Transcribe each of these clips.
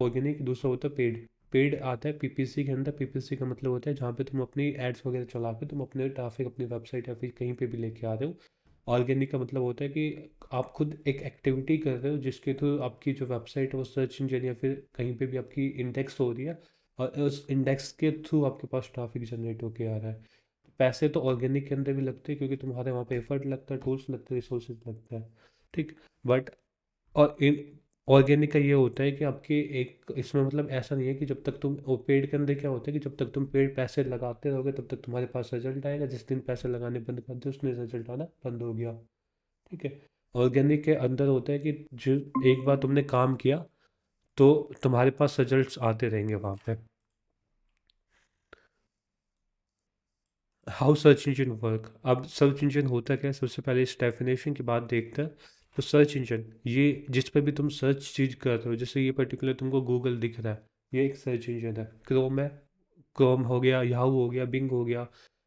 Organic, दूसरा होता है पेड। पेड आता है पीपीसी के अंदर। पीपीसी का मतलब होता है जहाँ पे तुम अपनी एड्स वगैरह चला के तुम अपने ट्रैफिक अपनी वेबसाइट या फिर कहीं पे भी लेके आ रहे हो। ऑर्गेनिक का मतलब होता है कि आप खुद एक एक्टिविटी कर रहे हो जिसके थ्रू आपकी जो वेबसाइट है वो सर्च इंजन या फिर कहीं पे भी आपकी इंडेक्स हो रही है, और उस इंडेक्स के थ्रू आपके पास ट्रैफिक जनरेट होके आ रहा है। पैसे तो ऑर्गेनिक के अंदर भी लगते हैं क्योंकि तुम्हारे वहाँ पे एफर्ट लगता है, टूल्स लगते हैं, रिसोर्सेज लगता है। ठीक। बट और इन ऑर्गेनिक का ये होता है कि आपकी एक इसमें मतलब ऐसा नहीं है कि जब तक तुम, वो पेड के अंदर क्या होता है कि जब तक तुम पेड पैसे लगाते रहोगे तब तक तुम्हारे पास रिजल्ट आएगा, जिस दिन पैसे लगाने बंद कर दो उसने रिजल्ट आना बंद हो गया। ठीक है। ऑर्गेनिक के अंदर होता है कि जो एक बार तुमने काम किया तो तुम्हारे पास रिजल्ट्स आते रहेंगे वहाँ पे। How search engine work. अब सर्च इंजन होता क्या है, सबसे पहले इस डेफिनेशन की बात देखते हैं। तो सर्च इंजन, ये जिस पे भी तुम सर्च चीज कर रहे हो, जैसे ये पर्टिकुलर तुमको गूगल दिख रहा है, ये एक सर्च इंजन है। क्रोम है, क्रोम हो गया, याहू हो गया, बिंग हो गया,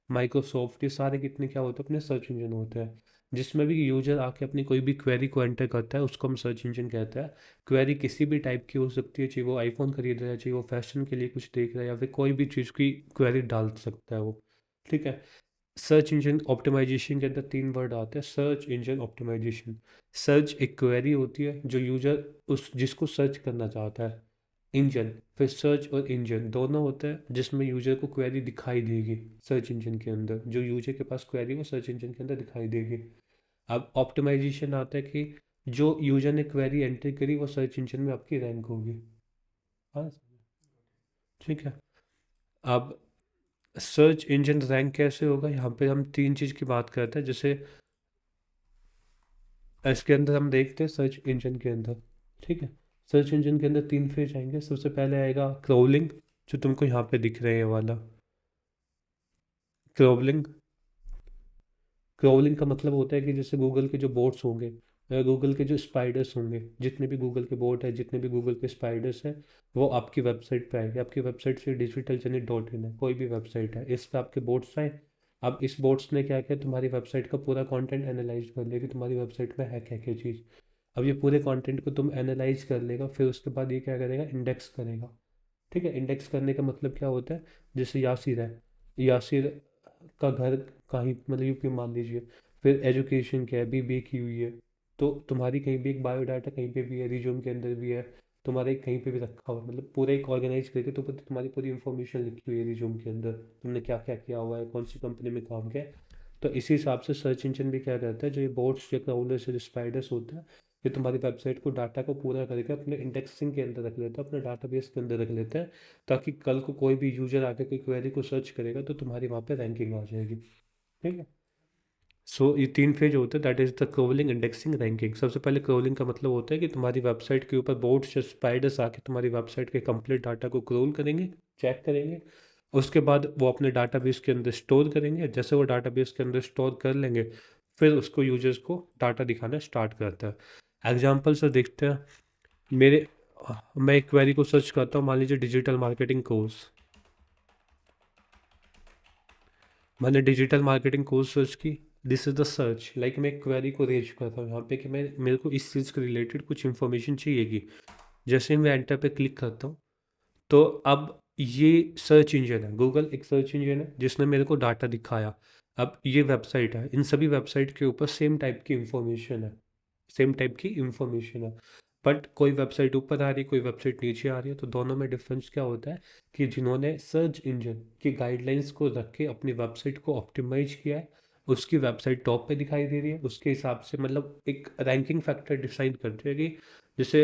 माइक्रोसॉफ्ट, ये सारे कितने क्या होते हैं, अपने सर्च इंजन होते हैं। जिसमें भी यूजर आके अपनी कोई भी क्वेरी को एंटर करता है उसको हम सर्च इंजन कहते हैं। क्वेरी किसी भी टाइप की हो सकती है, चाहे वो आईफोन खरीद रहा है, चाहे वो फैशन के लिए कुछ देख रहा है, या फिर कोई भी चीज़ की क्वेरी डाल सकता है वो। ठीक है। सर्च इंजन ऑप्टिमाइजेशन के अंदर तीन वर्ड आते हैं। Search engine optimisation. सर्च एक क्वेरी होती है जो यूजर उस जिसको सर्च करना चाहता है। इंजन, फिर सर्च और इंजन दोनों होते हैं जिसमें यूजर को क्वेरी दिखाई देगी। सर्च इंजन के अंदर जो यूजर के पास क्वेरी वो सर्च इंजन के अंदर दिखाई देगी। अब ऑप्टिमाइजेशन आता है कि जो यूजर ने क्वेरी एंटर करी वो सर्च इंजन में आपकी रैंक होगी। हाँ। ठीक है। अब सर्च इंजन रैंक कैसे होगा, यहाँ पे हम तीन चीज़ की बात करते हैं। जैसे इसके अंदर हम देखते हैं सर्च इंजन के अंदर। ठीक है। सर्च इंजन के अंदर तीन फेज आएंगे। सबसे पहले आएगा क्रोलिंग, जो तुमको यहाँ पे दिख रहे हैं वाला। क्रोलिंग, क्रोलिंग का मतलब होता है कि जैसे गूगल के जो बोट्स होंगे, गूगल के जो स्पाइडर्स होंगे, जितने भी गूगल के बोट है, जितने भी गूगल के स्पाइडर्स हैं, वो आपकी वेबसाइट पे आएंगे। आपकी वेबसाइट से digitaljourney.in है, कोई भी वेबसाइट है, इस पे आपके बोट्स आए। अब इस बोट्स ने क्या किया, तुम्हारी वेबसाइट का पूरा कंटेंट एनालाइज कर लिया कि तुम्हारी वेबसाइट में है क्या क्या चीज़। अब ये पूरे कंटेंट को तुम एनालाइज कर लेगा, फिर उसके बाद ये क्या करेगा, इंडेक्स करेगा। ठीक है। इंडेक्स करने का मतलब क्या होता है, जैसे यासिर है, यासिर का घर कहीं मतलब यूपी मान लीजिए, फिर एजुकेशन क्या है, बीबीए की हुई है, तो तुम्हारी कहीं भी एक बायोडाटा कहीं पे भी है, रिज्यूम के अंदर भी है, तुम्हारे कहीं पे भी रखा हुआ है, मतलब पूरा एक ऑर्गेनाइज करके तो तुम्हारी पूरी इंफॉर्मेशन लिखी हुई है रिज्यूम के अंदर, तुमने क्या क्या किया हुआ है, कौन सी कंपनी में काम किया है। तो इसी हिसाब से सर्च इंजन भी क्या करता है, जो ये बोट्स या क्राउलर्स या स्पाइडर्स होते हैं, ये तुम्हारी वेबसाइट को डाटा को पूरा करके अपने इंडेक्सिंग के अंदर रख लेते हैं, अपने डाटाबेस के अंदर रख लेते हैं, ताकि कल को कोई भी यूजर आके कोई क्वेरी को सर्च करेगा तो तुम्हारी वहाँ पे रैंकिंग आ जाएगी। ठीक है। सो ये तीन फेज होते हैं, that is the crawling, indexing, ranking. सबसे पहले क्रोलिंग का मतलब होता है कि तुम्हारी वेबसाइट के ऊपर बोट्स या स्पाइडर्स आके तुम्हारी वेबसाइट के कंप्लीट डाटा को क्रोल करेंगे, चेक करेंगे। उसके बाद वो अपने डाटाबेस के अंदर स्टोर करेंगे। जैसे वो डाटाबेस के अंदर स्टोर कर लेंगे, फिर उसको यूजर्स को डाटा दिखाना स्टार्ट करता है। एग्जाम्पल से देखते हैं। मेरे मैं एक क्वेरी को सर्च करता हूँ, मान लीजिए डिजिटल मार्केटिंग कोर्स। मैंने डिजिटल मार्केटिंग कोर्स सर्च की। This is the search, like मैं क्वेरी को रेज करता हूँ यहाँ पे कि मैं मेरे को इस चीज़ के रिलेटेड कुछ इन्फॉर्मेशन चाहिएगी। जैसे ही मैं एंटर पे क्लिक करता हूँ, तो अब ये सर्च इंजन है, गूगल एक सर्च इंजन है जिसने मेरे को डाटा दिखाया। अब ये वेबसाइट है, इन सभी वेबसाइट के ऊपर सेम टाइप की इंफॉर्मेशन है, सेम टाइप की इंफॉर्मेशन है। बट कोई वेबसाइट ऊपर आ रही है, कोई वेबसाइट नीचे आ रही है, तो दोनों में डिफरेंस क्या होता है कि जिन्होंने सर्च इंजन की गाइडलाइंस को रख के अपनी वेबसाइट को ऑप्टिमाइज किया है, उसकी वेबसाइट टॉप पे दिखाई दे रही है। उसके हिसाब से मतलब एक रैंकिंग फैक्टर डिसाइड करते हैं कि जैसे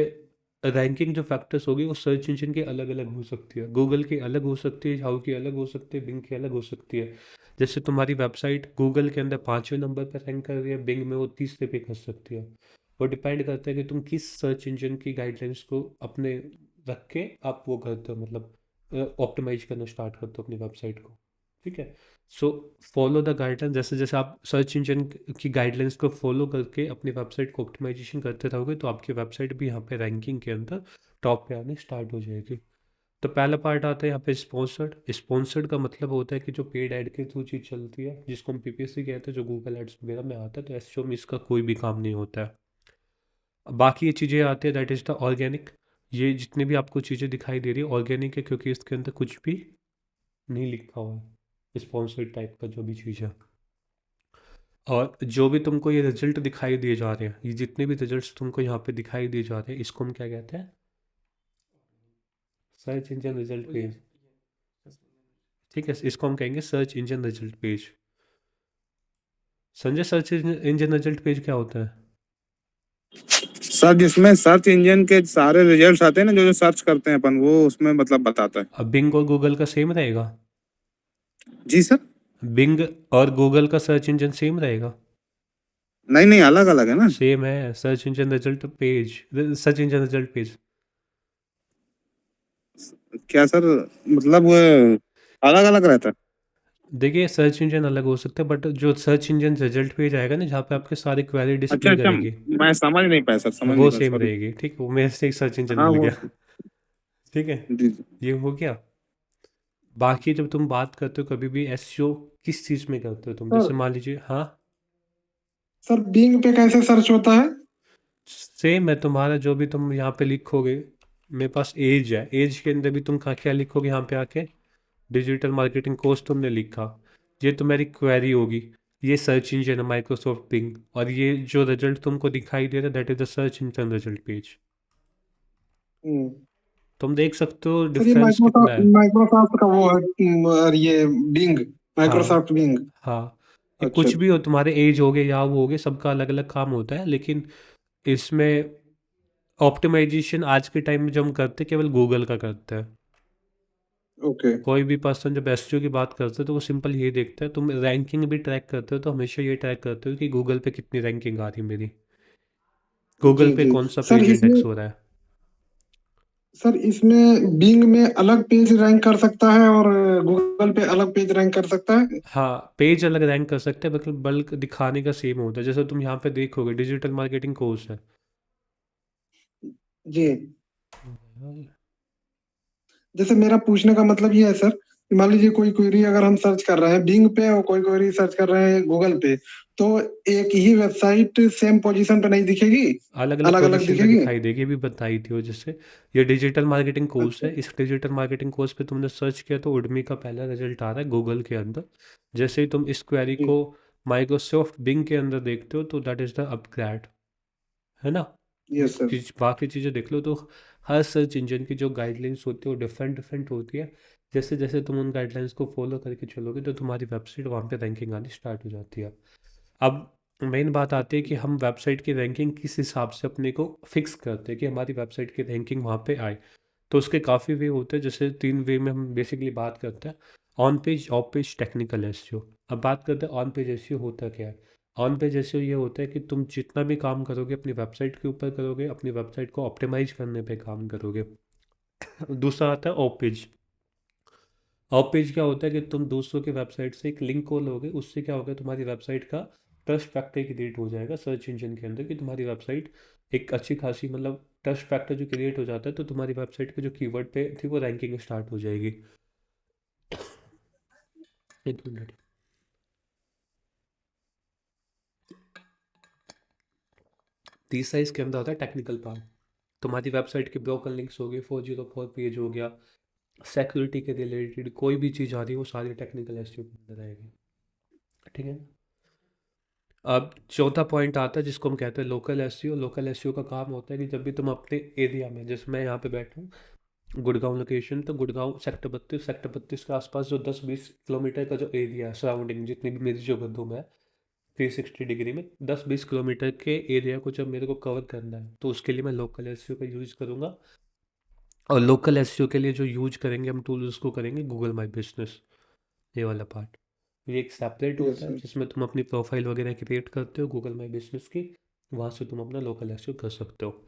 रैंकिंग जो फैक्टर्स होगी वो सर्च इंजन के अलग अलग हो सकती है, गूगल की अलग हो सकती है, याहू की अलग हो सकती है, बिंग की अलग हो सकती है। जैसे तुम्हारी वेबसाइट गूगल के अंदर 5वें नंबर पर रैंक कर रही है, बिंग में वो 30 पे कर सकती है। वो डिपेंड करता है कि तुम किस सर्च इंजन की गाइडलाइंस को अपने रख के आप वो करते हो, मतलब ऑप्टिमाइज करना स्टार्ट करते हो अपनी वेबसाइट को। ठीक है। सो फॉलो द गाइडलाइन, जैसे जैसे आप सर्च इंजन की गाइडलाइंस को फॉलो करके अपनी वेबसाइट को ऑप्टिमाइजेशन करते रहोगे तो आपकी वेबसाइट भी यहाँ पे रैंकिंग के अंदर टॉप पे आने स्टार्ट हो जाएगी। तो पहला पार्ट आता है यहाँ पे स्पॉन्सर्ड। स्पॉन्सर्ड का मतलब होता है कि जो पेड ऐड के थ्रू चीज़ चलती है, जिसको हम पीपीसी कहते हैं, जो गूगल एड्स वगैरह में आता है, तो एसईओ में इसका कोई भी काम नहीं होता है। बाकी ये चीज़ें आती है, दैट इज़ द ऑर्गेनिक। ये जितने भी आपको चीज़ें दिखाई दे रही है ऑर्गेनिक है, क्योंकि इसके अंदर कुछ भी नहीं लिखा हुआ है स्पॉन्सर्ड टाइप का जो भी चीज़ है। और जो भी तुमको ये रिजल्ट दिखाई दिए जा रहे हैं, ये जितने भी रिजल्ट्स तुमको यहाँ पे दिखाई दिए जा रहे हैं, इसको हम क्या कहते हैं? Search engine result page. ठीक है, इसको हम कहेंगे search engine result page. Sanjay, search engine result page क्या होता है? सर जिसमें सर्च इंजन के सारे रिजल्ट्स आते हैं ना, जो जो सर्च करते हैं अपन, वो उसमें मतलब बताता है। अब बिंग और गूगल का सेम रहेगा? जी सर। बिंग और गूगल का सर्च इंजन सेम रहेगा? नहीं नहीं, अलग अलग है ना। सेम है, search engine result page, search engine result page. क्या सर, मतलब अलग अलग रहता है। देखिए, सर्च इंजन अलग हो सकता है, बट जो सर्च इंजन रिजल्ट पेज आएगा ना, जहाँ पे आपके सारी क्वेरी अच्छा डिस्प्ले अच्छा, करेगी, मैं समझ नहीं पाया सर, समझ वो नहीं पाया, सेम सॉरी। रहेगी। ठीक, वो मेरे से एक सर्च इंजन हाँ मिल वो। गया। ठीक है, जी जी। ये हो गया। बाकी जब तुम बात करते हो कभी भी एसईओ, किस चीज़ में करते हो तुम? सर जैसे मान लीजिए, हाँ, सर बिंग पे कैसे सर्च होता है? सेम है तुम्हारा। जो भी तुम यहाँ पे लिखोगे, मेरे पास एज है, एज के अंदर भी तुम क्या लिखोगे यहाँ पे आके? डिजिटल मार्केटिंग कोर्स तुमने लिखा, ये तुम्हारी क्वेरी होगी। ये सर्च इंजन है माइक्रोसॉफ्ट बिंग, और ये जो रिजल्ट तुमको दिखाई दे रहा है that is the search engine result page. Hmm. तुम देख सकते हो सर ये डिफरेंस कितना माइक्रोसॉफ्ट है। माइक्रोसॉफ्ट का वो है, और ये बिंग, हाँ, माइक्रोसॉफ्ट बिंग। हाँ, ये अच्छा। कुछ भी हो, तुम्हारे एज हो गए या वो हो गए, सबका अलग अलग काम होता है। लेकिन इसमें ऑप्टिमाइजेशन आज के टाइम में जो हम करते हैं केवल गूगल का करते हैं। ओके। कोई भी पर्सन जब एसईओ की बात करते हैं तो वो सिंपल ये देखता है। तुम रैंकिंग भी ट्रैक करते हो तो हमेशा ये ट्रैक करते हो कि गूगल पे कितनी रैंकिंग आ रही है मेरी, गूगल जी पे जी। कौन सा सर पेज इसमें इंडेक्स हो रहा है। सर इसमें बिंग में अलग पेज रैंक कर सकता है और गूगल पे अलग पेज रैंक कर सकता है? हाँ, पेज अलग रैंक कर सकते हैं, मतलब बल्क दिखाने का सेम होता है। जैसे तुम यहाँ पे देखोगे डिजिटल मार्केटिंग कोर्स है। जी। जैसे मेरा पूछने का मतलब ये है सर, कि मान लीजिए कोई क्वेरी अगर हम सर्च कर रहे हैं बिंग पे और कोई क्वेरी सर्च कर रहे हैं गूगल पे, तो एक ही वेबसाइट सेम पोजीशन पे नहीं दिखेगी, अलग अलग अलग अलग पोजीशन पे दिखेगी? दिखाई देगी, भी बताई थी वो। जैसे ये डिजिटल मार्केटिंग कोर्स अच्छा। है, इस डिजिटल मार्केटिंग कोर्स पे तुमने सर्च किया तो उडमी का पहला रिजल्ट आ रहा है गूगल के अंदर। जैसे ही तुम इस क्वेरी जी। को माइक्रोसॉफ्ट बिंग के अंदर देखते हो तो दैट इज़ द अपग्रेड, है ना? Yes sir. बाकी चीज़ें देख लो तो हर सर्च इंजन की जो गाइडलाइंस होती है वो डिफरेंट डिफरेंट होती है। जैसे जैसे तुम उन गाइडलाइंस को फॉलो करके चलोगे तो तुम्हारी वेबसाइट वहाँ पे रैंकिंग आनी स्टार्ट हो जाती है। अब मेन बात आती है कि हम वेबसाइट की रैंकिंग किस हिसाब से अपने को फिक्स करते हैं कि हमारी वेबसाइट की रैंकिंग वहाँ पे आए। तो उसके काफ़ी वे होते हैं। जैसे 3 वे में हम बेसिकली बात करते हैं: on page, off page, technical SEO. अब बात करते हैं ऑन पेज एसईओ होता क्या है। ऑन पेज एसईओ ये होता है कि तुम जितना भी काम करोगे अपनी वेबसाइट के ऊपर करोगे, अपनी वेबसाइट को ऑप्टिमाइज करने पे काम करोगे। दूसरा आता है ऑफ पेज। ऑफ पेज क्या होता है कि तुम दूसरों की वेबसाइट से एक लिंक को लोगे, उससे क्या होगा, तुम्हारी वेबसाइट का ट्रस्ट फैक्टर क्रिएट हो जाएगा सर्च इंजन के अंदर, कि तुम्हारी वेबसाइट एक अच्छी खासी, मतलब ट्रस्ट फैक्टर जो क्रिएट हो जाता है तो तुम्हारी वेबसाइट के जो कीवर्ड पे थी वो रैंकिंग स्टार्ट हो जाएगी। एक मिनट। तीसरा इसके अंदर होता है टेक्निकल पार्ट। तुम्हारी वेबसाइट के ब्रोकन लिंक्स हो गए, 404 पेज हो गया, सिक्योरिटी के रिलेटेड कोई भी चीज़ आ रही है वो सारी टेक्निकल एसईओ के अंदर आएगी। ठीक है। अब चौथा पॉइंट आता है जिसको हम कहते हैं लोकल एसईओ। लोकल एसईओ का काम होता है कि जब भी तुम अपने एरिया में, जैसे मैं यहाँ पे बैठा हूँ गुड़गांव लोकेशन, तो गुड़गांव सेक्टर 32 के आसपास जो 10-20 किलोमीटर का जो एरिया है सराउंडिंग, जितनी भी मेरी जो बंधुम है 360 डिग्री में 10-20 किलोमीटर के एरिया को जब मेरे को कवर करना है तो उसके लिए मैं लोकल एसईओ का यूज़ करूँगा। और लोकल एसईओ के लिए जो यूज करेंगे हम टूल, उसको करेंगे गूगल माई बिजनेस, ये वाला पार्ट। ये एक सेपरेट यस होता है सर। जिसमें तुम अपनी प्रोफाइल वगैरह क्रिएट करते हो गूगल माई बिजनेस की, वहाँ से तुम अपना लोकल एसईओ कर सकते हो।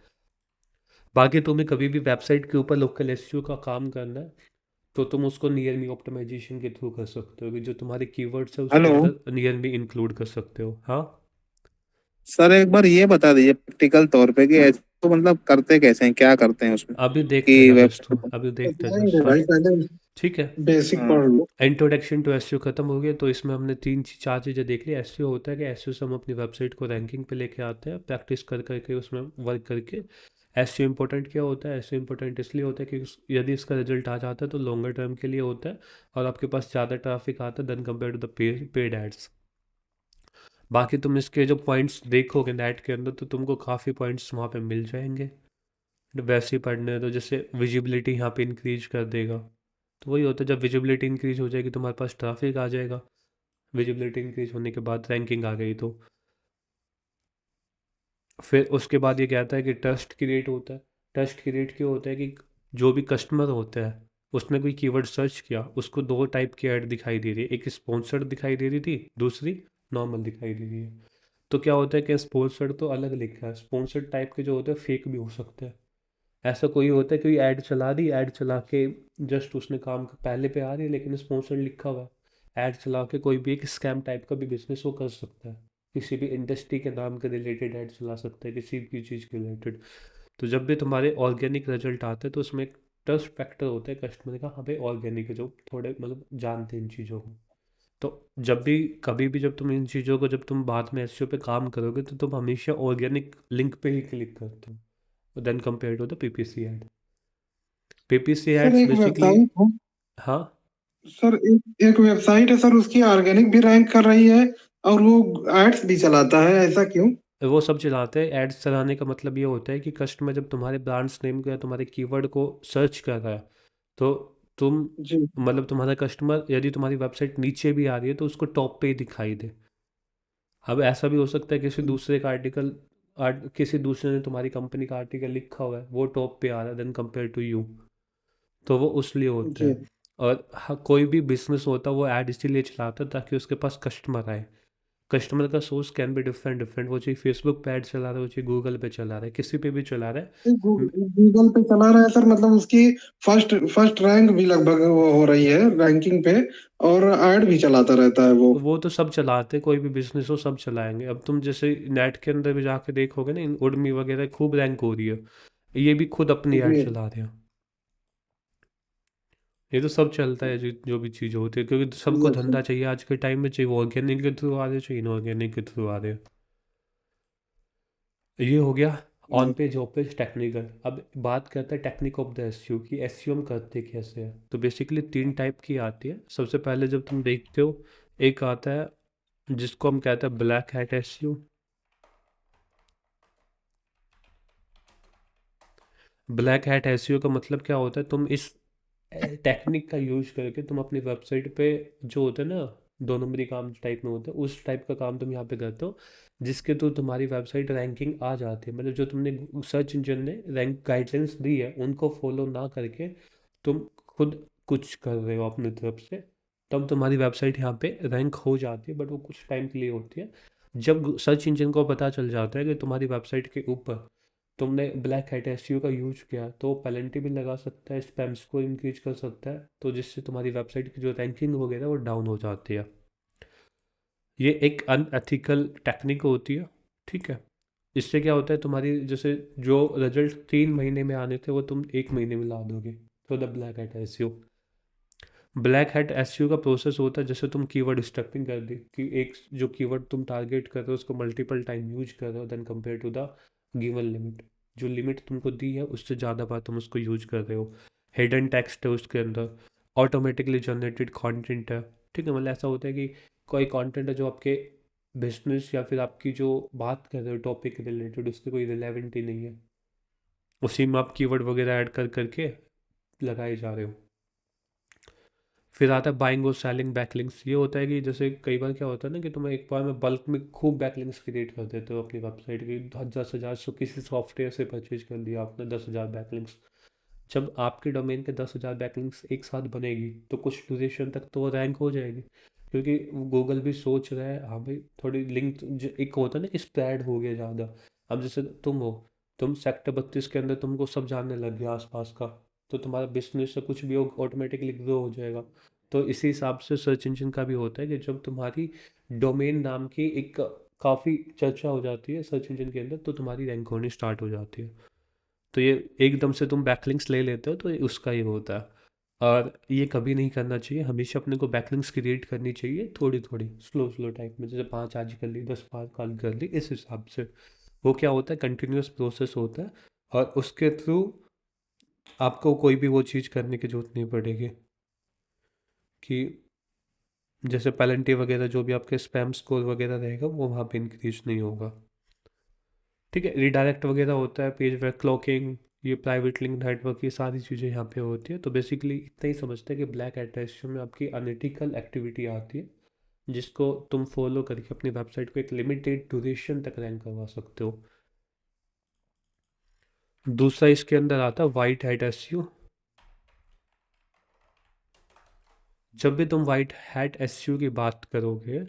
बाकी तुम्हें कभी भी वेबसाइट के ऊपर लोकल एसईओ का काम करना है तो तुम उसको नियर मी ऑप्टिमाइजेशन के थ्रू कर सकते हो, कि जो तुम्हारे कीवर्ड्स है उसके हेलो अंदर नियर मी इंक्लूड कर सकते हो। हाँ, सर, एक बार ये बता दीजिए प्रैक्टिकल तौर पे कि ऐसे तो मतलब करते कैसे हैं, क्या करते हैं उसमें अभी देखते कि जा बस, तुम वेबसाइट। अभी देखते जा बताएंगे भाई, फर्स्ट। पहले ठीक है। बेसिक हाँ। पढ़ लो। इंट्रोडक्शन टू एसईओ खत्म हो गया, तो इसमें हमने 3-4 चीज़ें देख ली। एसईओ होता है कि एसईओ से हम अपनी वेबसाइट को रैंकिंग पे लेके आते हैं प्रैक्टिस कर करके, उसमें वर्क करके। एसईओ इम्पोर्टेंट क्या होता है? एसईओ इम्पोर्टेंट इसलिए होता है कि यदि इसका रिजल्ट आ जाता है तो लॉन्गर टर्म के लिए होता है और आपके पास ज़्यादा ट्रैफिक आता है then compare to the paid ads. बाकी तुम इसके जो पॉइंट्स देखोगे नेट के अंदर तो तुमको काफ़ी पॉइंट्स वहाँ पे मिल जाएंगे। तो वैसे ही पढ़ने हैं तो जैसे विजिबिलिटी यहाँ पे इंक्रीज कर देगा, तो वही होता है जब विजिबिलिटी इंक्रीज हो जाएगी तुम्हारे पास ट्रैफिक आ जाएगा। विजिबिलिटी इंक्रीज होने के बाद रैंकिंग आ गई तो फिर उसके बाद ये कहता है कि ट्रस्ट क्रिएट होता है। ट्रस्ट क्रिएट क्यों होता है कि जो भी कस्टमर होता है उसने कोई कीवर्ड सर्च किया, उसको दो टाइप की ऐड दिखाई दे रही है, एक स्पॉन्सर्ड दिखाई दे रही थी, दूसरी नॉर्मल दिखाई दे रही है। तो क्या होता है कि स्पॉन्सर्ड तो अलग लिखा है, स्पॉन्सर्ड टाइप के जो होते हैं फेक भी हो सकते हैं। ऐसा कोई होता है कोई ऐड चला दी, ऐड चला के जस्ट उसने काम पहले पे आ रही है लेकिन स्पॉन्सर्ड लिखा हुआ है, ऐड चला के कोई भी एक स्कैम टाइप का भी बिजनेस वो कर सकता है। किसी भी इंडस्ट्री के नाम के रिलेटेड ऐड चला सकता है, किसी भी चीज़ के रिलेटेड। तो जब भी तुम्हारे ऑर्गेनिक रिजल्ट आते हैं तो उसमें एक ट्रस्ट फैक्टर होता है कस्टमर का, हाँ भाई ऑर्गेनिक है, जो थोड़े मतलब जानते हैं इन चीज़ों को। तो जब भी कभी भी जब तुम इन चीज़ों को जब तुम बाद में एसईओ पे काम करोगे तो तुम हमेशा ऑर्गेनिक लिंक पे ही क्लिक करते हो then compare to the PPC ad. PPC sir ads एक बेसिकली, वेबसाइट है, हाँ सर एक वेबसाइट है सर, उसकी ऑर्गेनिक भी रैंक कर रही है और वो एड्स भी चलाता है, ऐसा क्यों? वो सब चलाते हैं। एड्स चलाने का मतलब ये होता है कि कस्टमर जब तुम्हारे ब्रांड्स नेम को या तुम्हारे कीवर्ड को सर्च कर रहा है तो तुम जी मतलब तुम्हारा कस्टमर यदि तुम्हारी वेबसाइट नीचे भी आ रही है तो उसको टॉप पे ही दिखाई दे। अब ऐसा भी हो सकता है किसी दूसरे का आर्टिकल किसी दूसरे ने तुम्हारी कंपनी का आर्टिकल लिखा हुआ है वो टॉप पे आ रहा है देन कंपेयर टू यू, तो वो उस लिए होता जी। है। और कोई भी बिजनेस होता है वो ऐड इसीलिए चलाता है ताकि उसके पास कस्टमर आए। कस्टमर का source can be different different, वो चाहे फेसबुक पे ऐड चला रहा है, वो चाहे गूगल पे चला रहा है, किसी पे भी चला रहा है। गूगल पे चला रहा है सर, मतलब उसकी फर्स्ट फर्स्ट रैंक भी लगभग वो हो रही है रैंकिंग पे, और ऐड भी चलाता रहता है वो। वो तो सब चलाते हैं, कोई भी बिजनेस हो सब चलाएंगे। अब तुम जैसे नेट के अंदर भी जाके देखोगे ना, इन उडमी वगैरह खूब रैंक हो रही है, ये भी खुद अपनी ऐड जी चला रहे हैं। ये तो सब चलता है जो जो भी चीज़ होती है, क्योंकि सबको यस धंधा चाहिए आज के टाइम में, चाहिए वो ऑर्गेनिक के थ्रू आ रहे हो चाहिए इनऑर्गेनिक के थ्रू आ रहे हो। ये हो गया on sir. Page off page technical. अब बात करते हैं टेक्निक ऑफ द एसईओ की, एसईओ हम करते कैसे हैं। तो बेसिकली तीन टाइप की आती है। सबसे पहले जब तुम देखते हो एक आता है जिसको हम कहते हैं black hat SEO. Black hat SEO का मतलब क्या होता है, तुम इस टेक्निक का यूज करके तुम अपनी वेबसाइट पे जो होता है ना दो नंबरी काम टाइप में होता है, उस टाइप का काम तुम यहाँ पे करते हो जिसके थ्रू तुम्हारी वेबसाइट रैंकिंग आ जाती है। मतलब जो तुमने सर्च इंजन ने रैंक गाइडलाइंस दी है उनको फॉलो ना करके तुम खुद कुछ कर रहे हो अपनी तरफ से, तब तुम्हारी वेबसाइट यहाँ पे रैंक हो जाती है, बट वो कुछ टाइम के लिए होती है। जब सर्च इंजन को पता चल जाता है कि तुम्हारी वेबसाइट के ऊपर तुमने ब्लैक हैट एसईओ का यूज किया तो पेनल्टी भी लगा सकता है, स्पैम स्कोर इंक्रीज कर सकता है, तो जिससे तुम्हारी वेबसाइट की जो रैंकिंग वगैरह वो डाउन हो जाती है। ये एक अनएथिकल टेक्निक होती है, ठीक है। इससे क्या होता है तुम्हारी जैसे जो रिजल्ट 3 महीने में आने थे वो तुम 1 महीने में ला दोगे। तो the black hat SEO, black hat SEO का प्रोसेस होता है जैसे तुम कीवर्ड स्टफिंग कर दी कि एक जो कीवर्ड तुम टारगेट कर रहे हो उसको मल्टीपल टाइम यूज कर रहे हो then compare to the given limit, जो लिमिट तुमको दी है उससे ज़्यादा बार तुम उसको यूज कर रहे हो। हिडन टेक्स्ट है उसके अंदर, ऑटोमेटिकली जनरेटेड कंटेंट है, ठीक है। मतलब ऐसा होता है कि कोई कंटेंट है जो आपके बिजनेस या फिर आपकी जो बात कर रहे हो टॉपिक के रिलेटेड उसके कोई रिलेवेंट ही नहीं है, उसी में आप कीवर्ड वगैरह ऐड कर करके लगाए जा रहे हो। फिर आता है बाइंग और सेलिंग बैकलिंक्स। ये होता है कि जैसे कई बार क्या होता है ना कि तुम्हें एक बार में बल्क में खूब बैकलिंक्स क्रिएट कर देते हो अपनी वेबसाइट की, 10,000 किसी सॉफ्टवेयर से परचेज कर दिया आपने 10,000 बैकलिंक्स। जब आपके डोमेन के 10,000 बैकलिंक्स एक साथ बनेगी तो कुछ ड्यूरेशन तक तो वो रैंक हो जाएगी, क्योंकि गूगल भी सोच रहा है हाँ भाई थोड़ी लिंक एक होता है ना कि स्प्रेड हो गया ज़्यादा। अब जैसे तुम हो, तुम सेक्टर 32 के अंदर तुमको सब जानने लग गया आसपास का, तो तुम्हारा बिजनेस से कुछ भी ऑटोमेटिकली ग्रो हो जाएगा। तो इसी हिसाब से सर्च इंजन का भी होता है कि जब तुम्हारी डोमेन नाम की एक काफ़ी चर्चा हो जाती है सर्च इंजन के अंदर तो तुम्हारी रैंक होनी स्टार्ट हो जाती है। तो ये एकदम से तुम बैकलिंक्स ले लेते हो तो ये उसका ही होता है। और ये कभी नहीं करना चाहिए, हमेशा अपने को बैकलिंक्स क्रिएट करनी चाहिए थोड़ी थोड़ी स्लो स्लो टाइप में, जैसे 5 आज कर ली 10 बार कल कर ली, इस हिसाब से। वो क्या होता है कंटिन्यूस प्रोसेस होता है, और उसके थ्रू आपको कोई भी वो चीज़ करने की ज़रूरत नहीं पड़ेगी कि जैसे पेनल्टी वगैरह जो भी आपके स्पैम स्कोर वगैरह रहेगा वो वहाँ पे इंक्रीज नहीं होगा। ठीक है, रिडायरेक्ट वगैरह होता है, पेज बैकलॉकिंग, ये प्राइवेट लिंक नेटवर्क, ये सारी चीज़ें यहाँ पे होती है। तो बेसिकली इतना ही समझते हैं कि ब्लैक हैट एसईओ में आपकी अनएथिकल एक्टिविटी आती है जिसको तुम फॉलो करके अपनी वेबसाइट को एक लिमिटेड ड्यूरेशन तक रैंक करवा सकते हो। दूसरा इसके अंदर आता है वाइट हैट एसईओ। जब भी तुम वाइट हैट एसईओ की बात करोगे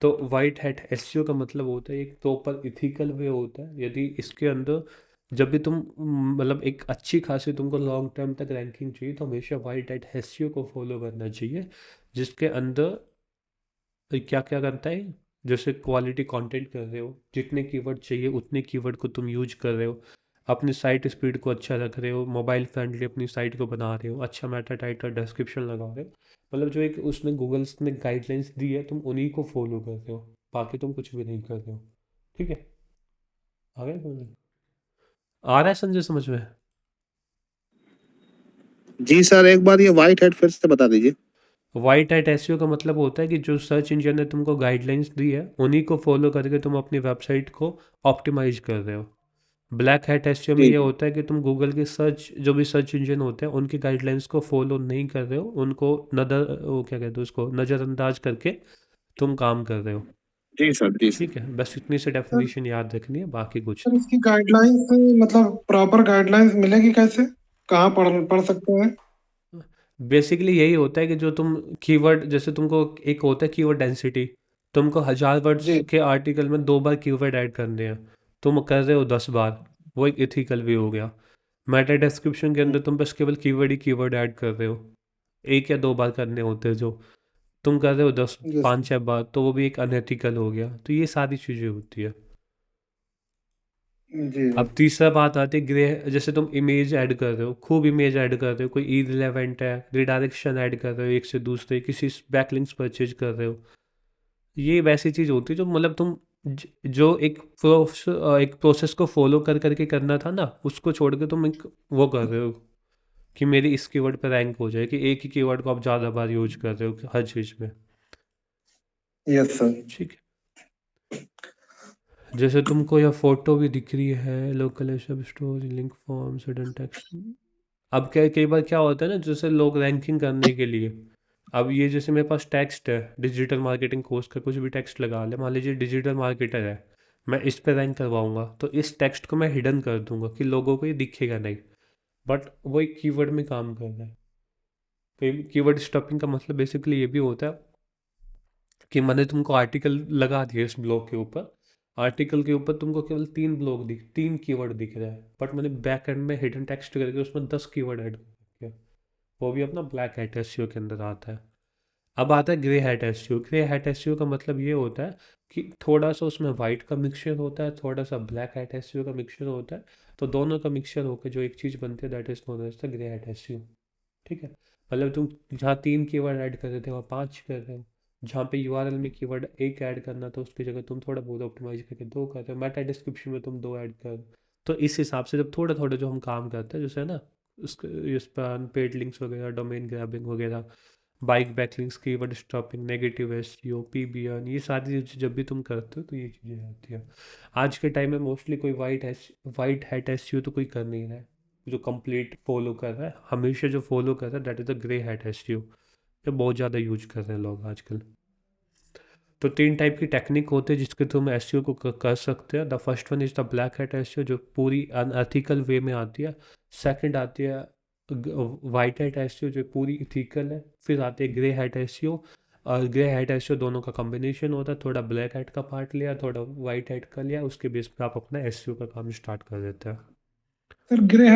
तो वाइट हैट एसईओ का मतलब होता है एक प्रॉपर इथिकल वे होता है। यदि इसके अंदर जब भी तुम मतलब एक अच्छी खासी तुमको लॉन्ग टर्म तक रैंकिंग चाहिए तो हमेशा वाइट हैट एसईओ को फॉलो करना चाहिए, जिसके अंदर क्या क्या करता है, जैसे क्वालिटी कंटेंट कर रहे हो, जितने कीवर्ड चाहिए उतने कीवर्ड को तुम यूज कर रहे हो, अपनी साइट स्पीड को अच्छा रख रहे हो, मोबाइल फ्रेंडली अपनी साइट को बना रहे हो, अच्छा मेटा टाइटल डिस्क्रिप्शन लगा रहे हो। मतलब जो एक उसने गूगल्स ने गाइडलाइंस दी है तुम उन्हीं को फॉलो कर रहे हो, बाकी तुम कुछ भी नहीं कर रहे हो। ठीक है, आ गया समझ? आ रहा है संजय समझ में? जी सर, एक बार ये व्हाइट हेड फिर से बता दीजिए। वाइट हैट एसईओ का मतलब होता है कि जो सर्च इंजन ने तुमको गाइडलाइंस दी है उन्हीं को फॉलो करके तुम अपनी वेबसाइट को ऑप्टिमाइज कर रहे हो। ब्लैक हैट एसईओ में जी ये जी होता है कि तुम गूगल के सर्च जो भी सर्च इंजन होते हैं उनकी गाइडलाइंस को फॉलो नहीं कर रहे हो, उनको नदर वो क्या कहते हैं उसको नज़रअंदाज करके तुम काम कर रहे हो। जी सर, जी सर। ठीक है, बस इतनी से सर डेफिनेशन याद रखनी है, बाकी कुछ सर नहीं। इसकी गाइडलाइंस मतलब प्रॉपर गाइडलाइंस मिलेगी कैसे, कहाँ पढ़ पढ़ सकते हैं? बेसिकली यही होता है कि जो तुम कीवर्ड, जैसे तुमको एक होता है कीवर्ड डेंसिटी, तुमको 1000 वर्ड्स जी के आर्टिकल में 2 बार कीवर्ड ऐड करने हैं, तुम कर रहे हो 10 बार, वो एक इथिकल भी हो गया। मेटा डिस्क्रिप्शन के अंदर तुम बस केवल कीवर्ड ही कीवर्ड ऐड कर रहे हो, 1 या 2 बार करने होते हैं, जो तुम कर रहे हो दस यस 5 6 बार, तो वो भी एक अनएथिकल हो गया। तो ये सारी चीज़ें होती है। जी अब तीसरा बात आती है ग्रे, जैसे तुम इमेज ऐड कर रहे हो, खूब इमेज ऐड कर रहे हो, कोई इररिलेवेंट है, रिडायरेक्शन ऐड कर रहे हो एक से दूसरे, किसी बैकलिंक्स परचेज कर रहे हो, ये वैसी चीज़ होती है जो मतलब तुम जो एक प्रोसेस को फॉलो कर करके करना था ना, उसको छोड़ के तुम एक वो कर रहे हो कि मेरी इस कीवर्ड पे रैंक हो जाए, कि एक ही कीवर्ड को आप ज़्यादा बार यूज कर रहे हो हर चीज़ में। Yes sir. ठीक है, जैसे तुमको यह फोटो भी दिख रही है, लोकल सब store link form sudden text. अब क्या कई बार क्या होता है ना, जैसे लोग रैंकिंग करने के लिए, अब ये जैसे मेरे पास टेक्स्ट है डिजिटल मार्केटिंग कोर्स का, कुछ भी टेक्स्ट लगा ले, मान लीजिए डिजिटल मार्केटर है, मैं इस पे रैंक करवाऊंगा तो इस टेक्स्ट को मैं हिडन कर दूंगा कि लोगों को ये दिखेगा नहीं, बट वो एक कीवर्ड में काम कर रहा है। कीवर्ड स्टफिंग का मतलब बेसिकली ये भी होता है कि मैंने तुमको आर्टिकल लगा दिया इस ब्लॉग के ऊपर, आर्टिकल के ऊपर तुमको केवल 3 कीवर्ड दिख रहा है, बट मैंने बैक एंड में हिडन टेक्स्ट करके उसमें 10 कीवर्ड ऐड कर दिया, वो भी अपना ब्लैक हैट एसईओ के अंदर आता है। अब आता है grey hat SEO. Grey hat SEO का मतलब ये होता है कि थोड़ा सा उसमें वाइट का मिक्सचर होता है, थोड़ा सा ब्लैक हैट एसईओ का मिक्सचर होता है, तो दोनों का मिक्सचर होकर जो एक चीज़ बनती है that is known as the grey hat SEO. ठीक है, मतलब तुम जहाँ 3 कीवर्ड ऐड कर रहे थे वहाँ 5 कर रहे हो, जहाँ पे यूआरएल में कीवर्ड एक ऐड करना था उसकी जगह तुम थोड़ा बहुत ऑप्टिमाइज करके 2 कर रहे हो, मेटा डिस्क्रिप्शन में तुम 2 ऐड कर रहे हो। तो इस हिसाब से जब थोड़ा थोड़ा जो हम काम करते हैं, जैसे है ना उसके इस पर पेड लिंक्स वगैरह, डोमेन ग्रैबिंग वगैरह, bike backlinks, keyword stopping, negative SEO, PBN, ये सारी चीज़ें जब भी तुम करते हो तो ये चीज़ें आती हैं। आज के टाइम में मोस्टली कोई वाइट हैट एसईओ तो कोई कर नहीं रहा है जो कंप्लीट फॉलो कर रहा है, हमेशा जो फॉलो कर रहा है that is the grey hat SEO, ये बहुत ज़्यादा यूज कर रहे हैं लोग आजकल। तो 3 टाइप की टेक्निक होते हैं जिसके थ्रू हम एसईओ को कर सकते हैं। The first one is the black hat SEO जो पूरी अनएथिकल वे में आती है। सेकंड आती है वाइट हैट एसईओ जो पूरी इथिकल है। फिर आते हैं ग्रे हैट एसईओ, और ग्रे हैट एसईओ दोनों का कॉम्बिनेशन होता है, थोड़ा ब्लैक हैट का पार्ट लिया थोड़ा वाइट हैट का लिया, उसके बेस पे आप अपना एसईओ का काम स्टार्ट कर देते हैं। सर ग्रे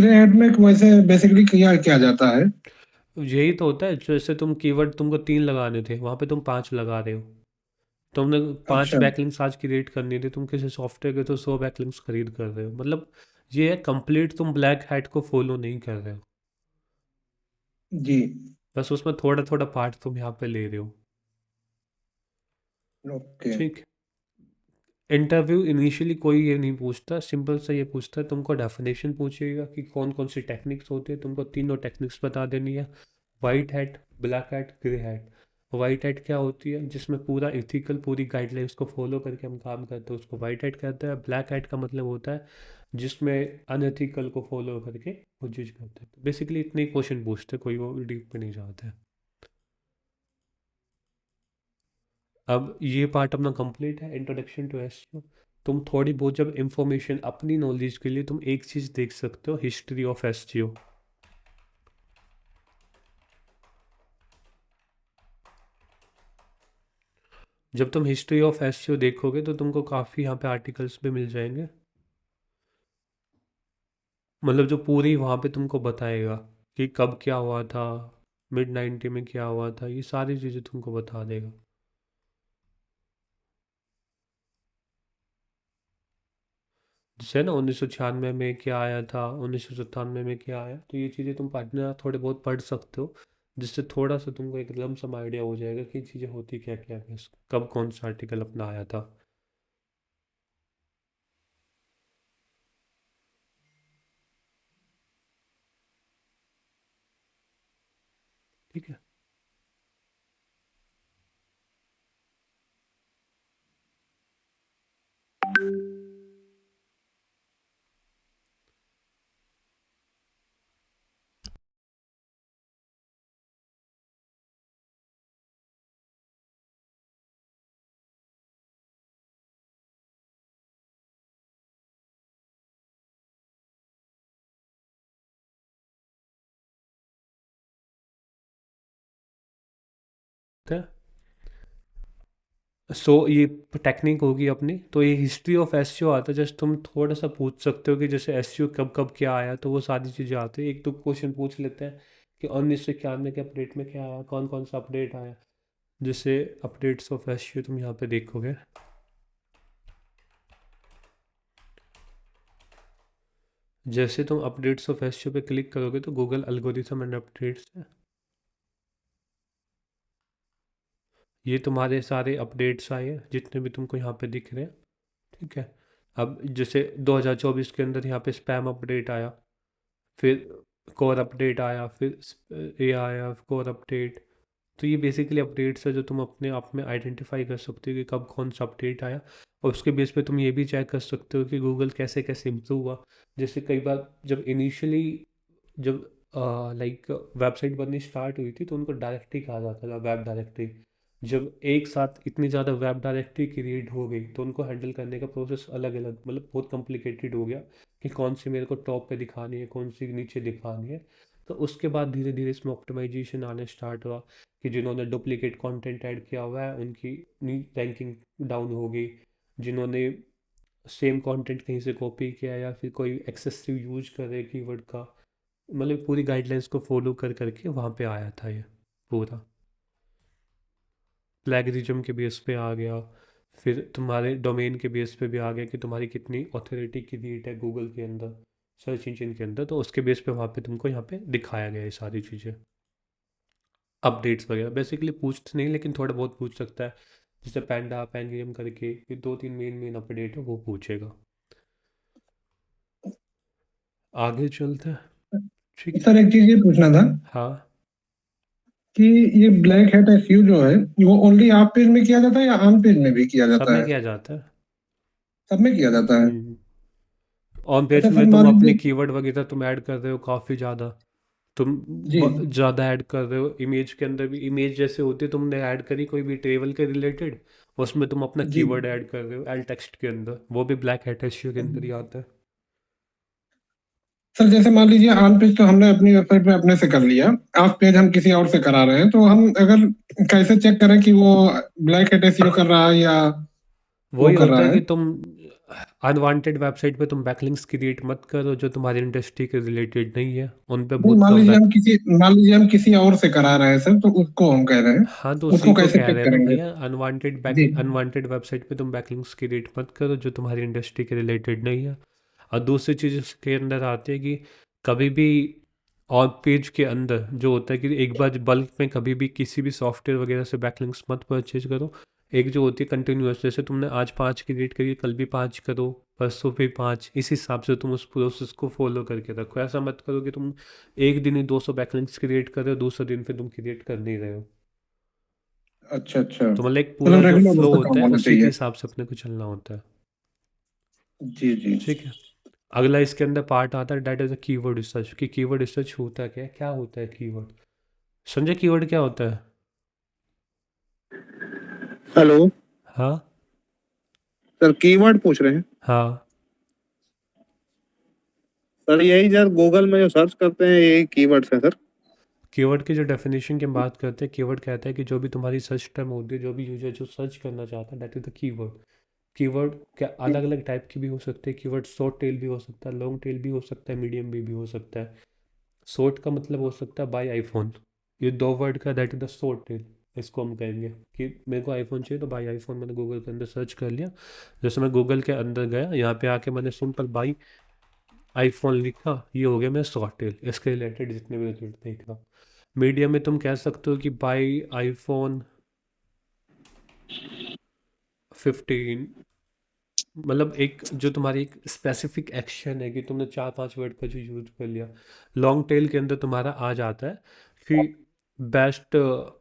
हेड में वैसे बेसिकली क्या किया जाता है? यही तो होता है, जैसे तुम कीवर्ड तुमको 3 लगाने थे वहाँ पे तुम 5 लगा रहे हो, तुमने 5 अच्छा बैकलिंक्स आज क्रिएट करनी थी, तुम किसी सॉफ्टवेयर के तो 100 बैकलिंक्स खरीद कर रहे हो, मतलब ये है कंप्लीट तुम ब्लैक हैट को फॉलो नहीं कर रहे हो, जी। बस उसमें थोड़ा थोड़ा पार्ट तुम यहाँ पे ले रहे हो। ओके। ठीक, इंटरव्यू इनिशियली कोई ये नहीं पूछता, सिंपल सा ये पूछता है, तुमको डेफिनेशन पूछेगा कि कौन कौन सी टेक्निक्स होती है, तुमको तीनों टेक्निक्स बता देनी है। White hat, black hat, grey hat. White hat क्या होती है, जिसमें पूरा इथिकल पूरी गाइडलाइंस को फॉलो करके हम काम करते हैं, उसको वाइट हैट कहते हैं। ब्लैक हैट का मतलब होता है जिसमें अनएथिकल को फॉलो करके वो चीज़ करते हैं। बेसिकली इतने ही क्वेश्चन पूछते हैं, कोई वो डीप पे नहीं जाते हैं। अब ये पार्ट अपना कंप्लीट है, इंट्रोडक्शन टू एसईओ। तुम थोड़ी बहुत जब इंफॉर्मेशन अपनी नॉलेज के लिए तुम एक चीज़ देख सकते हो, हिस्ट्री ऑफ एसईओ। जब तुम हिस्ट्री ऑफ एसईओ देखोगे तो तुमको काफ़ी यहाँ पे आर्टिकल्स भी मिल जाएंगे, मतलब जो पूरी वहाँ पे तुमको बताएगा कि कब क्या हुआ था, मिड 90 में क्या हुआ था, ये सारी चीज़ें तुमको बता देगा। जैसे ना 1996 में क्या आया था, 1997 में क्या आया, तो ये चीज़ें तुम पढ़ना थोड़े बहुत पढ़ सकते हो, जिससे थोड़ा सा तुमको एक लमसम आइडिया हो जाएगा कि चीज़ें होती क्या क्या है, कब कौन सा आर्टिकल अपना आया था। ठीक है। सो ये टेक्निक होगी अपनी, तो ये हिस्ट्री ऑफ एसईओ आता है। जस्ट तुम थोड़ा सा पूछ सकते हो कि जैसे एसईओ कब कब क्या आया, तो वो सारी चीज़ें आती है। एक तो क्वेश्चन पूछ लेते हैं कि 1991 के अपडेट में क्या आया, कौन कौन सा अपडेट आया। जैसे अपडेट्स ऑफ एसईओ तुम यहाँ पे देखोगे, जैसे तुम अपडेट्स ऑफ एसईओ पे क्लिक करोगे तो गूगल एल्गोरिथम एंड अपडेट्स है, ये तुम्हारे सारे अपडेट्स आए हैं जितने भी तुमको यहाँ पे दिख रहे हैं। ठीक है। अब जैसे 2024 के अंदर यहाँ पे स्पैम अपडेट आया, फिर कोर अपडेट आया, फिर ये आया कोर अपडेट। तो ये बेसिकली अपडेट्स है जो तुम अपने आप में आइडेंटिफाई कर सकते हो कि कब कौन सा अपडेट आया, और उसके बेस पे तुम ये भी चेक कर सकते हो कि गूगल कैसे कैसे इम्प्रूव हुआ। जैसे कई बार जब इनिशियली जब लाइक वेबसाइट बननी स्टार्ट हुई थी तो उनको डायरेक्टरी कहा जाता था, वेब डायरेक्टरी। जब एक साथ इतनी ज़्यादा वेब डायरेक्टरी क्रिएट हो गई तो उनको हैंडल करने का प्रोसेस अलग अलग, मतलब बहुत कॉम्प्लिकेटेड हो गया कि कौन सी मेरे को टॉप पे दिखानी है, कौन सी नीचे दिखानी है। तो उसके बाद धीरे धीरे इसमें ऑप्टिमाइजेशन आने स्टार्ट हुआ कि जिन्होंने डुप्लीकेट कंटेंट ऐड किया हुआ है उनकी रैंकिंग डाउन हो गई, जिन्होंने सेम कंटेंट कहीं से कॉपी किया या फिर कोई एक्सेसिव यूज कर रहे कीवर्ड का, मतलब पूरी गाइडलाइंस को फॉलो कर करके वहाँ पे आया था ये पूरा। प्लेगरिज्म के बेस पे आ गया, फिर तुम्हारे डोमेन के बेस पे भी आ गया कि तुम्हारी कितनी ऑथोरिटी क्रिएट है गूगल के अंदर, सर्च इंजन के अंदर, तो उसके बेस पे वहाँ पे तुमको यहाँ पे दिखाया गया ये सारी चीज़ें। अपडेट्स वगैरह बेसिकली पूछ नहीं, लेकिन थोड़ा बहुत पूछ सकता है। जैसे पैंडा पैंगियम करके ये दो तीन मेन मेन अपडेट है वो पूछेगा। आगे चलते हैं। ठीक है। सर एक चीज ये पूछना था हाँ, कि ये ब्लैक हैट एसईओ जो है वो ओनली आप पेज में किया जाता है या ऑन पेज में भी किया सब जाता में है? किया जाता है। सब में किया जाता है। ऑन पेज अच्छा सर में तुम मान अपने लीजिए। कीवर्ड वगैरह तुम ऐड कर रहे हो काफ़ी ज़्यादा, तुम जी ज़्यादा ऐड कर रहे हो। इमेज के अंदर भी इमेज जैसे होती है, तुमने ऐड करी कोई भी टेबल के रिलेटेड, उसमें तुम अपना जी। कीवर्ड ऐड कर रहे हो एल टेक्स्ट के अंदर, वो भी ब्लैक हैट एसईओ के अंदर ही आता है। सर जैसे मान लीजिए ऑन पेज तो हमने अपनी वेबसाइट में अपने से कर लिया, ऑफ पेज हम किसी और से करा रहे हैं, तो हम अगर कैसे चेक करें कि वो ब्लैक हैट एसईओ कर रहा है या वो वही कर होता रहा है है? कि तुम अनवांटेड वेबसाइट पे तुम बैकलिंक्स क्रिएट मत करो जो तुम्हारी इंडस्ट्री के रिलेटेड नहीं है, उन पे नहीं बहुत कम बैक। मान लीजिए हम किसी और से करा रहे हैं सर, तो उसको हम कह रहे हैं, हाँ, तो उसी उसको को कैसे कह चेक रहे हैं ना करेंगे? भैया, जी अनवांटेड वेबसाइट पे तुम बैकलिंक्स क्रिएट मत करो जो तुम्हारी इंडस्ट्री के रिलेटेड नहीं है। और दूसरी चीज़ इसके अंदर आती है कि कभी भी ऑन पेज के अंदर जो होता है कि एक बार बल्क में कभी भी किसी भी सॉफ्टवेयर वगैरह से बैकलिंक्स मत परचेज करो। एक जो होती है कंटिन्यूअस, जैसे तुमने आज 5 क्रिएट करी, कल भी 5 करो, परसों भी 5, इस हिसाब से तुम उस प्रोसेस को फॉलो करके रखो। ऐसा मत करो कि तुम एक दिन ही 200 बैकलिंक्स क्रिएट कर रहे हो, दूसरे दिन फिर तुम क्रिएट कर नहीं रहे हो। अच्छा अच्छा, तो मतलब एक मतलब पूरा जो रेगुलर फ्लो उसका होता काम है होना उसी के चाहिए। हिसाब से अपने को चलना होता है। जी जी। ठीक है। अगला इसके अंदर पार्ट आता है that is a keyword research, कि कीवर्ड रिसर्च होता क्या है, क्या होता है कीवर्ड। समझे कीवर्ड क्या होता है? हेलो हाँ सर, कीवर्ड पूछ रहे हैं हाँ। सर? यही सर गूगल में जो सर्च करते हैं यही कीवर्ड्स हैं सर। कीवर्ड की जो डेफिनेशन की हम बात करते हैं, कीवर्ड कहता है कि जो भी तुम्हारी सर्च टर्म होती है, जो भी यूजर जो सर्च करना चाहता है, that is the keyword. Keyword क्या अलग अलग टाइप की भी हो सकते हैं। कीवर्ड शॉर्ट टेल भी हो सकता है, लॉन्ग टेल भी हो सकता है, मीडियम भी हो सकता है। शॉर्ट का मतलब हो सकता है बाय आईफोन, ये 2 वर्ड का, that is the short tail. इसको हम कहेंगे कि मेरे को आईफोन चाहिए तो बाय आईफोन मैंने गूगल के अंदर सर्च कर लिया। जैसे मैं गूगल के अंदर गया, यहाँ पे आके मैंने सिंपल बाई आईफोन लिखा, ये हो गया मेरा शॉर्ट टेल, इसके रिलेटेड जितने भी रिजल्ट देख रहा। मीडिया में तुम कह सकते हो कि बाई आईफोन 15, मतलब एक जो तुम्हारी एक स्पेसिफिक एक्शन है कि तुमने 4-5 वर्ड का जो यूज कर लिया। लॉन्ग टेल के अंदर तुम्हारा आ जाता है कि best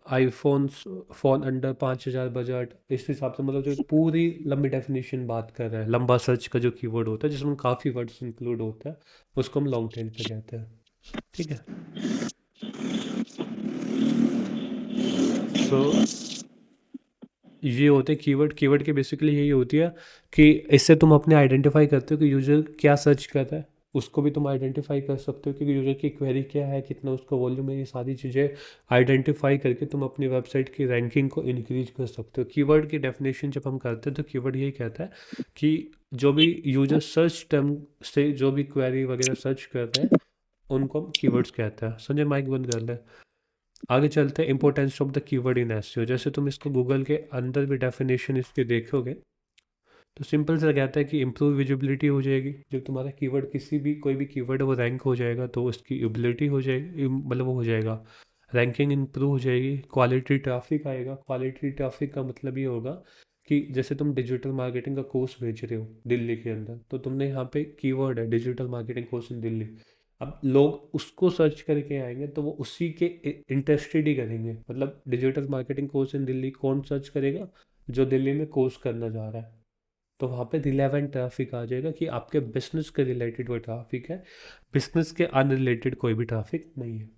iPhones phone under 5,000 budget, इस हिसाब से, मतलब जो एक पूरी लंबी डेफिनेशन बात कर रहा है, लंबा सर्च का जो कीवर्ड होता है जिसमें काफ़ी वर्ड्स इंक्लूड होता है, उसको हम लॉन्ग टेल पे कहते हैं। ठीक है। सो ये होते हैं कीवर्ड। कीवर्ड की बेसिकली यही होती है कि इससे तुम अपने आइडेंटिफाई करते हो कि यूज़र क्या सर्च कर रहा है, उसको भी तुम आइडेंटिफाई कर सकते हो कि यूज़र की क्वेरी क्या है, कितना उसका वॉल्यूम है। ये सारी चीज़ें आइडेंटिफाई करके तुम अपनी वेबसाइट की रैंकिंग को इंक्रीज कर सकते हो। कीवर्ड की डेफिनेशन जब हम करते हैं तो कीवर्ड यही कहता है कि जो भी यूज़र सर्च टर्म से जो भी क्वेरी वगैरह सर्च कर रहे हैं उनको हम कीवर्ड्स कहते हैं। संजय माइक बंद कर ले। आगे चलते हैं importance of the keyword in SEO. जैसे तुम इसको गूगल के अंदर भी डेफिनेशन इसके देखोगे तो सिंपल सा कहता है कि इम्प्रूव विजिबिलिटी हो जाएगी। जब तुम्हारा कीवर्ड किसी भी कोई भी कीवर्ड वो रैंक हो जाएगा तो उसकी एबिलिटी हो जाएगी, मतलब वो हो जाएगा, रैंकिंग इम्प्रूव हो जाएगी। क्वालिटी ट्रैफिक आएगा। क्वालिटी ट्रैफिक का मतलब ये होगा कि जैसे तुम डिजिटल मार्केटिंग का कोर्स बेच रहे हो दिल्ली के अंदर, तो तुमने यहाँ पे कीवर्ड है डिजिटल मार्केटिंग कोर्स इन दिल्ली। अब लोग उसको सर्च करके आएंगे तो वो उसी के इंटरेस्टेड ही करेंगे। मतलब डिजिटल मार्केटिंग कोर्स इन दिल्ली कौन सर्च करेगा? जो दिल्ली में कोर्स करना चाह रहा है। तो वहाँ पे रिलेवेंट ट्रैफिक आ जाएगा कि आपके बिजनेस के रिलेटेड वो ट्रैफिक है, बिजनेस के अनरिलेटेड कोई भी ट्रैफिक नहीं है।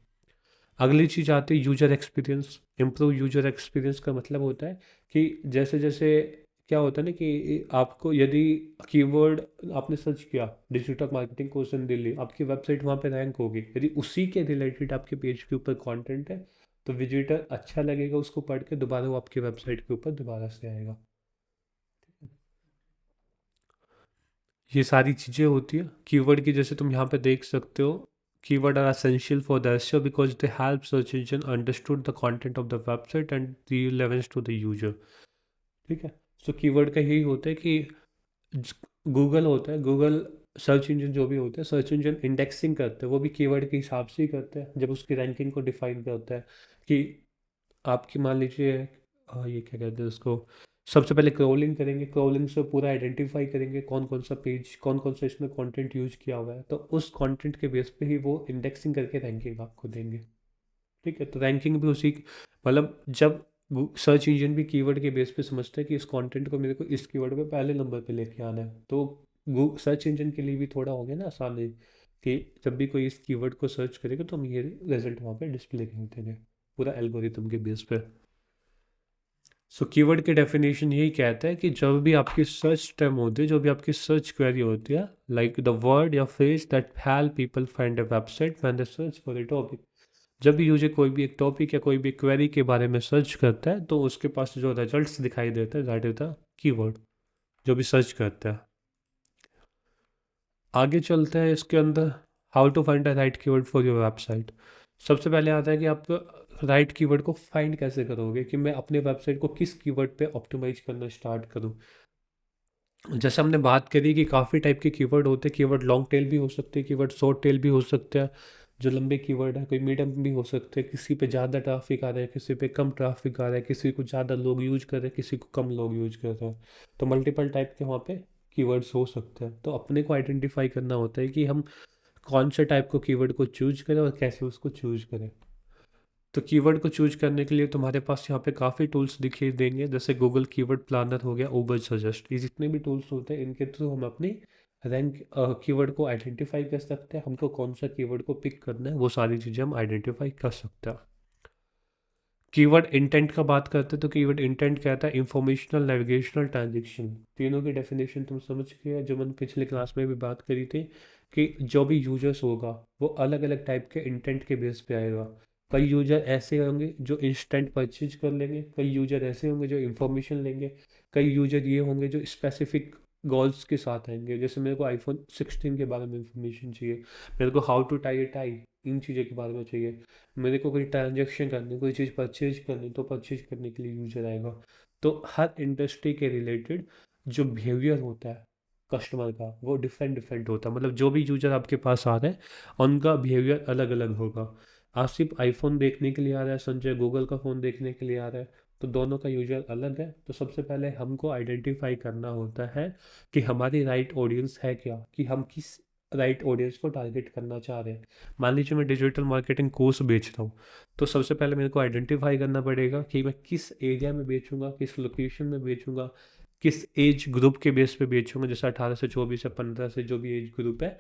अगली चीज़ आती है user experience. Improve user experience का मतलब होता है कि जैसे जैसे क्या होता है ना कि आपको यदि कीवर्ड आपने सर्च किया डिजिटल मार्केटिंग कोर्स इन दिल्ली, आपकी वेबसाइट वहाँ पे रैंक होगी। यदि उसी के रिलेटेड आपके पेज के ऊपर कंटेंट है तो विजिटर अच्छा लगेगा, उसको पढ़ के दोबारा वो आपकी वेबसाइट के ऊपर दोबारा से आएगा। ये सारी चीज़ें होती है कीवर्ड की। जैसे तुम यहाँ पे देख सकते हो, keyword are essential for the SEO because they help search engine understood the content of the website and relevance to the user. ठीक है। सो कीवर्ड का यही होता है कि गूगल होता है, गूगल सर्च इंजन जो भी होते हैं, सर्च इंजन इंडेक्सिंग करते हैं, वो भी कीवर्ड के हिसाब से ही करते हैं जब उसकी रैंकिंग को डिफाइन करता है कि आपकी मान लीजिए ये क्या कहते हैं उसको, सबसे पहले क्रॉलिंग करेंगे, क्रॉलिंग से पूरा आइडेंटिफाई करेंगे कौन कौन सा पेज, कौन कौन सा इसमें कंटेंट यूज किया हुआ है, तो उस कंटेंट के बेस पे ही वो इंडेक्सिंग करके रैंकिंग आपको देंगे। ठीक है। तो रैंकिंग भी उसी, मतलब जब सर्च इंजन भी कीवर्ड के बेस पे समझता है कि इस कंटेंट को मेरे को इस कीवर्ड पे पहले नंबर पे लेके आना है, तो सर्च इंजन के लिए भी थोड़ा हो गया ना आसान है कि जब भी कोई इस कीवर्ड को सर्च करेगा तो हम ये रिजल्ट वहाँ पे डिस्प्ले कर देंगे पूरा एल्गोरिथम के बेस पे। सो कीवर्ड की डेफिनेशन यही कहता है कि जब भी आपकी सर्च टर्म होती है, जो भी आपकी सर्च क्वेरी होती है, लाइक द वर्ड या phrase that help people find a website when they search for a topic. जब भी यूजर कोई भी एक टॉपिक या कोई भी क्वेरी के बारे में सर्च करता है तो उसके पास जो रिजल्ट्स दिखाई देता है दैट इज द कीवर्ड जो भी सर्च करता है। आगे चलते हैं इसके अंदर, how to find the right keyword for your website. सबसे पहले आता है कि आप राइट कीवर्ड को फाइंड कैसे करोगे, कि मैं अपने वेबसाइट को किस कीवर्ड पे ऑप्टिमाइज करना स्टार्ट करूं। जैसे हमने बात करी कि काफ़ी टाइप के कीवर्ड होते हैं, कीवर्ड लॉन्ग टेल भी हो सकते हैं, कीवर्ड शॉर्ट टेल भी हो सकते हैं। जो लंबे कीवर्ड है, कोई मीडियम भी हो सकते हैं, किसी पे ज़्यादा ट्रैफिक आ रहा है, किसी पे कम ट्रैफिक आ रहा है, किसी को ज़्यादा लोग यूज कर रहे हैं, किसी को कम लोग यूज कर रहे हैं। तो मल्टीपल टाइप के वहाँ पे कीवर्ड्स हो सकते हैं। तो अपने को आइडेंटिफाई करना होता है कि हम कौन से टाइप को कीवर्ड को चूज करें और कैसे उसको चूज करें। तो कीवर्ड को चूज करने के लिए तुम्हारे पास यहाँ पे काफ़ी टूल्स दिखाई देंगे, जैसे गूगल कीवर्ड प्लानर हो गया, उबर सजेस्ट, ये जितने भी टूल्स होते हैं इनके थ्रू हम अपनी रैंक कीवर्ड को आइडेंटिफाई कर सकते हैं। हमको कौन सा कीवर्ड को पिक करना है वो सारी चीज़ें हम आइडेंटिफाई कर सकते हैं। कीवर्ड इंटेंट का बात करते हैं तो कीवर्ड इंटेंट कहता है इंफॉर्मेशनल, नेविगेशनल, ट्रांजेक्शन। तीनों की डेफिनेशन तुम समझ गए, जो मैंने पिछले क्लास में भी बात करी थी कि जो भी यूजर्स होगा वो अलग अलग टाइप के इंटेंट के बेस पे आएगा। कई यूजर ऐसे होंगे जो इंस्टेंट परचेज कर लेंगे, कई यूजर ऐसे होंगे जो इन्फॉर्मेशन लेंगे, कई यूजर ये होंगे जो स्पेसिफिक गोल्स के साथ आएंगे। जैसे मेरे को आईफोन 16 के बारे में इंफॉर्मेशन चाहिए, मेरे को how to tie a tie, इन चीज़ों के बारे में चाहिए, मेरे को कोई ट्रांजेक्शन करनी, कोई चीज़ परचेज करनी, तो परचेज करने के लिए यूजर आएगा। तो हर इंडस्ट्री के रिलेटेड जो बिहेवियर होता है कस्टमर का वो डिफरेंट डिफरेंट होता है। मतलब जो भी यूजर आपके पास आ रहे हैं उनका बिहेवियर अलग अलग होगा। आप सिर्फ आईफोन देखने के लिए आ रहा है, संजय गूगल का फ़ोन देखने के लिए आ रहा है, तो दोनों का यूजर अलग है। तो सबसे पहले हमको आइडेंटिफाई करना होता है कि हमारी राइट ऑडियंस है क्या, कि हम किस राइट ऑडियंस को टारगेट करना चाह रहे हैं। मान लीजिए मैं डिजिटल मार्केटिंग कोर्स बेच रहा हूँ, तो सबसे पहले मेरे को आइडेंटिफाई करना पड़ेगा कि मैं किस एरिया में बेचूंगा, किस लोकेशन में बेचूंगा, किस एज ग्रुप के बेस पे बेचूंगा, जैसे 18 से 24 या 15 से जो भी एज ग्रुप है,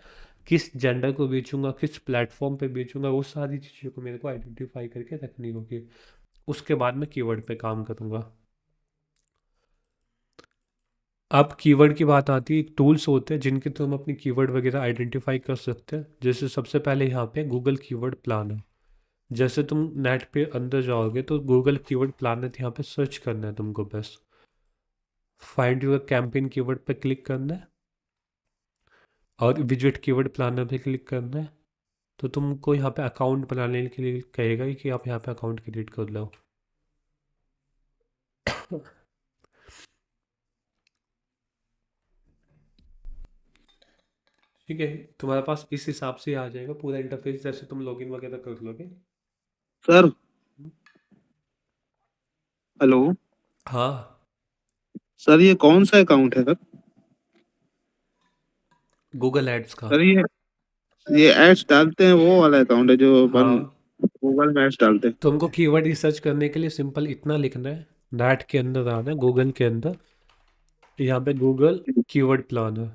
किस जेंडर को बेचूंगा, किस प्लेटफॉर्म पे बेचूंगा, वो सारी चीज़ों को मेरे को आइडेंटिफाई करके रखनी होगी। उसके बाद मैं कीवर्ड पे काम करूंगा। अब कीवर्ड की बात आती है, टूल्स होते हैं जिनके थ्रू हम अपनी कीवर्ड वगैरह आइडेंटिफाई कर सकते हैं। जैसे सबसे पहले यहाँ पे गूगल कीवर्ड प्लानर। जैसे तुम नेट पे अंदर जाओगे तो गूगल कीवर्ड प्लानर यहाँ पे सर्च करना है तुमको, बस फाइंड यूर कैंपेन कीवर्ड पे क्लिक करना है और विजिट कीवर्ड प्लानर पे क्लिक करना है। तो तुमको यहाँ पे अकाउंट बनाने के लिए कहेगा कि आप यहाँ पे अकाउंट क्रिएट कर लो। ठीक है, तुम्हारे पास इस हिसाब से आ जाएगा पूरा इंटरफेस, जैसे तुम लॉगिन वगैरह कर लोगे। Sir hello. हाँ, सर ये कौन सा अकाउंट है सर? गूगल एड्स का। सर ये एड्स डालते हैं वो वाला अकाउंट है जो अपन हाँ, गूगल में एड्स डालते हैं? तुमको कीवर्ड रिसर्च करने के लिए सिंपल इतना लिखना है, नेट के अंदर आना है, गूगल के अंदर, यहाँ पे गूगल कीवर्ड प्लानर।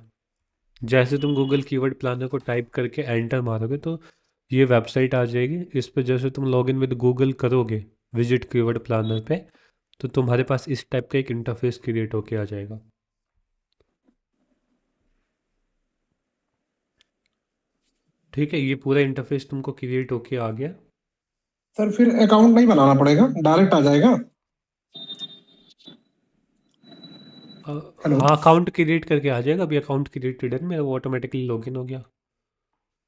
जैसे तुम गूगल कीवर्ड प्लानर को टाइप करके एंटर मारोगे तो ये वेबसाइट आ जाएगी। इस पे जैसे तुम लॉगिन विद गूगल करोगे विजिट कीवर्ड प्लानर पे, तो तुम्हारे पास इस टाइप का एक इंटरफेस क्रिएट होके आ जाएगा। ठीक है, ये पूरा इंटरफेस तुमको क्रिएट होके आ गया। सर फिर अकाउंट नहीं बनाना पड़ेगा, डायरेक्ट आ जाएगा? हेलो। हाँ, अकाउंट क्रिएट करके आ जाएगा। अभी अकाउंट क्रिएटेड है मेरा, वो ऑटोमेटिकली लॉगिन हो गया।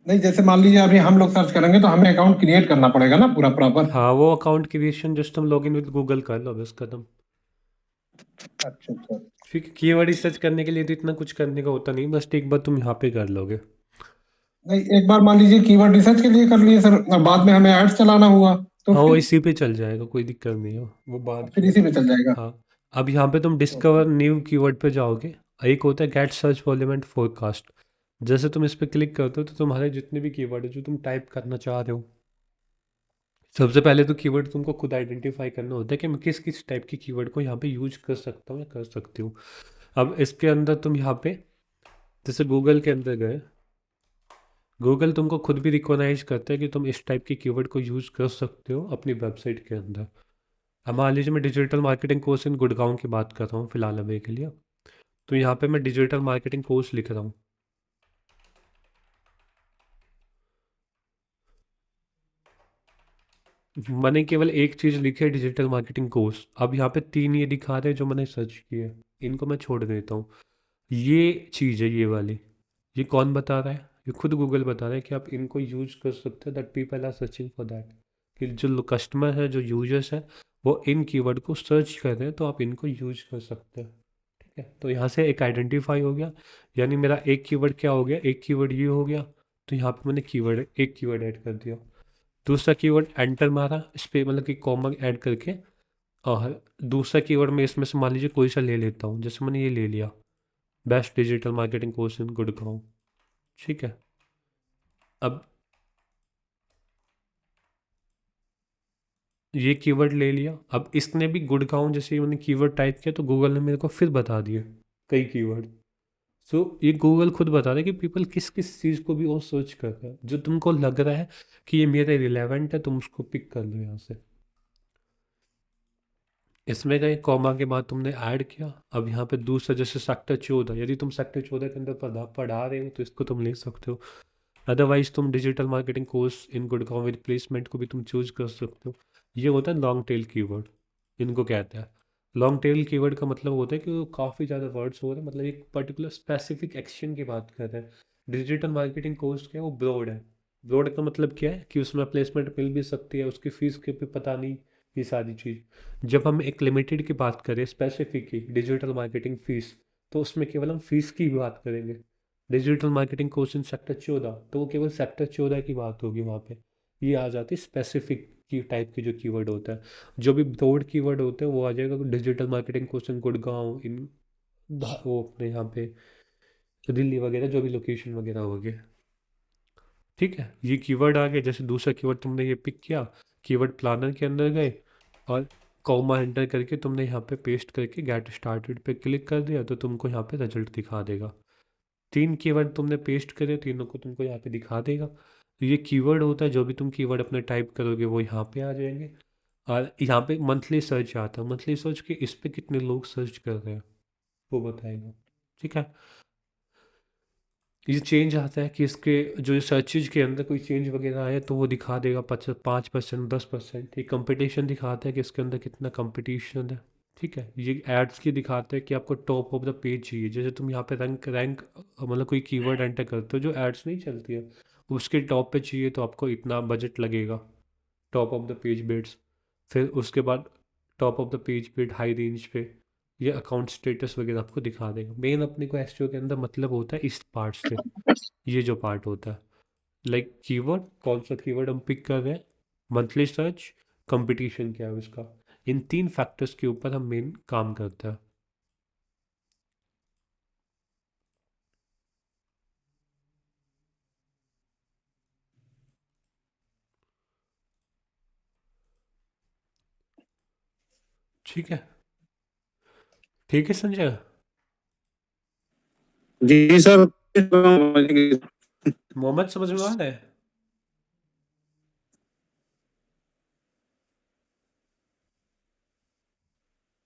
नहीं, जैसे मान लीजिए अभी हम लोग सर्च करेंगे तो हमें अकाउंट क्रिएट करना पड़ेगा ना पूरा प्रॉपर? हाँ, वो अकाउंट क्रिएशन जस्ट तुम लॉगिन विद गूगल कर लो, बस खत्म। अच्छा अच्छा। ठीक है, कीवर्ड रिसर्च करने के लिए तो इतना कुछ करने का होता नहीं, बस एक बार तुम यहाँ पे कर लोगे। नहीं, एक बार मान लीजिए कीवर्ड रिसर्च के लिए कर लिए सर, और बाद में हमें एड्स चलाना हुआ तो हाँ, वो फिर इसी पे चल जाएगा, कोई दिक्कत नहीं है, वो बाद फिर की इसी बात। पे चल जाएगा। हाँ, अब यहाँ पे तुम डिस्कवर न्यू कीवर्ड पे जाओगे। एक होता है get search volume and forecast. जैसे तुम इस पे क्लिक करते हो तो तुम्हारे जितने भी कीवर्ड है जो तुम टाइप करना चाह रहे हो, सबसे पहले तो कीवर्ड तुमको खुद आइडेंटिफाई करना होता है कि मैं किस किस टाइप की कीवर्ड को यहाँ पे यूज कर सकता हूँ या कर सकती हूँ। अब इसके अंदर तुम यहाँ पे जैसे गूगल के अंदर गए, गूगल तुमको खुद भी रिकॉग्नाइज करता है कि तुम इस टाइप की कीवर्ड को यूज़ कर सकते हो अपनी वेबसाइट के अंदर। अब मान लीजिए मैं digital marketing course in Gurgaon की बात कर रहा हूँ फिलहाल अभी के लिए, तो यहाँ पे मैं डिजिटल मार्केटिंग कोर्स लिख रहा हूँ। मैंने केवल एक चीज़ लिखी है, डिजिटल मार्केटिंग कोर्स। अब यहाँ पे 3 ये दिखा रहे हैं जो मैंने सर्च किए, इनको मैं छोड़ देता हूँ। ये चीज़ है ये वाली, ये कौन बता रहा है? ये खुद गूगल बता रहा है कि आप इनको यूज कर सकते हैं, that people are searching for that. कि जो कस्टमर है, जो यूजर्स है, वो इन कीवर्ड को सर्च कर रहे हैं, तो आप इनको यूज कर सकते हैं। ठीक है, तो यहाँ से एक आइडेंटिफाई हो गया, यानी मेरा एक कीवर्ड क्या हो गया, एक कीवर्ड ये हो गया। तो यहाँ पे मैंने एक कीवर्ड ऐड कर दिया। दूसरा कीवर्ड एंटर मारा, इस पर मतलब कि कॉमा ऐड करके, और दूसरा कीवर्ड मैं इसमें से मान लीजिए कोई सा ले लेता हूँ, जैसे मैंने ये ले लिया, best digital marketing course in Gurgaon. ठीक है, अब ये कीवर्ड ले लिया। अब इसने भी गुड़गांव जैसे मैंने कीवर्ड टाइप किया तो गूगल ने मेरे को फिर बता दिए कई कीवर्ड। सो ये गूगल खुद बता रहा है कि पीपल किस किस चीज़ को भी और सर्च कर रहे हैं, जो तुमको लग रहा है कि ये मेरे रिलेवेंट है, तुम उसको पिक कर लो यहाँ से। इसमें गए, कॉमा के बाद तुमने ऐड किया। अब यहाँ पे दूसरा जैसे सेक्टर 14, यदि तुम सेक्टर 14 के अंदर पढ़ा रहे हो तो इसको तुम ले सकते हो। अदरवाइज तुम digital marketing course in Gurgaon with placement को भी तुम चूज कर सकते हो। ये होता है लॉन्ग टेल कीवर्ड, इनको कहते हैं। लॉन्ग टेल कीवर्ड का मतलब होता है कि वो काफ़ी ज़्यादा वर्ड्स हो रहे हैं, मतलब एक पर्टिकुलर स्पेसिफिक एक्शन की बात कर रहे हैं। डिजिटल मार्केटिंग कोर्स क्या है, वो ब्रॉड है। ब्रॉड का मतलब क्या है कि उसमें प्लेसमेंट मिल भी सकती है, उसकी फ़ीस के भी पता नहीं, ये सारी चीज़। जब हम एक लिमिटेड की बात करें, स्पेसिफिक की डिजिटल मार्केटिंग फ़ीस, तो उसमें केवल हम फीस की बात करेंगे। Digital marketing course in sector 14, तो वो केवल सेक्टर 14 की बात होगी वहाँ पे। ये आ जाती है स्पेसिफिक की टाइप की जो कीवर्ड होता है। जो भी ब्रॉड कीवर्ड होते हैं वो आ जाएगा digital marketing course in Gurgaon, वो अपने यहाँ पे दिल्ली वगैरह, जो भी लोकेशन वगैरह हो गए। ठीक है, ये कीवर्ड आ गए। जैसे दूसरा कीवर्ड तुमने ये पिक किया, कीवर्ड प्लानर के अंदर गए और कॉमा एंटर करके तुमने यहाँ पे पेस्ट करके गेट स्टार्टेड पे क्लिक कर दिया, तो तुमको यहाँ पे रिजल्ट दिखा देगा। 3 कीवर्ड तुमने पेस्ट करे, तीनों को तुमको यहाँ पे दिखा देगा। ये कीवर्ड होता है, जो भी तुम कीवर्ड अपने टाइप करोगे वो यहाँ पे आ जाएंगे। और यहाँ पे मंथली सर्च आता है, मंथली सर्च के इस पे कितने लोग सर्च कर रहे हैं वो बताएगा। ठीक है, ये चेंज आता है कि इसके जो सर्चेज के अंदर कोई चेंज वगैरह आए तो वो दिखा देगा 5%, 10%। ये कंपटीशन दिखाता है कि इसके अंदर कितना कंपटीशन है। ठीक है, ये एड्स की दिखाते हैं कि आपको टॉप ऑफ द पेज चाहिए। जैसे तुम यहाँ पे रैंक रैंक मतलब कोई कीवर्ड एंटर करते हो जो एड्स नहीं चलती है, उसके टॉप पे चाहिए तो आपको इतना बजट लगेगा, top of the page bids. फिर उसके बाद top of the page bid high range पे, ये अकाउंट स्टेटस वगैरह आपको दिखा देगा। मेन अपने को एसईओ के अंदर मतलब होता है इस पार्ट से, ये जो पार्ट होता है लाइक कीवर्ड, कौन सा कीवर्ड हम पिक कर रहे हैं, मंथली सर्च, कंपटीशन क्या है उसका। इन 3 फैक्टर्स के ऊपर हम मेन काम करते हैं। ठीक है, ठीक है संजय। जी सर। मोहम्मद समझ में आ रहा है?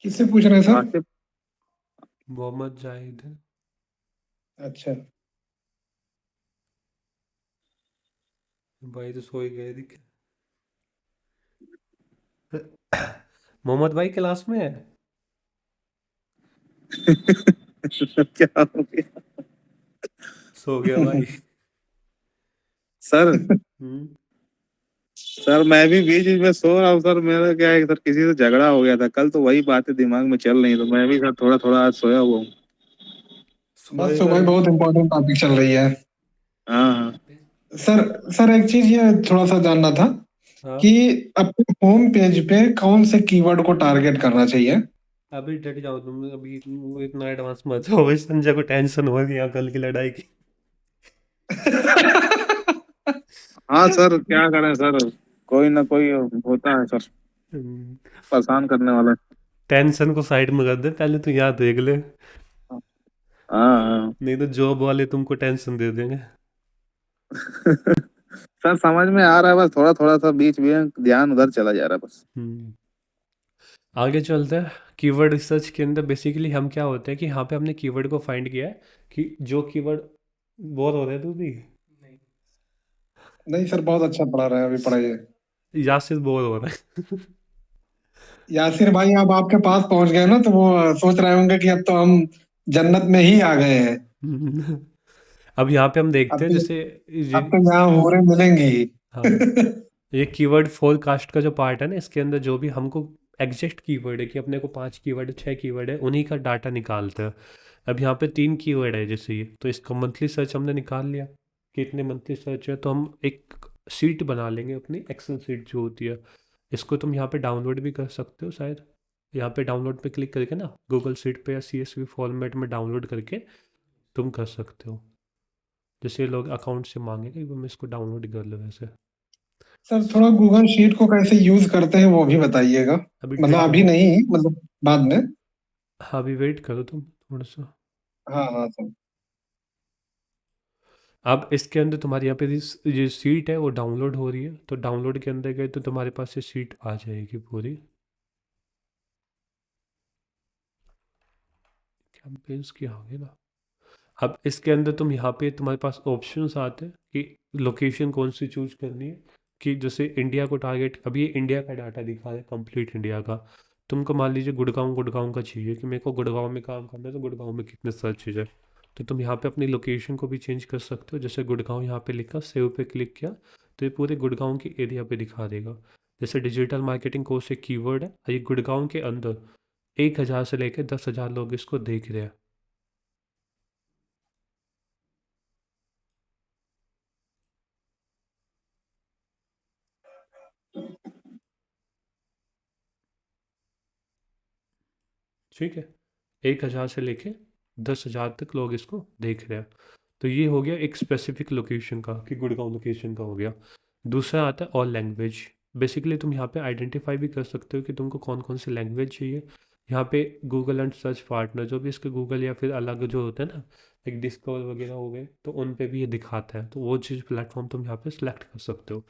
किससे पूछ रहे हैं सर? आसिफ। मोहम्मद जाहिद। अच्छा, भाई तो सो ही गए दिखे। मोहम्मद भाई क्लास में है? क्या हो गया सो गया भाई। सर? हम्म। सर मैं भी बीच बीच में सो रहा हूँ सर। मेरा क्या है सर, किसी से झगड़ा हो गया था कल, तो वही बातें दिमाग में चल रही, तो मैं भी सर थोड़ा थोड़ा आज सोया हुआ हूँ। बस सोएगा सुबह नहीं। बहुत इम्पोर्टेंट टॉपिक चल रही है। हाँ हाँ। सर, सर एक चीज ये थोड़ा सा जानना था हाँ, कि अपने होम पेज पे कौन से कीवर्ड को टारगेट करना चाहिए? अभी डट जाओ तुम, अभी तुम इतना एडवांस मत हो भाई। संजय को टेंशन हो रही है कल की लड़ाई की। हाँ सर, क्या करें सर, कोई ना कोई होता है सर हम्म, परेशान करने वाला। टेंशन को साइड में कर दे, पहले तो यहाँ देख ले, हाँ हाँ। नहीं तो जॉब वाले तुमको टेंशन दे देंगे। सर समझ में आ रहा है, बस थोड़ा थोड़ा सा बीच में ध्यान उधर चला जा रहा है बस। हम्म, आगे चलते हैं। कीवर्ड रिसर्च के अंदर बेसिकली हम क्या होते हैं कि यहाँ पे हमने कीवर्ड को फाइंड किया है कि जो कीवर्ड, बोर हो रहे हैं तू भी? नहीं सर, बहुत अच्छा पढ़ा रहे हैं, अभी पढ़ाइए। यासिर बोर हो रहा है। यासिर भाई अब आपके पास पहुंच गए ना, तो वो सोच रहे होंगे कि अब तो हम जन्नत में ही आ गए हैं। अब यहाँ पे हम देखते अब हैं तो जैसे ये, अब तो यहाँ हूरें मिलेंगी ही। हाँ, ये कीवर्ड फोरकास्ट का जो पार्ट है ना, इसके अंदर जो भी हमको एग्जैक्ट कीवर्ड है कि अपने को 5 कीवर्ड 6 कीवर्ड है, उन्हीं का डाटा निकालते हैं। अब यहाँ पे 3 कीवर्ड है जैसे ये, तो इसका मंथली सर्च हमने निकाल लिया कितने मंथली सर्च है, तो हम एक शीट बना लेंगे अपनी, एक्सेल शीट जो होती है। इसको तुम यहाँ पे डाउनलोड भी कर सकते हो शायद। यहाँ पे डाउनलोड पे क्लिक करके ना गूगल शीट पे या CSV फॉर्मेट में डाउनलोड करके तुम कर सकते हो। जैसे ये लोग अकाउंट से मांगेंगे, वो मैं इसको डाउनलोड कर लो वैसे। सर थोड़ा गूगल शीट को कैसे यूज करते हैं वो भी बताइएगा, अभी मतलब अभी हाँ, नहीं, मतलब बाद में। हाँ अभी वेट करो तुम थोड़ा सा। हाँ हाँ सर। अब इसके अंदर तुम्हारे यहाँ पे ये सीट है वो डाउनलोड हो रही है, तो डाउनलोड के अंदर गए तो तुम्हारे पास ये सीट आ जाएगी पूरी। कैंपेन्स की होगी ना। अब इसके अंदर तुम यहाँ पे तुम्हारे पास ऑप्शंस आते हैं कि लोकेशन कौन सी चूज करनी है। कि जैसे इंडिया को टारगेट, अभी ये इंडिया का डाटा दिखा रहा है, कंप्लीट इंडिया का। तुमको मान लीजिए गुड़गांव गुड़गांव का चाहिए कि मेरे को गुड़गांव में काम करना है, तो गुड़गांव में कितने सर्च है, तो तुम यहाँ पे अपनी लोकेशन को भी चेंज कर सकते हो। जैसे गुड़गांव यहाँ पे लिखा, सेव पे क्लिक किया, तो ये पूरे गुड़गांव के एरिया पे दिखा देगा। जैसे डिजिटल मार्केटिंग कोर्स एक कीवर्ड है, और ये गुड़गांव के अंदर 1,000 से लेकर 10,000 लोग इसको देख रहे हैं। ठीक है, 1,000 से लेके 10,000 तक लोग इसको देख रहे हैं। तो ये हो गया एक स्पेसिफिक लोकेशन का, कि गुड़गांव लोकेशन का हो गया। दूसरा आता है ऑल लैंग्वेज। बेसिकली तुम यहाँ पे आइडेंटिफाई भी कर सकते हो कि तुमको कौन कौन सी लैंग्वेज चाहिए। यहाँ पे गूगल एंड सर्च पार्टनर जो भी इसके गूगल या फिर अलग जो होते हैं ना, एक डिस्कवर वगैरह हो गए, तो उन पे भी ये दिखाता है, तो वो चीज़ प्लेटफॉर्म तुम यहाँ पे सिलेक्ट कर सकते हो।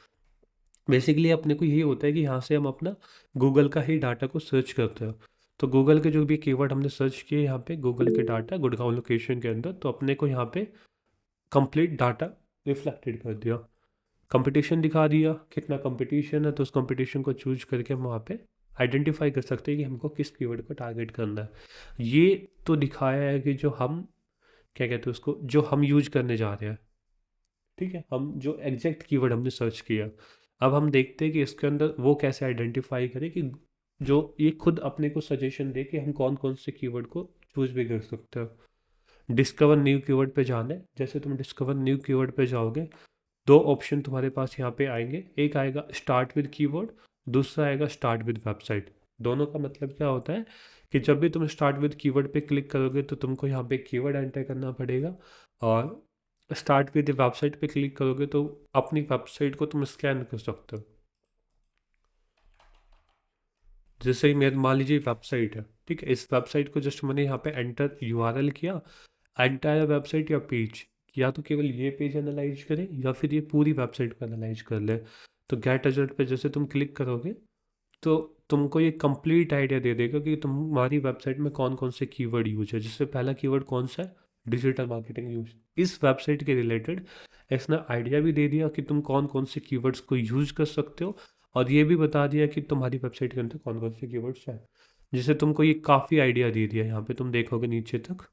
बेसिकली अपने को यही होता है कि यहाँ से हम अपना गूगल का ही डाटा को सर्च करते हो। तो गूगल के जो भी कीवर्ड हमने सर्च किए यहाँ पे गूगल के डाटा गुड़गांव लोकेशन के अंदर, तो अपने को यहाँ पे कंप्लीट डाटा रिफ्लेक्टेड कर दिया। कंपटीशन दिखा दिया, कितना कंपटीशन है, तो उस कंपटीशन को चूज करके हम वहाँ पे आइडेंटिफाई कर सकते हैं कि हमको किस कीवर्ड को टारगेट करना है। ये तो दिखाया है कि जो हम क्या कहते हैं उसको, जो हम यूज करने जा रहे हैं। ठीक है, हम जो एग्जैक्ट कीवर्ड हमने सर्च किया, अब हम देखते हैं कि इसके अंदर वो कैसे आइडेंटिफाई करें कि जो ये खुद अपने को सजेशन दे कि हम कौन कौन से कीवर्ड को चूज भी कर सकते हो। डिस्कवर न्यू कीवर्ड पे जाना है, जैसे तुम डिस्कवर न्यू कीवर्ड पे जाओगे, दो ऑप्शन तुम्हारे पास यहाँ पे आएंगे। एक आएगा स्टार्ट विद कीवर्ड, दूसरा आएगा स्टार्ट विद वेबसाइट। दोनों का मतलब क्या होता है कि जब भी तुम स्टार्ट विद कीवर्ड पे क्लिक करोगे तो तुमको यहाँ पे कीवर्ड एंटर करना पड़ेगा, और स्टार्ट विद वेबसाइट पे क्लिक करोगे तो अपनी वेबसाइट को तुम स्कैन कर सकते हो। जैसे ही मेरे मान लीजिए वेबसाइट है, ठीक है, इस वेबसाइट को जस्ट मैंने यहाँ पे एंटर URL किया, एंटायर वेबसाइट या पेज, या तो केवल ये पेज एनालाइज करें या फिर ये पूरी वेबसाइट को एनालाइज कर ले। तो गेट रिजल्ट पे जैसे तुम क्लिक करोगे तो तुमको ये कंप्लीट आइडिया दे देगा कि तुम्हारी वेबसाइट में कौन कौन से कीवर्ड यूज है। जिससे पहला कीवर्ड कौन सा है, डिजिटल मार्केटिंग यूज। इस वेबसाइट के रिलेटेड इसने आइडिया भी दे दिया कि तुम कौन कौन से कीवर्ड्स को यूज कर सकते हो, और ये भी बता दिया कि तुम्हारी वेबसाइट के अंदर कौन कौन से कीवर्ड्स हैं। जिससे तुमको ये काफ़ी आइडिया दे दिया। यहाँ पे तुम देखोगे नीचे तक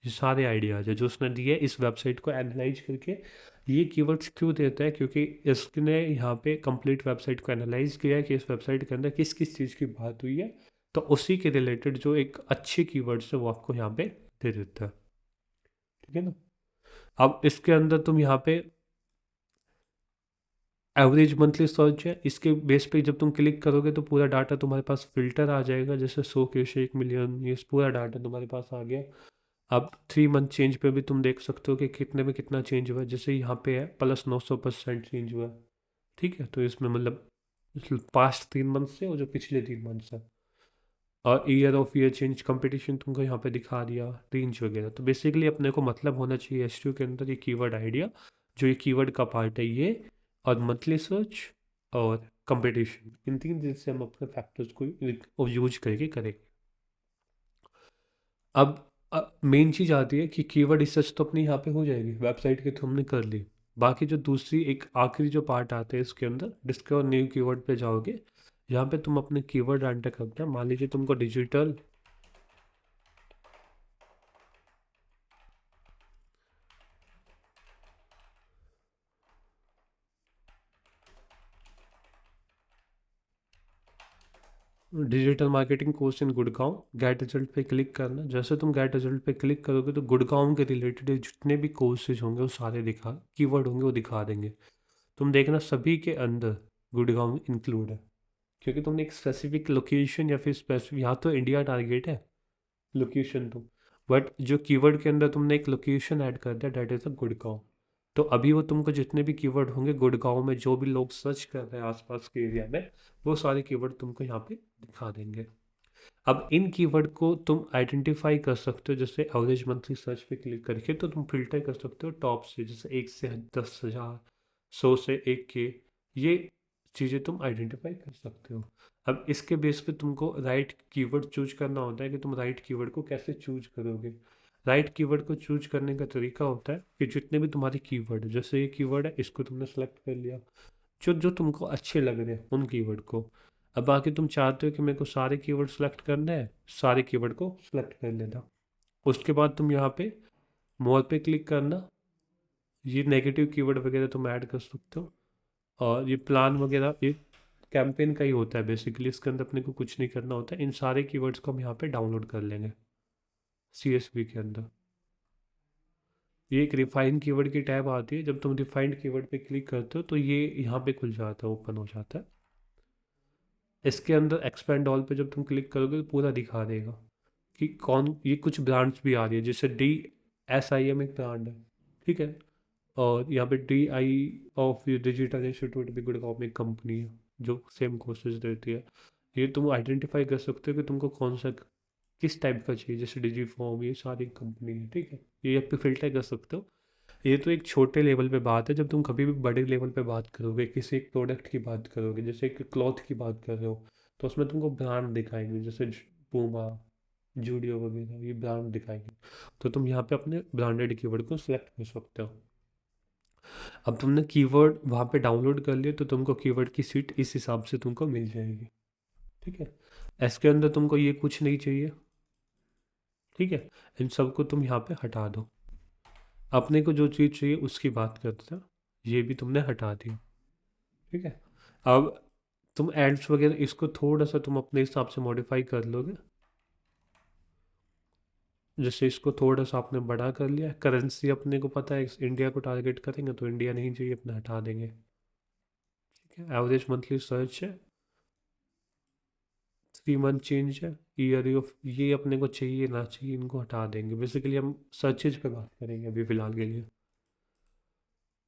ये सारे आइडियाज है जो उसने दिए इस वेबसाइट को एनालाइज करके। ये कीवर्ड्स क्यों देता है, क्योंकि इसने यहाँ पे कंप्लीट वेबसाइट को एनालाइज किया है कि इस वेबसाइट के अंदर किस किस चीज़ की बात हुई है, तो उसी के रिलेटेड जो एक अच्छे कीवर्ड्स है वो आपको यहाँ पे दे देता है। ठीक है ना। अब इसके अंदर तुम यहाँ पे एवरेज मंथली सर्च है, इसके बेस पे जब तुम क्लिक करोगे तो पूरा डाटा तुम्हारे पास फिल्टर आ जाएगा। जैसे 100 के से 1 मिलियन, ये पूरा डाटा तुम्हारे पास आ गया। अब 3 मंथ चेंज पे भी तुम देख सकते हो कि कितने में कितना चेंज हुआ है। जैसे यहाँ पे है प्लस 900% चेंज हुआ है। ठीक है, तो इसमें मतलब पास्ट 3 मंथ से और जो पिछले 3 मंथ से, और year of year change competition तुमको यहाँ पे दिखा दिया, रेंज वगैरह। तो बेसिकली अपने को मतलब होना चाहिए SEO के अंदर ये कीवर्ड आइडिया, जो ये कीवर्ड का पार्ट है ये, और मंथली सर्च और कंपटीशन, इन तीन चीज़ से हम अपने फैक्टर्स को यूज करके करेंगे। अब मेन चीज़ आती है कि कीवर्ड रिसर्च तो अपनी यहाँ पे हो जाएगी, वेबसाइट के थ्रू हमने कर ली। बाकी जो दूसरी एक आखिरी जो पार्ट आते हैं इसके अंदर, डिस्कवर न्यू कीवर्ड पे जाओगे, यहाँ पे तुम अपने कीवर्ड एंटर करते हैं। मान लीजिए तुमको digital digital marketing course in Gurgaon, get result पे क्लिक करना। जैसे तुम गेट रिजल्ट पे क्लिक करोगे तो गुड़गांव के रिलेटेड जितने भी कोर्सेज होंगे वो सारे कीवर्ड होंगे वो दिखा देंगे। तुम देखना सभी के अंदर गुड़गांव इंक्लूड है, क्योंकि तुमने एक स्पेसिफिक लोकेशन या फिर स्पेसिफिक, यहाँ तो इंडिया टारगेट है लोकेशन तो, बट जो कीवर्ड के अंदर तुमने एक लोकेशन ऐड कर दिया डेट इज़ अ गुड़गांव, तो अभी वो तुमको जितने भी कीवर्ड होंगे गुड़गांव में जो भी लोग सर्च कर रहे हैं आसपास के एरिया में, वो सारे कीवर्ड तुमको यहाँ पे दिखा देंगे। अब इन कीवर्ड को तुम आइडेंटिफाई कर सकते हो, जैसे एवरेज मंथली सर्च पे क्लिक करके तो तुम फिल्टर कर सकते हो टॉप से, जैसे 1 से 10,000, 100 से 1K, ये चीज़ें तुम आइडेंटिफाई कर सकते हो। अब इसके बेस पे तुमको राइट कीवर्ड चूज करना होता है कि तुम राइट कीवर्ड को कैसे चूज करोगे। राइट कीवर्ड को चूज करने का तरीका होता है कि जितने भी तुम्हारे कीवर्ड, जैसे ये कीवर्ड है इसको तुमने सेलेक्ट कर लिया, जो जो तुमको अच्छे लग रहे हैं उन कीवर्ड को। अब बाकी तुम चाहते हो कि मेरे को सारे कीवर्ड सेलेक्ट करने हैं, सारे कीवर्ड को सेलेक्ट कर लेना। उसके बाद तुम यहाँ पे मोर पे क्लिक करना, ये नेगेटिव कीवर्ड वगैरह तुम ऐड कर सकते हो, और ये प्लान वगैरह ये कैंपेन का ही होता है बेसिकली, इसके अंदर अपने को कुछ नहीं करना होता है। इन सारे कीवर्ड्स को हम यहाँ पे डाउनलोड कर लेंगे CSV के अंदर। ये एक रिफाइन कीवर्ड की टैब आती है, जब तुम रिफाइंड कीवर्ड पे क्लिक करते हो तो ये यहाँ पे खुल जाता है, ओपन हो जाता है। इसके अंदर एक्सपेंड ऑल पे जब तुम क्लिक करोगे तो पूरा दिखा देगा कि कौन, ये कुछ ब्रांड्स भी आ रही है, जैसे DSIM एक ब्रांड है, ठीक है, और यहाँ पे DI ऑफ डिजिटल इंस्टीट्यूट भी गुड़गांव में एक कंपनी है जो सेम कोर्सेज देती है। ये तुम आइडेंटिफाई कर सकते हो कि तुमको कौन सा किस टाइप का चाहिए, जैसे डिजीफॉर्म, ये सारी कंपनी है, ठीक है, ये आप पे फिल्टर कर सकते हो। ये तो एक छोटे लेवल पे बात है, जब तुम कभी भी बड़े लेवल पे बात करोगे, किसी एक प्रोडक्ट की बात करोगे, जैसे एक क्लॉथ की बात कर रहे हो, तो उसमें तुमको ब्रांड दिखाएंगे, जैसे पूमा, जूडियो वगैरह, ये ब्रांड दिखाएंगे, तो तुम यहाँ पे अपने ब्रांडेड कीवर्ड को सिलेक्ट कर सकते हो। अब तुमने कीवर्ड वहाँ पे डाउनलोड कर लिया तो तुमको कीवर्ड की सीट इस हिसाब से तुमको मिल जाएगी, ठीक है। इसके अंदर तुमको ये कुछ नहीं चाहिए, ठीक है, इन सबको तुम यहाँ पे हटा दो। अपने को जो चीज़ चाहिए उसकी बात करते हैं, ये भी तुमने हटा दिया, ठीक है। अब तुम एड्स वगैरह इसको थोड़ा सा तुम अपने हिसाब से मॉडिफाई कर लोगे, जैसे इसको थोड़ा सा आपने बड़ा कर लिया। करेंसी अपने को पता है इंडिया को टारगेट करेंगे तो इंडिया नहीं चाहिए, अपने हटा देंगे, ठीक है। एवरेज मंथली सर्च है, 3 मंथ चेंज है, ईयर ऑफ, ये अपने को चाहिए ना चाहिए, इनको हटा देंगे। बेसिकली हम सर्चेज पे बात करेंगे अभी फ़िलहाल के लिए।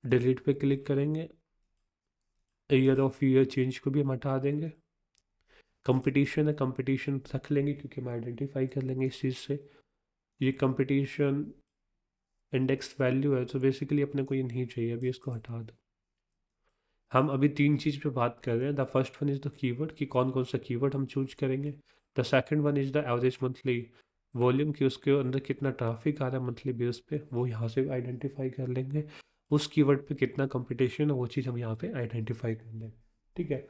डिलीट पे क्लिक करेंगे, ईयर ऑफ ईयर चेंज को भी हम हटा देंगे। कंपटीशन है, कंपटीशन रख लेंगे क्योंकि हम आइडेंटिफाई कर लेंगे इस चीज़ से। ये कंपटीशन इंडेक्स वैल्यू है, तो बेसिकली अपने को ये नहीं चाहिए, अभी इसको हटा दो। हम अभी 3 चीज़ पे बात कर रहे हैं। The first one is the keyword, कि कौन कौन सा कीवर्ड हम चूज करेंगे। The second one is the average monthly volume, कि उसके अंदर कितना ट्रैफिक आ रहा है मंथली बेस पे, वो यहाँ से आइडेंटिफाई कर लेंगे। उस कीवर्ड पे कितना कंपटीशन है वो चीज़ हम यहाँ पे आइडेंटिफाई कर लेंगे, ठीक है।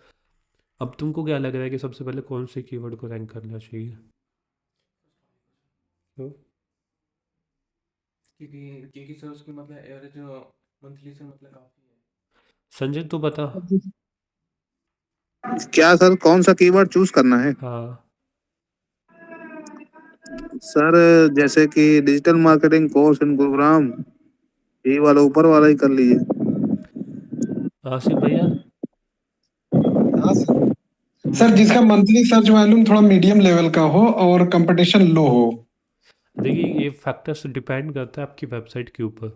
अब तुमको क्या लग रहा है कि सबसे पहले कौन से कीवर्ड को रैंक करना चाहिए? तो क्योंकि सर उसकी मतलब एवरेज मंथली से मतलब काफ़ी है। संजय तू बता। क्या सर, कौन सा कीवर्ड चूज करना है? हाँ, सर जैसे कि डिजिटल मार्केटिंग कोर्स इन गुरुग्राम, ये वाला ऊपर वाला ही कर लीजिए। आसिफ भैया हाँ सर। तुम सर, बताओ। जिसका मंथली सर्च वॉल्यूम थोड़ा मीडियम लेवल का हो और कंपटीशन लो हो। देखिए ये फैक्टर्स डिपेंड करता है आपकी वेबसाइट के ऊपर,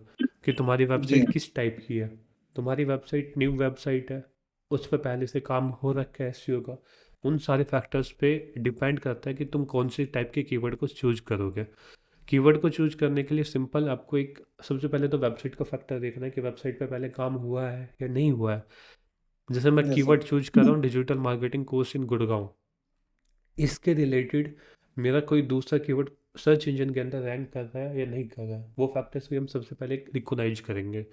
कि तुम्हारी जी। वेबसाइट किस टाइप की है। तुम्हारी वेबसाइट न्यू वेबसाइट है, उस पर पहले से काम हो रखा है SEO का, उन सारे फैक्टर्स पे डिपेंड करता है कि तुम कौन से टाइप के कीवर्ड को चूज करोगे। कीवर्ड को चूज करने के लिए सिंपल आपको एक, सबसे पहले तो वेबसाइट का फैक्टर देखना है कि वेबसाइट पे पहले काम हुआ है या नहीं हुआ है। जैसे मैं यस कीवर्ड सर। चूज कर रहा हूँ digital marketing course in Gurgaon, इसके रिलेटेड मेरा कोई दूसरा कीवर्ड सर्च इंजन के अंदर रैंक कर रहा है या नहीं कर रहा है, वो फैक्टर्स भी हम सबसे पहले रिकोनाइज करेंगे।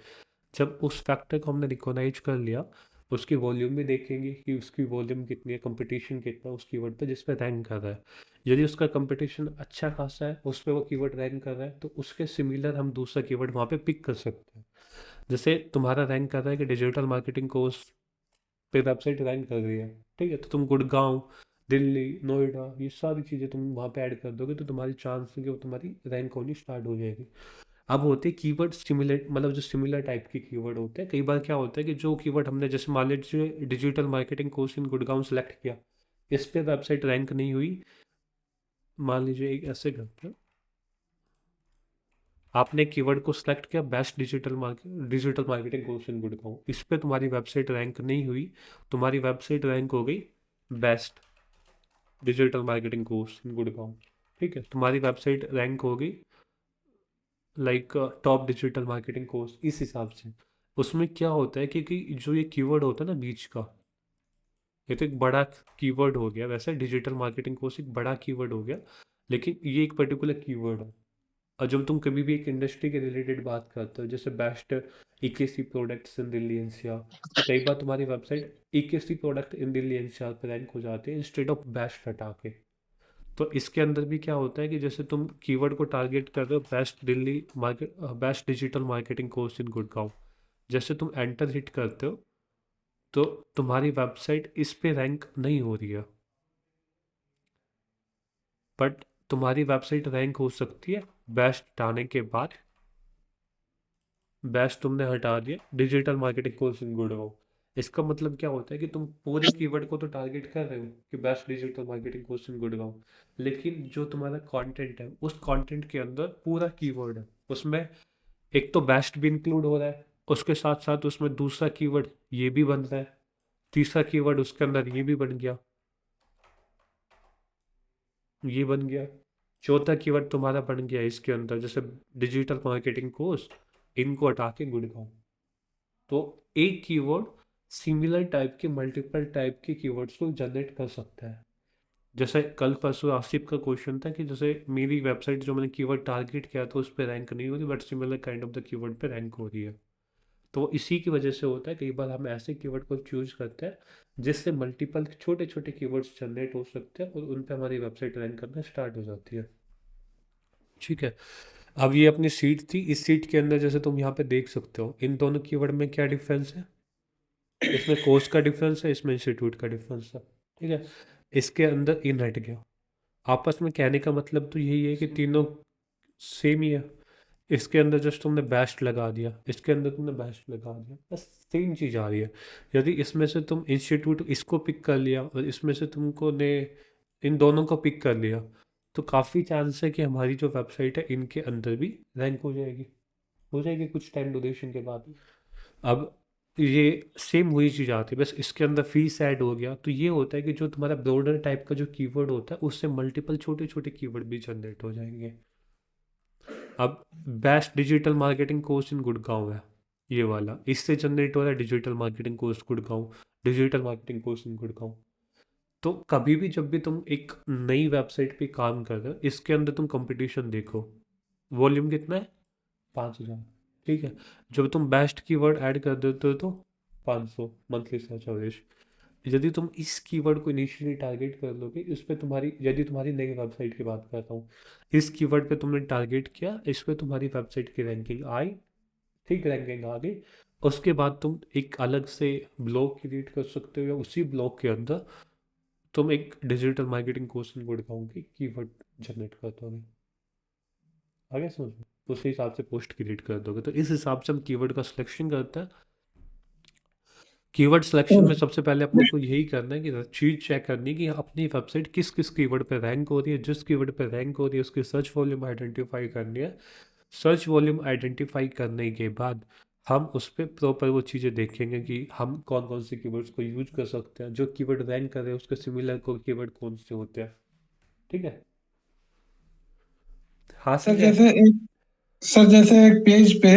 जब उस फैक्टर को हमने रिकोनाइज कर लिया, उसकी वॉल्यूम भी देखेंगे कि उसकी वॉल्यूम कितनी है, कंपटीशन कितना है उस कीवर्ड पे जिस पे रैंक कर रहा है। यदि उसका कंपटीशन अच्छा खासा है, उस पर वो कीवर्ड रैंक कर रहा है, तो उसके सिमिलर हम दूसरा कीवर्ड वहाँ पे पिक कर सकते हैं। जैसे तुम्हारा रैंक कर रहा है कि डिजिटल मार्केटिंग कोर्स पे वेबसाइट रैंक कर रही है, ठीक है, तो तुम गुड़गांव दिल्ली, नोएडा, ये सारी चीज़ें तुम वहाँ पे ऐड कर दोगे तो तुम्हारी चांस है कि वो तुम्हारी रैंक होनी स्टार्ट हो जाएगी। अब होते हैं कीवर्ड स्टिमुलेट, मतलब जो सिमिलर टाइप के कीवर्ड होते हैं। कई बार क्या होता है कि जो कीवर्ड हमने, जैसे मान लीजिए digital marketing course in Gurgaon select किया, इस पे वेबसाइट रैंक नहीं हुई। मान लीजिए एक ऐसे करते हैं, आपने कीवर्ड को सिलेक्ट किया best digital marketing course in Gurgaon, इस पे तुम्हारी वेबसाइट रैंक नहीं हुई, तुम्हारी वेबसाइट रैंक हो गई best digital marketing course in Gurgaon. ठीक है, तुम्हारी वेबसाइट रैंक हो गई like top digital marketing course इस हिसाब से। उसमें क्या होता है कि जो ये कीवर्ड होता है ना बीच का, ये तो एक बड़ा कीवर्ड हो गया, वैसे डिजिटल मार्केटिंग कोर्स एक बड़ा कीवर्ड हो गया, लेकिन ये एक पर्टिकुलर कीवर्ड है। और जब तुम कभी भी एक इंडस्ट्री के रिलेटेड बात करते हो, जैसे best EKC products in Delhi NCR, तो कई बार तुम्हारी website EKC product in Delhi NCR पर रैंक हो जाती है इंस्टेड ऑफ बेस्ट हटा के। तो इसके अंदर भी क्या होता है कि जैसे तुम कीवर्ड को टारगेट कर रहे हो best digital marketing course in Gurgaon, जैसे तुम एंटर हिट करते हो तो तुम्हारी वेबसाइट इस पे रैंक नहीं हो रही है, बट तुम्हारी वेबसाइट रैंक हो सकती है बेस्ट हटाने के बाद। बेस्ट तुमने हटा दिया digital marketing course in Gurgaon, इसका मतलब क्या होता है कि तुम पूरे कीवर्ड को तो टारगेट कर रहे हो कि best digital marketing course in Gurgaon, लेकिन जो तुम्हारा कंटेंट है उस कंटेंट के अंदर पूरा कीवर्ड है, उसमें एक तो बेस्ट भी इंक्लूड हो रहा है, उसके साथ साथ उसमें दूसरा कीवर्ड ये भी बन रहा है, तीसरा कीवर्ड उसके अंदर ये भी बन गया, ये बन गया, चौथा कीवर्ड तुम्हारा बन गया इसके अंदर जैसे डिजिटल मार्केटिंग कोर्स, इनको हटा के गुड़गांव। तो एक कीवर्ड सिमिलर टाइप के मल्टीपल टाइप के कीवर्ड्स को जनरेट कर सकता है। जैसे कल परसों आसिफ का क्वेश्चन था कि जैसे मेरी वेबसाइट जो मैंने कीवर्ड टारगेट किया था उस पर रैंक नहीं हो रही, but similar kind of the keyword पे रैंक हो रही है। तो इसी की वजह से होता है, कई बार हम ऐसे कीवर्ड को चूज करते हैं जिससे मल्टीपल छोटे छोटे कीवर्ड्स जनरेट हो सकते हैं और उन पे हमारी वेबसाइट रैंक करना स्टार्ट हो जाती है। ठीक है, अब ये अपनी सीट थी, इस सीट के अंदर जैसे तुम यहाँ पे देख सकते हो इन दोनों कीवर्ड में क्या डिफरेंस है, इसमें कोर्स का डिफरेंस है, इसमें इंस्टीट्यूट का डिफरेंस है। ठीक है, इसके अंदर इन हट गया। आपस में कहने का मतलब तो यही है कि तीनों सेम ही है। इसके अंदर जस्ट तुमने बेस्ट लगा दिया, इसके अंदर तुमने बेस्ट लगा दिया, बस सेम चीज़ आ रही है। यदि इसमें से तुम इंस्टीट्यूट इसको पिक कर लिया और इसमें से तुमको ने इन दोनों को पिक कर लिया, तो काफ़ी चांस है कि हमारी जो वेबसाइट है इनके अंदर भी रैंक हो जाएगी कुछ टाइम ड्यूरेशन के बाद। अब ये सेम वही चीज़ आती है, बस इसके अंदर फीस ऐड हो गया, तो ये होता है कि जो तुम्हारा ब्रॉडर टाइप का जो कीवर्ड होता है उससे मल्टीपल छोटे छोटे कीवर्ड भी जनरेट हो जाएंगे। अब best digital marketing course in Gurgaon है ये वाला, इससे जनरेट हो रहा है digital marketing course Gurgaon, digital marketing course in Gurgaon. तो कभी भी जब भी तुम एक नई वेबसाइट पे काम कर रहे हो, इसके अंदर तुम कंपटीशन देखो, वॉल्यूम कितना है 5,000। ठीक है, जब तुम बेस्ट कीवर्ड ऐड कर देते हो तो 500 मंथली सर्च एवरेज। यदि तुम इस कीवर्ड को इनिशियली टारगेट कर लोगे, इस पे तुम्हारी, यदि तुम्हारी नई वेबसाइट की बात करता हूँ, इस कीवर्ड पे तुमने टारगेट किया, इस पे तुम्हारी वेबसाइट की रैंकिंग आई, ठीक रैंकिंग आ गई, उसके बाद तुम एक अलग से ब्लॉग क्रिएट कर सकते हो या उसी ब्लॉग के अंदर तुम एक digital marketing course in Gurgaon की कीवर्ड जनरेट कर दोगे। आगे समझ में, उसी हिसाब से पोस्ट क्रिएट कर दोगे। तो इस हिसाब से हम कीवर्ड का सिलेक्शन करते हैं। कीवर्ड सिलेक्शन में सबसे पहले अपने को यही करना है कि चीज़ चेक करनी है कि अपनी वेबसाइट किस किस कीवर्ड पे रैंक हो रही है, जिस कीवर्ड पे रैंक हो रही है उसकी सर्च वॉल्यूम आइडेंटिफाई करनी है। सर्च वॉल्यूम आइडेंटिफाई करने के बाद हम उस पर प्रॉपर वो चीज़ें देखेंगे कि हम कौन कौन से कीवर्ड्स को यूज कर सकते हैं, जो कीवर्ड रैंक कर रहे हैं उसके सिमिलर को कीवर्ड कौन से होते हैं। ठीक है, हाँ सर समझे। जैसे एक सर जैसे एक पेज पे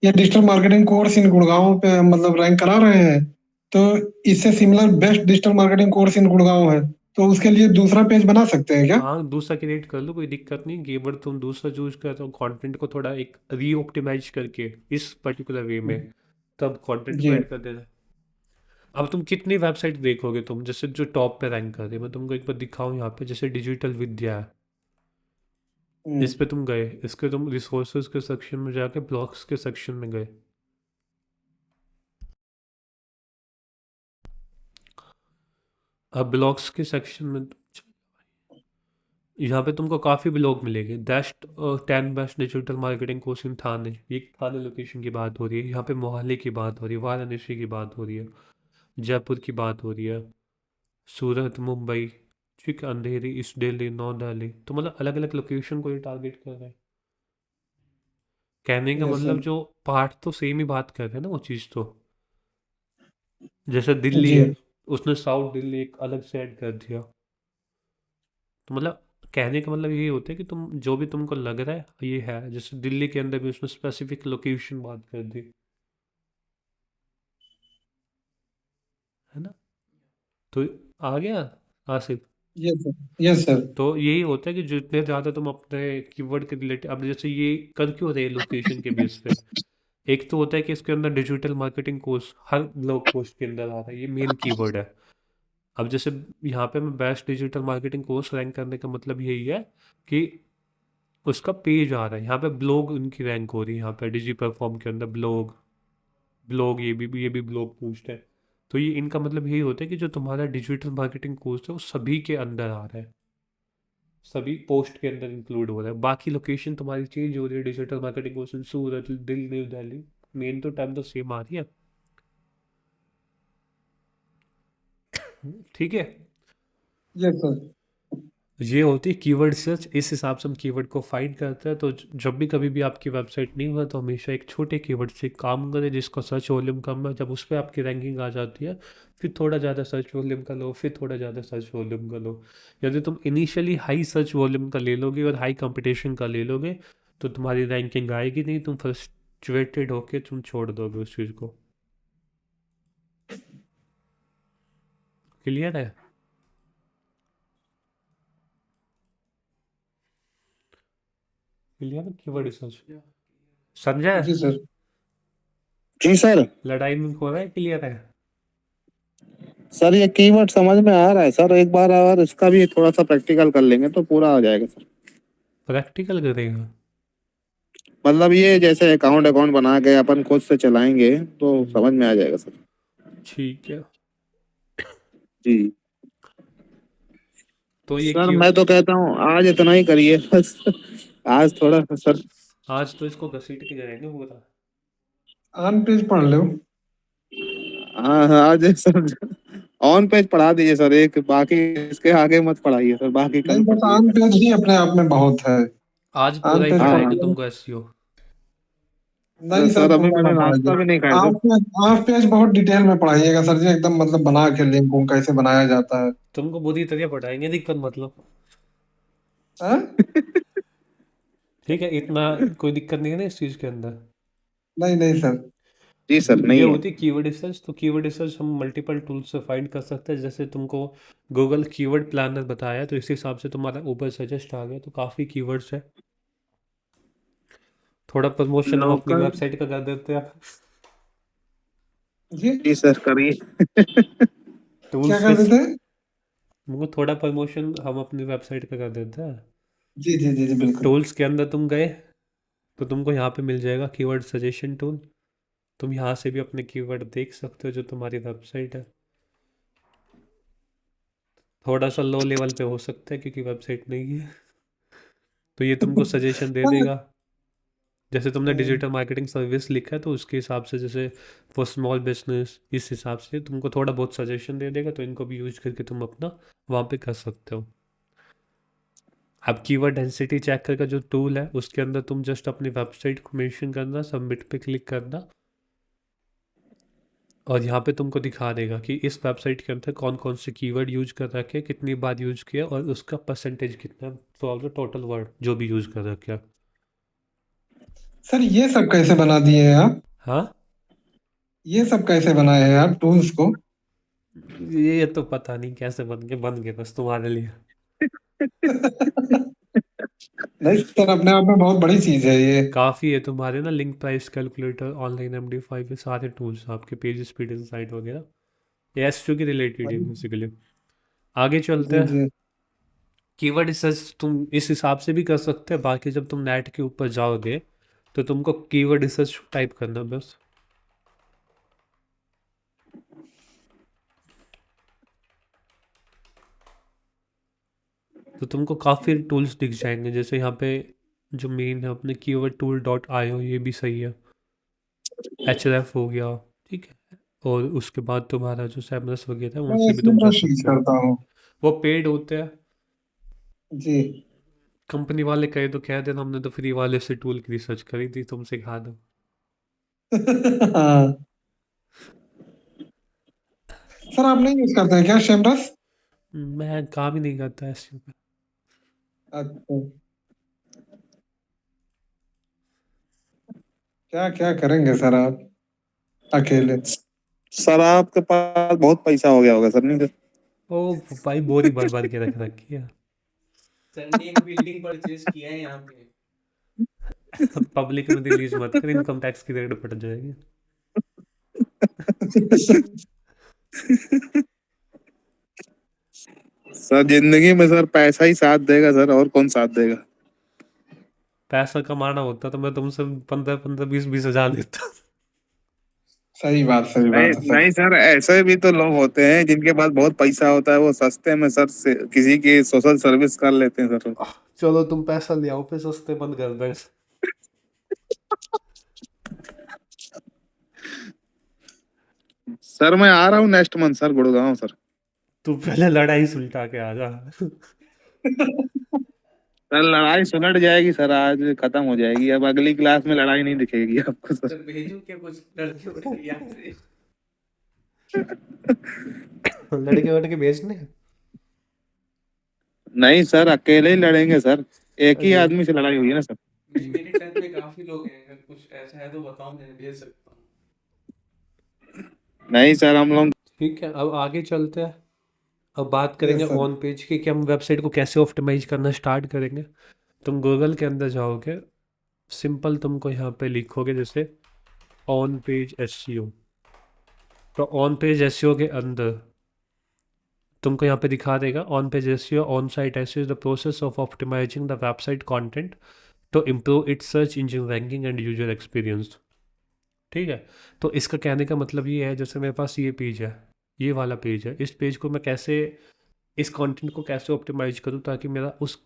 या digital marketing course in Gurgaon पे मतलब रैंक करा रहे हैं, तो इससे similar best digital marketing course in Gurgaon है, तो उसके लिए दूसरा पेज बना सकते हैं क्या? हाँ दूसरा क्रिएट कर लो, कोई दिक्कत नहीं, कीवर्ड तुम दूसरा चूज कर रहे हो, कंटेंट को थोड़ा एक रीऑप्टिमाइज करके इस पर्टिकुलर वे में, तब कंटेंट को जी। ऐड कर देना। अब तुम कितनी वेबसाइट देखोगे, तुम जैसे जो टॉप पे रैंक कर रही है, मैं तुमको एक बार दिखाऊं यहाँ पे, जैसे डिजिटल विद्या है, इस पे तुम गए, इसके तुम रिसोर्सेज के सेक्शन में जाके ब्लॉग्स के सेक्शन में गए, अब ब्लॉग्स के सेक्शन में यहाँ पे तुमको काफ़ी ब्लॉग मिलेंगे। Best 10 best digital marketing course in Thane, ये थाने लोकेशन की बात हो रही है। यहाँ पे मोहाली की बात हो रही है, वाराणसी की बात हो रही है, जयपुर की बात हो रही है, सूरत, मुंबई, ठीक है, अंधेरी, ईस्ट दिल्ली, नॉर्थ दिल्ली। तो मतलब अलग अलग लोकेशन को ये टारगेट कर रहे हैं। कहने का यस मतलब सर। जो पार्ट तो सेम ही बात कर रहे हैं ना वो चीज़ तो। जैसे दिल्ली जी है, उसने साउथ दिल्ली एक अलग से ऐड कर दिया। तो मतलब कहने का मतलब यही होता है कि तुम जो भी तुमको लग रहा है ये है। जैसे दिल्ली के अंदर भी उसने स्पेसिफिक लोकेशन बात कर दी, है ना। तो आ गया Asif. Yes sir. Yes sir. तो यही होता है कि जितने ज़्यादा तुम अपने कीवर्ड के रिलेटेड, अब जैसे ये कर क्यों रहे लोकेशन के बेस पे। एक तो होता है कि इसके अंदर डिजिटल मार्केटिंग कोर्स हर ब्लॉग पोस्ट के अंदर आ रहा है, ये मेन कीवर्ड है। अब जैसे यहाँ पे मैं best digital marketing course rank करने का मतलब यही है कि उसका पेज आ रहा है यहाँ पे, ब्लॉग उनकी रैंक हो रही है यहाँ पे डिजी प्लेटफॉर्म के अंदर। ब्लॉग ब्लॉग ये भी ब्लॉग पोस्ट है। तो ये इनका मतलब यही होता है कि जो तुम्हारा डिजिटल मार्केटिंग कोर्स है वो सभी के अंदर आ रहा है, सभी पोस्ट के अंदर इंक्लूड हो रहा है। बाकी लोकेशन तुम्हारी चेंज हो रही है, डिजिटल मार्केटिंग कोर्स सूरत, दिल्ली, न्यू दिल्ली, मेन तो टाइम तो सेम आ रही है। ठीक है। Yes sir. ये होती है कीवर्ड सर्च। इस हिसाब से हम कीवर्ड को फाइंड करते हैं। तो जब भी कभी भी आपकी वेबसाइट नहीं हुआ तो हमेशा एक छोटे कीवर्ड से काम करें जिसका सर्च वॉल्यूम कम है। जब उस पर आपकी रैंकिंग आ जाती है फिर थोड़ा ज़्यादा सर्च वॉल्यूम का लो, फिर थोड़ा ज़्यादा सर्च वॉल्यूम का लो। यदि तुम इनिशियली हाई सर्च वॉल्यूम का ले लोगे और हाई कंपटीशन का ले लोगे तो तुम्हारी रैंकिंग आएगी नहीं, तुम फ्रस्ट्रेटेड होके तुम छोड़ दोगे उस चीज़ को। क्लियर है। क्लियर है कीवर्ड रिसर्च। समझा है? जी सर। जी सर। लड़ाई में हो रहा है, क्लियर है। सर ये कीवर्ड समझ में आ रहा है सर, एक बार अगर इसका भी थोड़ा सा प्रैक्टिकल कर लेंगे तो पूरा हो जाएगा सर। प्रैक्टिकल करेगा। मतलब ये जैसे अकाउंट अकाउंट बना के अपन खुद से चलाएंगे तो समझ में आ जाएगा सर। ठीक है। जी तो ये सर, क्यों, मैं तो कहता हूँ आज इतना ही करिए बस। आज थोड़ा सा सर। आज तो इसको घसीट के जाएंगे पूरा। ऑन पेज पढ़ लो। हाँ हाँ, आज सर ऑन पेज पढ़ा दीजिए सर, एक बाकी इसके आगे मत पढ़ाइए सर, बाकी कल नहीं, बस पढ़िए। ऑन पेज ही अपने आप में बहुत है। आज पूरा ऑन ही पेज हाँ पढ़ पढ़ाएंगे हाँ लो। तुमको एसईओ। नहीं सर, सर, अभी पूरा ना मैंने नाश्ता पढ़ाइए। भी नहीं खाया sir. Of page, off page बहुत डिटेल में पढ़ाइएगा सर जी, एकदम मतलब बना के लिंक को कैसे बनाया जाता है। तुमको बुरी तरह पढ़ाएंगे, दिक्कत मतलब। हाँ? ठीक है, इतना कोई दिक्कत नहीं है ना इस चीज़ के अंदर। नहीं नहीं सर। जी सर, ये नहीं है। होती है कीवर्ड रिसर्च। तो कीवर्ड रिसर्च हम मल्टीपल टूल्स से फाइंड कर सकते हैं। जैसे तुमको गूगल कीवर्ड प्लानर बताया तो इस हिसाब से तुम्हारा ऊपर सजेस्ट आ गया, तो काफ़ी कीवर्ड्स है। थोड़ा प्रमोशन हम अपनी लोकल। वेबसाइट का कर देते हैं जी। जी सर, करिए। क्या टूल्स कर पे। देते हैं? तुमको थोड़ा प्रमोशन हम अपनी वेबसाइट का कर देते हैं। जी जी जी जी बिल्कुल। टूल्स के अंदर तुम गए तो तुमको यहाँ पे मिल जाएगा कीवर्ड सजेशन टूल। तुम यहाँ से भी अपने कीवर्ड देख सकते हो जो तुम्हारी वेबसाइट है। थोड़ा सा लो लेवल पे हो सकता है क्योंकि वेबसाइट नहीं है। तो ये तुमको सजेशन दे देगा। जैसे तुमने डिजिटल मार्केटिंग सर्विस लिखा है तो उसके हिसाब से, जैसे फॉर स्मॉल बिजनेस, इस हिसाब से तुमको थोड़ा बहुत सजेशन दे देगा। तो इनको भी यूज करके तुम अपना वहाँ पे कर सकते हो। अब कीवर्ड डेंसिटी चेकर का जो टूल है उसके अंदर तुम जस्ट अपनी वेबसाइट को मेंशन करना, सबमिट पे क्लिक करना और यहाँ पे तुमको दिखा देगा कि इस वेबसाइट के अंदर कौन कौन से कीवर्ड यूज कर रखे हैं, कितनी बार यूज किया और उसका परसेंटेज कितना है through out the total word जो भी यूज कर रखे हैं। सर ये सब कैसे बना दिए हैं आप? हाँ, ये सब कैसे बनाए हैं आप टूल्स को? ये तो पता नहीं कैसे बन गए बस तुम्हारे लिए। नहीं सर, अपने आप में बहुत बड़ी चीज है ये। काफ़ी है तुम्हारे ना, link price calculator, online MD5, ये सारे टूल्स आपके पेज स्पीड इनसाइट वगैरह, ये एसईओ के रिलेटेड है बेसिकली। आगे चलते जी हैं। जी। कीवर्ड रिसर्च तुम इस हिसाब से भी कर सकते हैं। बाकी जब तुम नेट के ऊपर जाओगे तो तुमको कीवर्ड रिसर्च टाइप करना बस। तो तुमको काफ़ी टूल्स दिख जाएंगे, जैसे यहाँ पे जो मेन है अपने कीवर्ड टूल डॉट आईओ, ये भी सही है। एचएलएफ हो गया, ठीक है। और उसके बाद तुम्हारा जो सैमरस वगैरह है मैं उनसे भी इसमें तुम कर बस यूज सकते हो। करता हूँ वो पेड होते हैं, जी। कंपनी वाले कहे तो कह देना हमने तो फ्री वाले से टूल की रिसर्च करी थी, तुम सिखा दो। हाँ सर, आप नहीं यूज करते हैं क्या शेमरस? मैं काम ही नहीं करता ऐसे पे। अच्छा, क्या क्या करेंगे सर आप अकेले? सर आपके पास बहुत पैसा हो गया होगा सर, नहीं सर? ओ भाई, बोरी भर भर के रख रखी है। सर ने एक बिल्डिंग परचेज किया है यहाँ पे। पब्लिक में रिलीज मत कर, इनकम टैक्स की रेट पड़ जाएगी। सर जिंदगी में सर पैसा ही साथ देगा सर, और कौन साथ देगा? पैसा कमाना होता तो मैं तुमसे 15-15 20-20 हज़ार लेता। सही नहीं बात है सर। नहीं सर, ऐसे भी तो लोग होते हैं जिनके पास बहुत पैसा होता है, वो सस्ते में सर से किसी की सोशल सर्विस कर लेते हैं सर। चलो तुम पैसा ले आओ, पे सस्ते बंद कर दे। सर मैं आ रहा हूँ next month sir, Gurgaon sir. तू पहले लड़ाई सुलटा के आ जा। सर लड़ाई सुलट जाएगी सर, आज खत्म हो जाएगी, अब अगली क्लास में लड़ाई नहीं दिखेगी आपको सर। सर भेजू क्या कुछ लड़के उड़के यहाँ से? लड़के वड़के भेजने हैं? नहीं सर, अकेले ही लड़ेंगे सर, एक ही अच्छा, आदमी से लड़ाई हुई है ना सर। मेरे टच में काफी लोग हैं, अगर कुछ ऐसा है तो बताओ, मैं भेज सकता हूँ। नहीं सर, हम लोग ठीक है, अब आगे चलते हैं। अब बात करेंगे यस सर। ऑन पेज की, कि हम वेबसाइट को कैसे ऑप्टिमाइज करना स्टार्ट करेंगे। तुम गूगल के अंदर जाओगे, सिंपल तुमको यहाँ पे लिखोगे जैसे ऑन पेज एसईओ। तो ऑन पेज एसईओ के अंदर तुमको यहाँ पे दिखा देगा on page SEO on site SEO is the process of optimising the website content to improve its search engine ranking and user experience. ठीक है। तो इसका कहने का मतलब ये है, जैसे मेरे पास ये पेज है, ये वाला पेज है, इस पेज को मैं कैसे, इस कंटेंट को कैसे ऑप्टिमाइज करूँ ताकि मेरा उस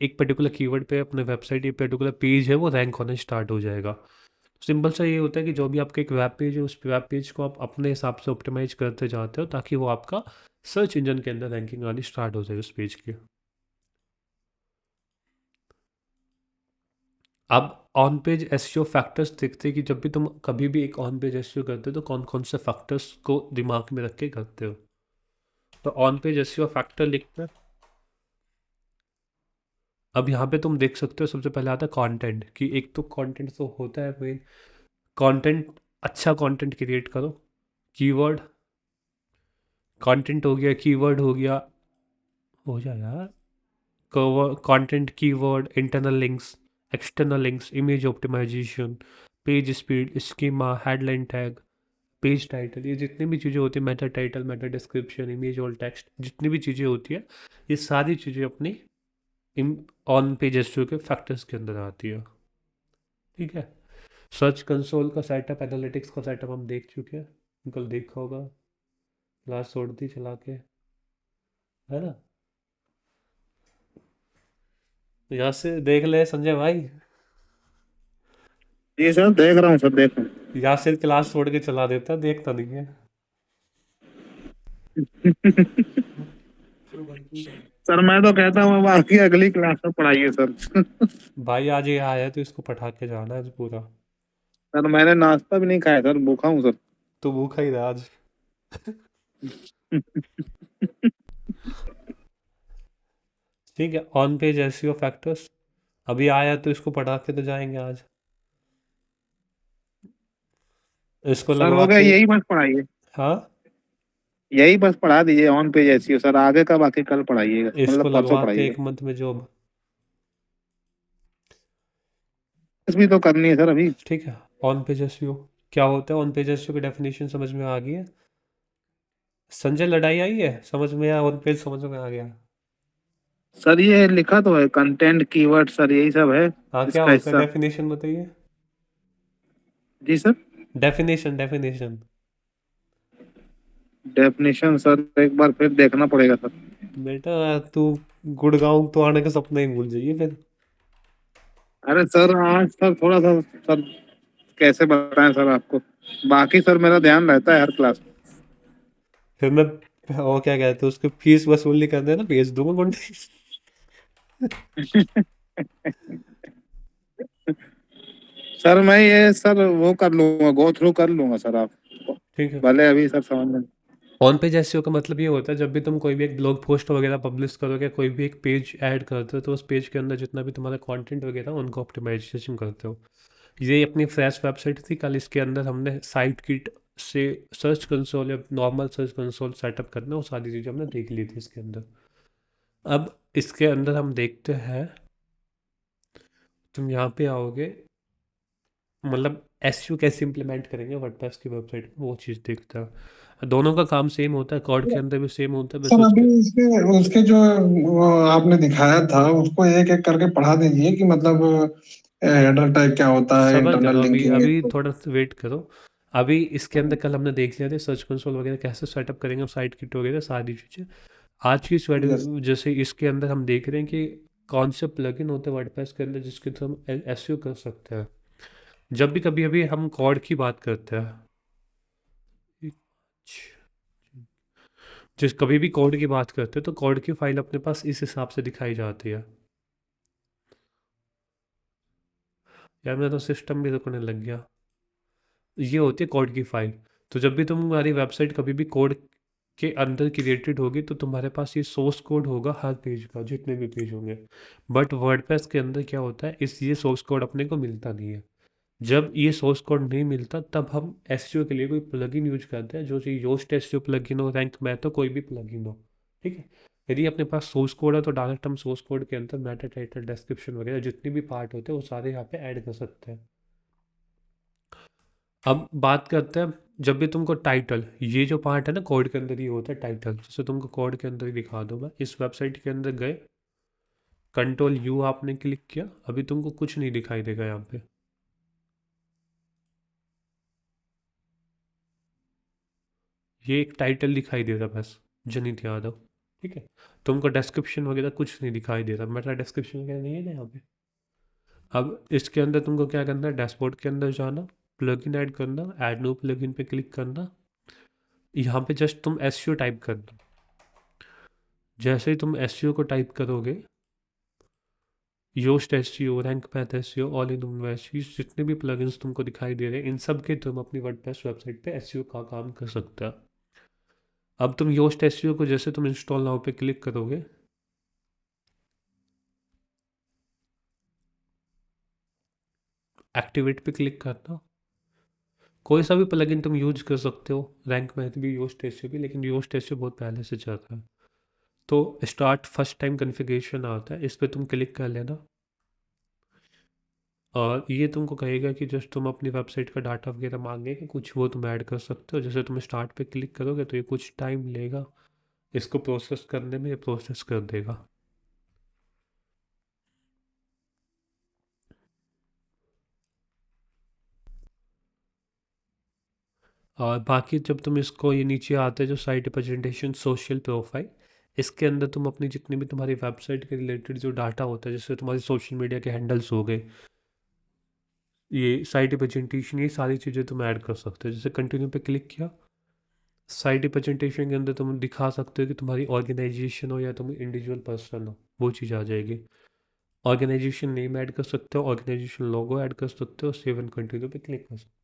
एक पर्टिकुलर कीवर्ड पे अपने वेबसाइट, ये पर्टिकुलर पेज है वो रैंक होना स्टार्ट हो जाएगा। सिंपल सा ये होता है कि जो भी आपका एक वेब पेज है, उस वेब पेज को आप अपने हिसाब से ऑप्टिमाइज करते जाते हो ताकि वो आपका सर्च इंजन के अंदर रैंकिंग आनी स्टार्ट हो जाए उस पेज की। अब ऑन पेज एसईओ फैक्टर्स देखते हैं कि जब भी तुम कभी भी एक ऑन पेज एसईओ करते हो तो कौन कौन से फैक्टर्स को दिमाग में रख के करते हो। तो ऑन पेज एसईओ फैक्टर लिखते हैं। अब यहाँ पे तुम देख सकते हो सबसे पहले आता है कंटेंट, कि एक तो कंटेंट तो होता है मेन। कंटेंट, अच्छा कंटेंट क्रिएट करो। कीवर्ड, कंटेंट हो गया, कीवर्ड हो जाए यार, content, keyword, internal links, external links, image optimisation, page speed, schema, headline tag, page title, ये जितनी भी चीज़ें होती है, meta title, meta description, image और टेक्स्ट, जितनी भी चीज़ें होती है, ये सारी चीज़ें अपनी ऑन पेज एसईओ के फैक्टर्स के अंदर आती है। ठीक है। सर्च कंसोल का सेटअप, एनालिटिक्स का सेटअप हम देख चुके हैं, कल देखा होगा, क्लास छोड़ दी चला के, है ना। तो यहाँ से देख ले संजय भाई, जी सर देख रहा हूँ सर, देख रहा हूँ। यासिर क्लास छोड़ के चला देता है, देखता नहीं है। सर वर्किंग कर रहे हैं। सर मैं तो कहता हूँ अब आगे अगली क्लास में पढ़ाइए सर। भाई आज ये आया है तो इसको पढ़ा के जाना है आज पूरा। सर मैंने नाश्ता भी नहीं खाया सर, भूखा हूँ सर। तो भूखा ही रहा आज। ठीक है, ऑन पेज एसईओ फैक्टर्स अभी आया तो इसको पढ़ा के तो जाएंगे आज, इसको सर लगवा हो गया, के। यही बस पढ़ाइए, हाँ, यही बस पढ़ा दीजिए ऑन पेज एसईओ सर, आगे का बाकी कल पढ़ाइएगा, इसको मतलब परसों लगवाते पढ़ाइएगा। एक मंथ में जॉब। बस भी तो करनी है सर अभी। ठीक है। ऑन पेज एसईओ क्या होता है, ऑन पेज एसईओ की डेफिनेशन समझ में आ गई है संजय, लड़ाई आई है समझ में, आया ऑन पेज समझ में आ गया। सर ये लिखा तो है कंटेंट कीवर्ड सर, यही सब है हाँ, क्या इसका होता है हिस्सा। डेफिनेशन बताइए। जी sir. Definition, definition. Definition sir एक बार फिर देखना पड़ेगा सर। बेटा तू गुड़गांव तो आने का सपना ही भूल जाइए फिर। अरे सर आज सर थोड़ा सा सर कैसे बताएं सर आपको, बाकी सर मेरा ध्यान रहता है हर क्लास में। फिर मैं वो क्या कहते हैं उसके फीस वसूली करने ना भेज दूंगा गुंडे। सर मैं ये सर वो कर लूंगा, गो थ्रू कर लूंगा सर आप, ठीक है। भले अभी सर समझ में। ऑन पेज एसईओ का मतलब ये होता है जब भी तुम कोई भी एक ब्लॉग पोस्ट वगैरह पब्लिश करोगे, कोई भी एक पेज ऐड करते हो, तो उस पेज के अंदर जितना भी तुम्हारा कंटेंट वगैरह उनको ऑप्टिमाइजेशन करते हो। ये अपनी फ्रेश वेबसाइट थी, कल इसके अंदर हमने साइट किट से सर्च कंसोल या नॉर्मल सर्च कंसोल सेटअप करना, वो सारी चीज़ें हमने देख ली थी इसके अंदर। अब इसके अंदर हम देखते हैं, तुम यहाँ पे आओगे, मतलब एसईओ कैसे इम्प्लीमेंट करेंगे वर्डप्रेस की वेबसाइट में, वो चीज़ देखता है। दोनों का काम सेम होता है, कोड के अंदर भी सेम होता है, बस सर अभी उसके इसके उसके जो वो आपने दिखाया था उसको एक एक करके पढ़ा दीजिए कि मतलब हेडर टैग क्या होता है, सबर करो, इंटरनल अभी लिंकिंग। अभी थोड़ा सा वेट करो। अभी इसके अंदर कल हमने देख लिया था सर्च कंसोल वगैरह कैसे सेटअप करेंगे, साइट किट वगैरह सारी चीज़ें। आज की इस यस। वीडियो जैसे इसके अंदर हम देख रहे हैं कि कौन से प्लगइन होते हैं वर्डप्रेस के अंदर जिसके थ्रू हम एसईओ कर सकते हैं। जब भी कभी अभी हम कोड की बात करते हैं, जिस कभी भी कोड की बात करते हैं तो कोड की फाइल अपने पास इस हिसाब से दिखाई जाती है। यार मेरा तो सिस्टम भी रुकने लग गया। ये होती है कोड की फाइल। तो जब भी तुम्हारी वेबसाइट कभी भी कोड के अंदर क्रिएटेड होगी तो तुम्हारे पास ये सोर्स कोड होगा हर पेज का, जितने भी पेज होंगे। बट वर्डप्रेस के अंदर क्या होता है, इस ये सोर्स कोड अपने को मिलता नहीं है। जब ये सोर्स कोड नहीं मिलता तब हम एसईओ के लिए कोई प्लगइन यूज करते हैं, जो कि योस्ट एसईओ प्लगइन हो, रैंक मैथ हो, कोई भी प्लगइन हो। ठीक है। यदि अपने पास सोर्स कोड है तो डायरेक्ट हम सोर्स कोड के अंदर मेटा टाइटल डिस्क्रिप्शन वगैरह जितने भी पार्ट होते हैं वो सारे यहाँ पे ऐड कर सकते हैं। अब बात करते हैं, जब भी तुमको टाइटल, ये जो पार्ट है ना कोड के अंदर, ये होता है टाइटल। जैसे तुमको कोड के अंदर ही दिखा दूँ मैं, इस वेबसाइट के अंदर गए, कंट्रोल यू आपने क्लिक किया, अभी तुमको कुछ नहीं दिखाई देगा यहाँ पे। ये एक टाइटल दिखाई दे रहा बस, जनित यादव। ठीक है। तुमको डिस्क्रिप्शन वगैरह कुछ नहीं दिखाई दे रहा, मेरा डिस्क्रिप्शन वगैरह नहीं है ना यहाँ पे। अब इसके अंदर तुमको क्या करना है, डैशबोर्ड के अंदर जाना, प्लगइन ऐड करना, ऐड न्यू प्लगइन पे क्लिक करना। यहाँ पे जस्ट तुम एसईओ टाइप करना। जैसे ही तुम एसईओ को टाइप करोगे, Yoast SEO, Rank Math SEO, all in one SEO, जितने भी प्लगइन्स तुमको दिखाई दे रहे हैं, इन सब के तुम अपनी वर्डप्रेस वेबसाइट पे एसईओ का काम कर सकते हो। अब तुम योस्ट एसईओ को जैसे तुम इंस्टॉल नाउ पे क्लिक करोगे, एक्टिवेट पे क्लिक करना। कोई सा भी प्लगइन तुम यूज कर सकते हो, रैंक मैथ भी, योस्ट एसईओ भी, लेकिन योस्ट एसईओ बहुत पहले से चल रहा है। तो स्टार्ट फर्स्ट टाइम कॉन्फ़िगरेशन आता है, इस पर तुम क्लिक कर लेना। और ये तुमको कहेगा कि जस्ट तुम अपनी वेबसाइट का डाटा वगैरह मांगेगा कुछ, वो तुम ऐड कर सकते हो। जैसे तुम स्टार्ट पे क्लिक करोगे तो ये कुछ टाइम लेगा इसको प्रोसेस करने में, ये प्रोसेस कर देगा। और बाकी जब तुम इसको, ये नीचे आते हैं जो साइट प्रेजेंटेशन सोशल प्रोफाइल, इसके अंदर तुम अपनी जितनी भी तुम्हारी वेबसाइट के रिलेटेड जो डाटा होता है, जैसे तुम्हारी सोशल मीडिया के हैंडल्स हो गए, ये साइट प्रेजेंटेशन, ये सारी चीज़ें तुम ऐड कर सकते हो। जैसे कंटिन्यू पे क्लिक किया, साइट प्रेजेंटेशन के अंदर तुम दिखा सकते हो कि तुम्हारी ऑर्गेनाइजेशन हो या तुम इंडिविजुअल पर्सन हो, वो चीज़ आ जाएगी। ऑर्गेनाइजेशन नेम ऐड कर सकते हो, ऑर्गेनाइजेशन लोगो ऐड कर सकते हो, सेव एंड कंटिन्यू पे क्लिक कर सकते हो।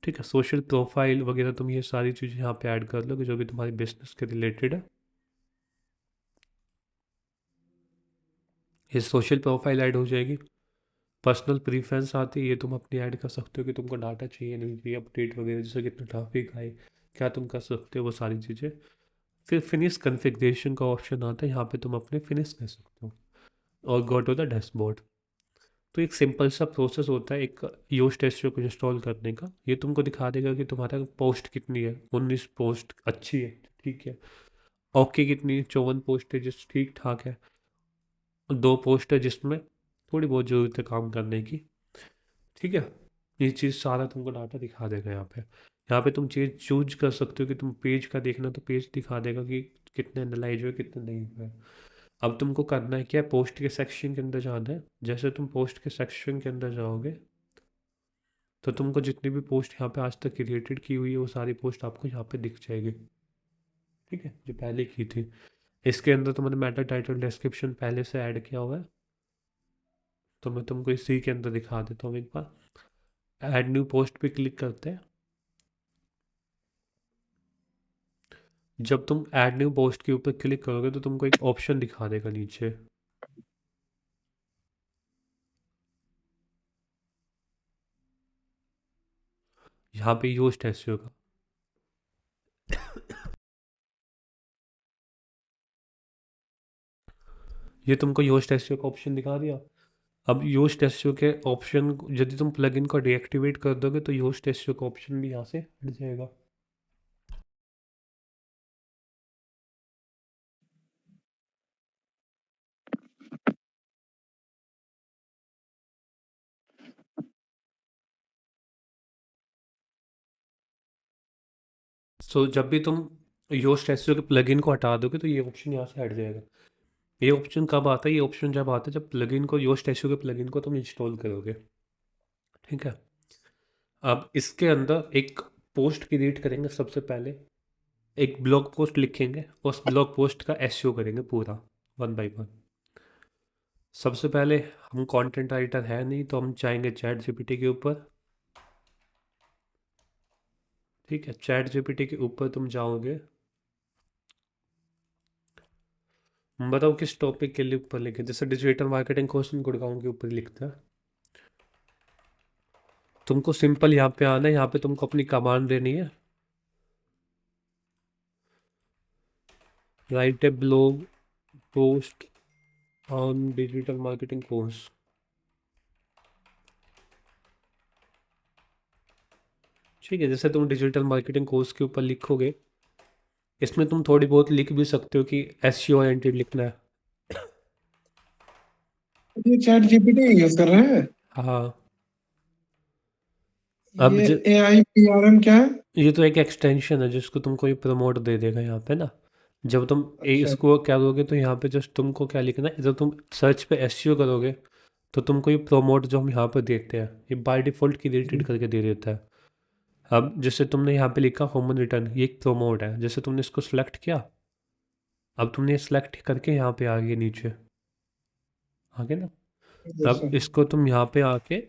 ठीक है। सोशल प्रोफाइल वगैरह तुम ये सारी चीज़ें यहाँ पे ऐड कर लो कि जो भी तुम्हारी बिजनेस के रिलेटेड है। ये सोशल प्रोफाइल ऐड हो जाएगी। पर्सनल प्रीफरेंस आती है, ये तुम अपनी ऐड कर सकते हो कि तुमको डाटा चाहिए नहीं चाहिए, अपडेट वगैरह, जैसे कितना ट्रैफिक आए, क्या तुम कर सकते हो, वो सारी चीज़ें। फिर फिनिश कन्फिग्रेशन का ऑप्शन आता है, यहाँ पे तुम अपने फिनिश कर सकते हो और गो टू द डैशबोर्ड। तो एक सिंपल सा प्रोसेस होता है एक योस्ट एसईओ को इंस्टॉल करने का। ये तुमको दिखा देगा कि तुम्हारा पोस्ट कितनी है, 19 पोस्ट अच्छी है, ठीक है। ओके कितनी है, 54 पोस्ट है, जिस ठीक ठाक है। 2 पोस्ट है जिसमें थोड़ी बहुत ज़रूरत है काम करने की, ठीक है। ये चीज़ सारा तुमको डाटा दिखा देगा यहाँ पे। यहाँ पे तुम चीज़ चूज कर सकते हो कि तुम पेज का देखना तो पेज दिखा देगा कि कितने एनालाइज हुए कितने नहीं हुए। अब तुमको करना है क्या, पोस्ट के सेक्शन के अंदर जाना है। जैसे तुम पोस्ट के सेक्शन के अंदर जाओगे तो तुमको जितनी भी पोस्ट यहाँ पे आज तक क्रिएटेड की हुई है वो सारी पोस्ट आपको यहाँ पे दिख जाएगी, ठीक है, जो पहले की थी। इसके अंदर तुम्हारे मेटा टाइटल डिस्क्रिप्शन पहले से ऐड किया हुआ है, तो मैं तुमको इसी के अंदर दिखा देता हूँ एक बार। ऐड न्यू पोस्ट पे क्लिक करते हैं। जब तुम ऐड न्यू पोस्ट के ऊपर क्लिक करोगे तो तुमको एक ऑप्शन दिखा देगा नीचे, यहाँ पे यूज्ड एसईओ का। ये तुमको यूज्ड एसईओ का ऑप्शन दिखा दिया। अब यूज्ड एसईओ के ऑप्शन यदि तुम प्लगइन को डीएक्टिवेट कर दोगे तो यूज्ड एसईओ का ऑप्शन भी यहाँ से हट जाएगा। सो जब भी तुम योस्ट एसईओ के प्लगइन को हटा दोगे तो ये ऑप्शन यहाँ से हट जाएगा। ये ऑप्शन कब आता है, ये ऑप्शन जब आता है जब प्लगइन को, योस्ट एसईओ के प्लगइन को तुम इंस्टॉल करोगे, ठीक है। अब इसके अंदर एक पोस्ट क्रिएट करेंगे, सबसे पहले एक ब्लॉग पोस्ट लिखेंगे, उस ब्लॉग पोस्ट का एसईओ करेंगे पूरा 1 बाय 1। सबसे पहले हम कंटेंट राइटर है नहीं तो हम चाहेंगे चैट जीपीटी के ऊपर, ठीक है। चैट जीपीटी के ऊपर तुम जाओगे, बताओ किस टॉपिक के लिए ऊपर लिखे, जैसे digital marketing course in Gurgaon के ऊपर लिखता है। तुमको सिंपल यहाँ पे आना है, यहाँ पे तुमको अपनी कमांड देनी है, right A blog post on digital marketing course. ठीक है, जैसे तुम डिजिटल मार्केटिंग कोर्स के ऊपर लिखोगे, इसमें तुम थोड़ी बहुत लिख भी सकते हो कि एसईओ ओरिएंटेड लिखना है। ये चैट जीपीटी यूज कर रहे हैं? हाँ, अब ये AI PRM क्या है? ये तो एक एक्सटेंशन है जिसको तुमको ये प्रमोट दे देगा यहाँ पे ना। जब तुम अच्छा। इसको क्या करोगे तो यहाँ पे जस्ट तुमको क्या लिखना है, जब तुम सर्च पे एसईओ करोगे तो तुमको ये प्रमोट जो हम यहाँ पर देते हैं ये बाय डिफ़ॉल्ट क्रिएटेड करके दे देता है। अब जैसे तुमने यहाँ पे लिखा ह्यूमन रिटर्न, ये एक प्रमोट है, जैसे तुमने इसको सेलेक्ट किया, अब तुमने सेलेक्ट करके यहाँ पे आ गए नीचे, आगे ना। अब इसको तुम यहाँ पे आके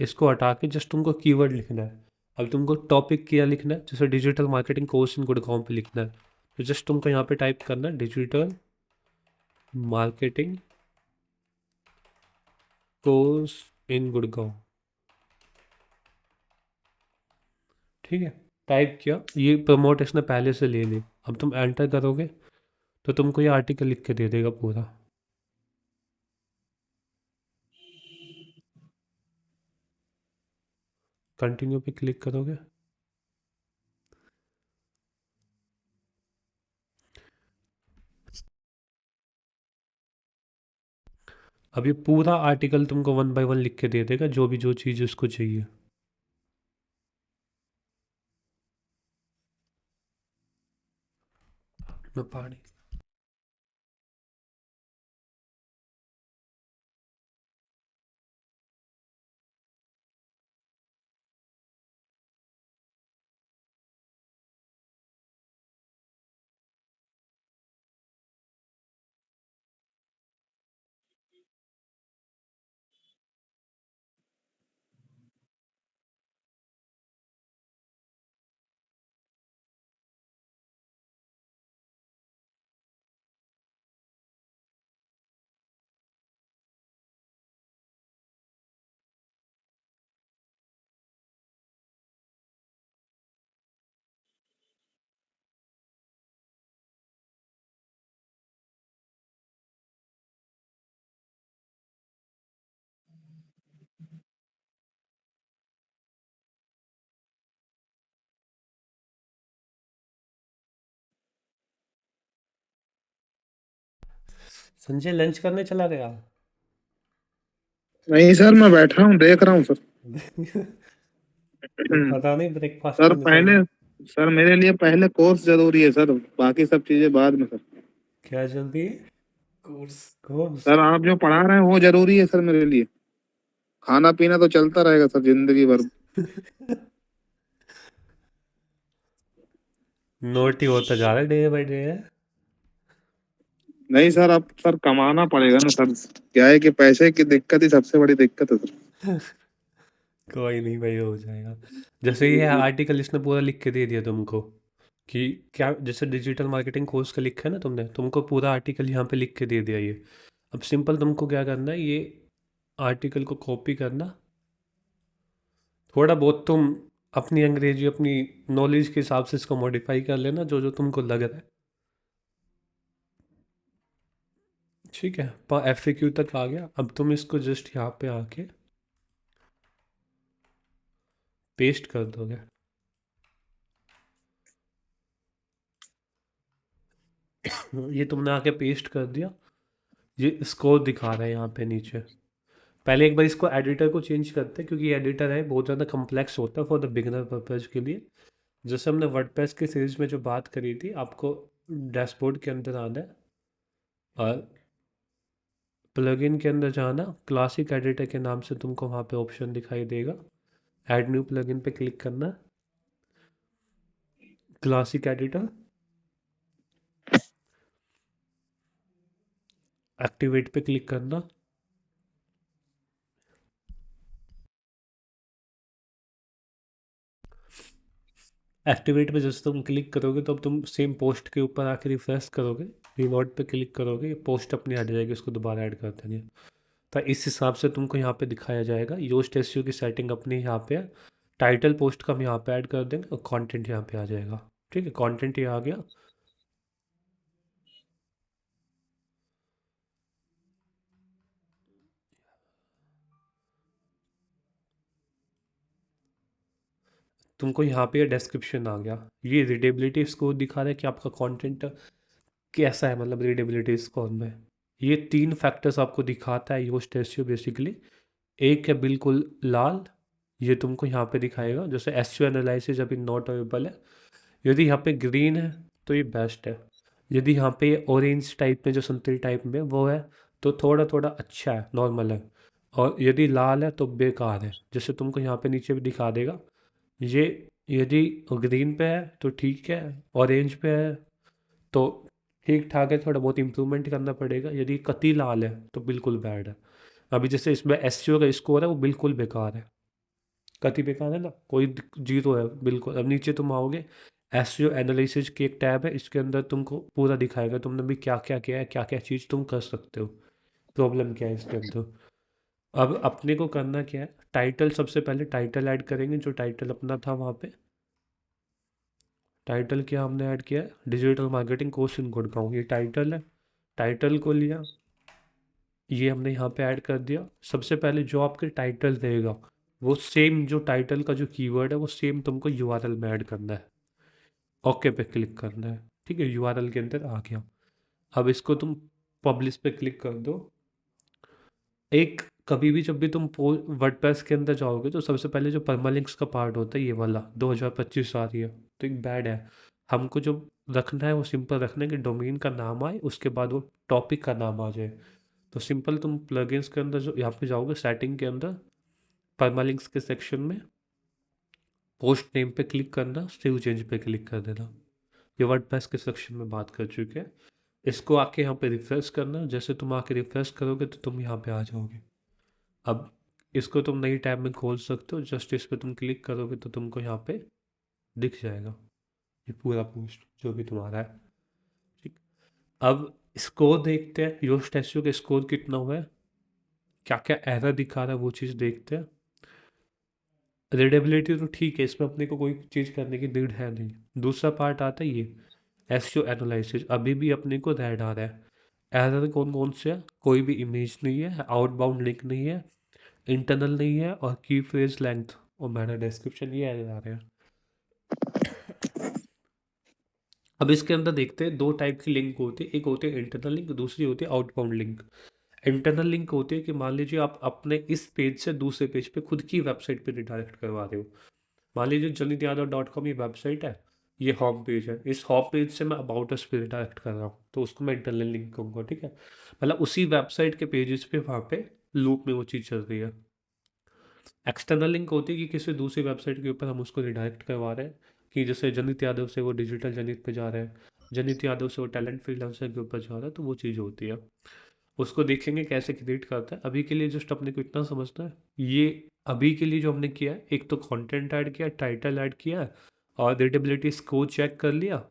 इसको हटा के जस्ट तुमको कीवर्ड लिखना है। अब तुमको टॉपिक क्या लिखना है, जैसे digital marketing course in Gurgaon पे लिखना है, तो जस्ट तुमको यहाँ पे टाइप करना है digital marketing course in Gurgaon, ठीक है। टाइप किया, ये प्रमोट इसने पहले से ले ली। अब तुम एंटर करोगे तो तुमको ये आर्टिकल लिख के दे देगा पूरा। कंटिन्यू पे क्लिक करोगे, अब ये पूरा आर्टिकल तुमको 1 बाय 1 लिख के दे देगा, जो भी जो चीज़ उसको चाहिए। मैं पानी संजय लंच करने चला गया। नहीं सर, मैं बैठा हूँ देख रहा हूँ सर। पता नहीं ब्रेकफास्ट सर करने पहले, चला। सर मेरे लिए पहले कोर्स जरूरी है सर, बाकी सब चीजें बाद में सर। क्या जल्दी है? कोर्स कोर्स सर आप जो पढ़ा रहे हैं वो जरूरी है सर मेरे लिए। खाना पीना तो चलता रहेगा सर जिंदगी भर। नोट ही होता जा रहा है डे बाय डे। नहीं सर, अब सर कमाना पड़ेगा ना सर। क्या है कि पैसे की दिक्कत ही सबसे बड़ी दिक्कत है सर। कोई नहीं भाई, हो जाएगा। जैसे ये आर्टिकल इसने पूरा लिख के दे दिया तुमको कि क्या, जैसे डिजिटल मार्केटिंग कोर्स का लिखा है ना तुमने, तुमको पूरा आर्टिकल यहाँ पे लिख के दे दिया ये। अब सिंपल तुमको क्या करना है, ये आर्टिकल को कॉपी करना, थोड़ा बहुत तुम अपनी अंग्रेजी, अपनी नॉलेज के हिसाब से इसको मॉडिफाई कर लेना, जो जो तुमको लग रहा है। ठीक है, पर FAQ तक आ गया। अब तुम इसको जस्ट यहाँ पे आके पेस्ट कर दोगे। ये तुमने आके पेस्ट कर दिया, ये स्कोर दिखा रहा है यहाँ पे नीचे। पहले एक बार इसको एडिटर को चेंज करते हैं, क्योंकि ये एडिटर है बहुत ज़्यादा कम्प्लेक्स होता है फॉर द बिगिनर पर्पज़ के लिए। जैसे हमने वर्डप्रेस की सीरीज में जो बात करी थी, आपको डैशबोर्ड के अंदर आना है और प्लगइन के अंदर जाना, क्लासिक एडिटर के नाम से तुमको वहाँ पे ऑप्शन दिखाई देगा, ऐड न्यू प्लगइन पे क्लिक करना, क्लासिक एडिटर, एक्टिवेट पे क्लिक करना। एक्टिवेट पे जैसे तुम क्लिक करोगे तो अब तुम सेम पोस्ट के ऊपर आके रिफ्रेश करोगे, रिवॉर्ड पे क्लिक करोगे, ये पोस्ट अपनी हट जाएगी, उसको दोबारा ऐड कर देंगे। तो इस हिसाब से तुमको यहाँ पे दिखाया जाएगा। योस्ट एसईओ की सेटिंग अपनी यहाँ पे है। टाइटल पोस्ट का हम यहाँ पे ऐड कर देंगे और कंटेंट यहाँ पे आ जाएगा। ठीक है, कंटेंट ये आ गया। तुमको यहाँ पे डिस्क्रिप्शन आ गया, ये रीडेबिलिटी स्कोर दिखा रहा है कि आपका कंटेंट कैसा है, मतलब रीडेबिलिटी स्कोर में ये 3 फैक्टर्स आपको दिखाता है योस्ट एसईओ बेसिकली। एक है बिल्कुल लाल, ये तुमको यहाँ पे दिखाएगा, जैसे एसईओ एनालिसिस अभी नॉट अवेलेबल है। यदि यहाँ पे ग्रीन है तो ये बेस्ट है, यदि यहाँ पे ऑरेंज टाइप में, जो संतरी टाइप में वो है, तो थोड़ा थोड़ा अच्छा है, नॉर्मल है। और यदि लाल है तो बेकार है, जैसे तुमको यहाँ पे नीचे भी दिखा देगा। ये यदि ग्रीन पे है तो ठीक है, ऑरेंज पे है तो ठीक ठाक है, थोड़ा बहुत इम्प्रूवमेंट करना पड़ेगा, यदि कती लाल है तो बिल्कुल बैड है। अभी जैसे इसमें एसईओ का स्कोर है वो बिल्कुल बेकार है, कति बेकार है ना, कोई जीरो है बिल्कुल। अब नीचे तुम आओगे, एसईओ एनालिसिस की एक टैब है, इसके अंदर तुमको पूरा दिखाएगा तुमने भी क्या क्या किया है, क्या क्या चीज़ तुम कर सकते हो, प्रॉब्लम क्या है इसके अंदर। अब अपने को करना क्या है, टाइटल, सबसे पहले टाइटल ऐड करेंगे, जो टाइटल अपना था वहाँ पे। टाइटल क्या हमने ऐड किया है, digital marketing course in Gurgaon, ये टाइटल है। टाइटल को लिया, ये हमने यहाँ पे ऐड कर दिया। सबसे पहले जो आपके टाइटल रहेगा, वो सेम, जो टाइटल का जो कीवर्ड है वो सेम तुमको यूआरएल में ऐड करना है। ओके पे क्लिक करना है। ठीक है, यूआरएल के अंदर आ गया। अब इसको तुम पब्लिश पे क्लिक कर दो। एक, कभी भी जब भी तुम वर्डप्रेस के अंदर जाओगे तो सबसे पहले जो परमालिंक्स का पार्ट होता है, ये वाला 2025 आ रही है तो एक बैड है। हमको जो रखना है वो सिंपल रखना है कि डोमेन का नाम आए, उसके बाद वो टॉपिक का नाम आ जाए। तो सिंपल तुम प्लगइन्स के अंदर जो यहाँ पे जाओगे, सेटिंग के अंदर परमालिंक्स के सेक्शन में पोस्ट नेम पे क्लिक करना, सेव चेंज पे क्लिक कर देना। ये वर्डप्रेस के सेक्शन में बात कर चुके हैं। इसको आके यहाँ पे रिफ्रेश करना, जैसे तुम आके रिफ्रेश करोगे तो तुम यहाँ पे आ जाओगे। अब इसको तुम नई टैब में खोल सकते हो, जस्ट इस पे तुम क्लिक करोगे तो तुमको यहाँ पे दिख जाएगा ये पूरा पोस्ट जो भी तुम्हारा है। ठीक, अब स्कोर देखते हैं, योस्ट एसईओ का स्कोर कितना हुआ है, क्या क्या एरर दिखा रहा है, वो चीज़ देखते हैं। रीडेबिलिटी तो ठीक है, इसमें अपने को कोई चीज़ करने की नीड है नहीं। दूसरा पार्ट आता है ये एसईओ एनालिसिस, अभी भी अपने को रेड आ रहा है। एरर कौन कौन से है, कोई भी इमेज नहीं है, आउटबाउंड लिंक नहीं है, इंटरनल नहीं है, और की फ्रेज लेंथ और मैटर डिस्क्रिप्शन, ये एरर आ रहे हैं। अब इसके अंदर देखते हैं, 2 टाइप की लिंक होती है, एक होती है इंटरनल लिंक, दूसरी होती है आउटबाउंड लिंक। इंटरनल लिंक होती है कि मान लीजिए आप अपने इस पेज से दूसरे पेज पे खुद की वेबसाइट पे रिडायरेक्ट करवा रहे हो। मान लीजिए जनित यादव .com ये वेबसाइट है, ये होम पेज है, इस होम पेज से मैं अबाउट अस पे रिडायरेक्ट कर रहा हूँ, तो उसको मैं इंटरनल लिंक कहूँगा, ठीक है। मतलब उसी वेबसाइट के पेजेस पे वहाँ पे लूप में वो चीज़ चल रही है। एक्सटर्नल लिंक होती है कि किसी दूसरी वेबसाइट के ऊपर हम उसको रिडायरेक्ट करवा रहे हैं, कि जैसे जनित यादव से वो डिजिटल जनित पे जा रहे हैं, जनित यादव से वो टैलेंट फ्रीलांसर के ऊपर जा रहा है, तो वो चीज़ होती है। उसको देखेंगे कैसे क्रिएट करता है। अभी के लिए जस्ट अपने को इतना समझना है, ये अभी के लिए जो हमने किया है, एक तो कंटेंट ऐड किया, टाइटल ऐड किया और रीडेबिलिटी स्कोर चेक कर लिया,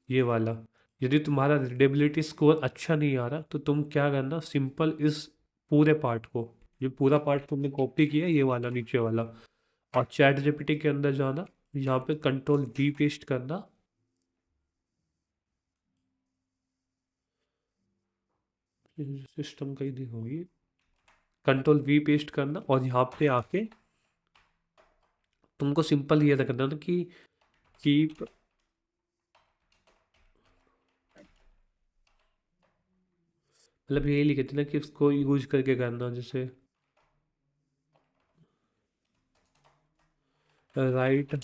ये वाला। यदि तुम्हारा रीडेबिलिटी स्कोर अच्छा नहीं आ रहा तो तुम क्या करना, सिंपल इस पूरे पार्ट को, ये पूरा पार्ट तुमने कॉपी किया, ये वाला नीचे वाला, और चैट जीपीटी के अंदर जाना, यहाँ पे कंट्रोल वी पेस्ट करना, सिस्टम कहीं नहीं होगी, कंट्रोल वी पेस्ट करना, और यहाँ पे आके तुमको सिंपल ये रखना ना कि कीप, मतलब यही लिखे थे ना कि इसको यूज करके करना, जैसे राइट,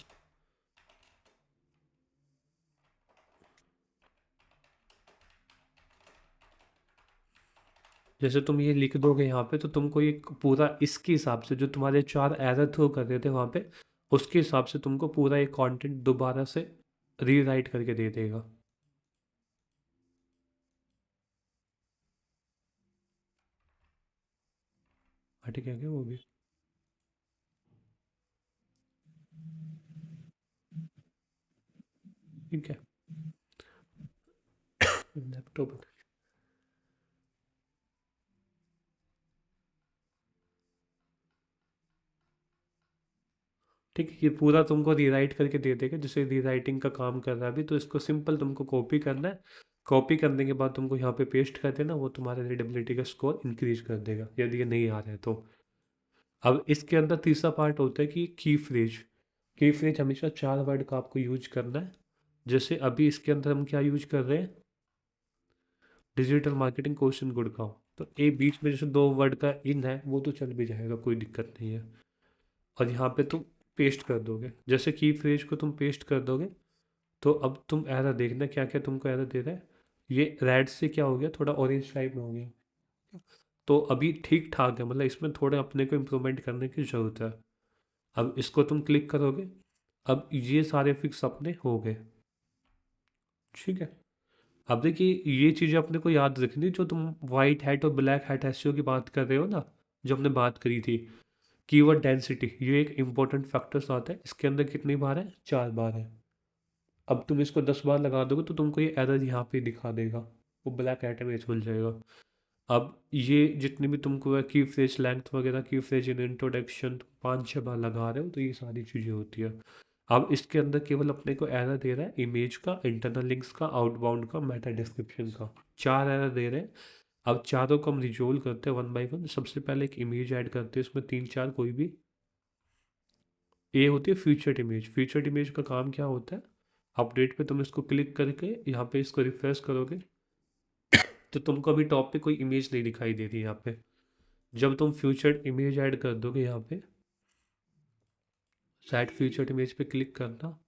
जैसे तुम ये लिख दोगे यहाँ पे, तो तुमको ये पूरा इसके हिसाब से जो तुम्हारे 4 एरर थ्रो कर रहे थे वहाँ पे, उसके हिसाब से तुमको पूरा ये कंटेंट दोबारा से रीराइट करके दे देगा। हट गया क्या वो भी? ठीक है, लैपटॉप, ठीक है, ये पूरा तुमको रीराइट करके दे देगा, जैसे रीराइटिंग का काम कर रहा है अभी, तो इसको सिंपल तुमको कॉपी करना है। कॉपी करने के बाद तुमको यहाँ पे पेस्ट कर देना, वो तुम्हारे रीडेबिलिटी का स्कोर इंक्रीज कर देगा यदि ये नहीं आ रहा है तो। अब इसके अंदर तीसरा पार्ट होता है कि की फ्रेज। की फ्रेज हमेशा 4 वर्ड का आपको यूज करना है। जैसे अभी इसके अंदर हम क्या यूज कर रहे हैं, digital marketing course in Gurgaon, तो एक बीच में जैसे 2 वर्ड का इन है, वो तो चल भी जाएगा, कोई दिक्कत नहीं है। और यहाँ पे तुम पेस्ट कर दोगे, जैसे की फ्रेज को तुम पेस्ट कर दोगे, तो अब तुम एरर देखना क्या क्या तुमको एरर दे रहा है। ये रेड से क्या हो गया, थोड़ा ऑरेंज टाइप में हो गया, तो अभी ठीक ठाक है, मतलब इसमें थोड़ा अपने को इम्प्रूवमेंट करने की ज़रूरत है। अब इसको तुम क्लिक करोगे, अब ये सारे फिक्स अपने हो गए, ठीक है। अब देखिए ये चीज़ें अपने को याद रखनी, जो तुम वाइट हैट और ब्लैक हैट एसईओ की बात कर रहे हो ना, जो हमने बात करी थी, कीवर्ड डेंसिटी, ये एक इंपॉर्टेंट फैक्टर्स आता है। इसके अंदर कितनी बार है, 4 बार है। अब तुम इसको 10 बार लगा दोगे तो तुमको ये एरर यहाँ पे दिखा देगा, वो ब्लैक हैट में खुल जाएगा। अब ये जितनी भी तुमको की फ्रेज लेंथ वगैरह, की फ्रेज इन इंट्रोडक्शन 5-6 बार लगा रहे हो, तो ये सारी चीज़ें होती है। अब इसके अंदर केवल अपने को एरर दे रहा है इमेज का, इंटरनल लिंक्स का, आउटबाउंड का, मेटा डिस्क्रिप्शन का, 4 एरर दे रहे हैं। अब चारों को हम रिजोल्व करते हैं वन बाय वन। सबसे पहले एक इमेज ऐड करते हैं, इसमें 3-4 कोई भी। ये होती है फीचर्ड इमेज। फीचर्ड इमेज का काम क्या होता है, अपडेट पे तुम इसको क्लिक करके यहाँ पे इसको रिफ्रेश करोगे, तो तुमको अभी टॉप पे कोई इमेज नहीं दिखाई दे रही है यहाँ पे। जब तुम फीचर्ड इमेज ऐड कर दोगे यहाँ पे, सेट फीचर्ड इमेज पे क्लिक करना,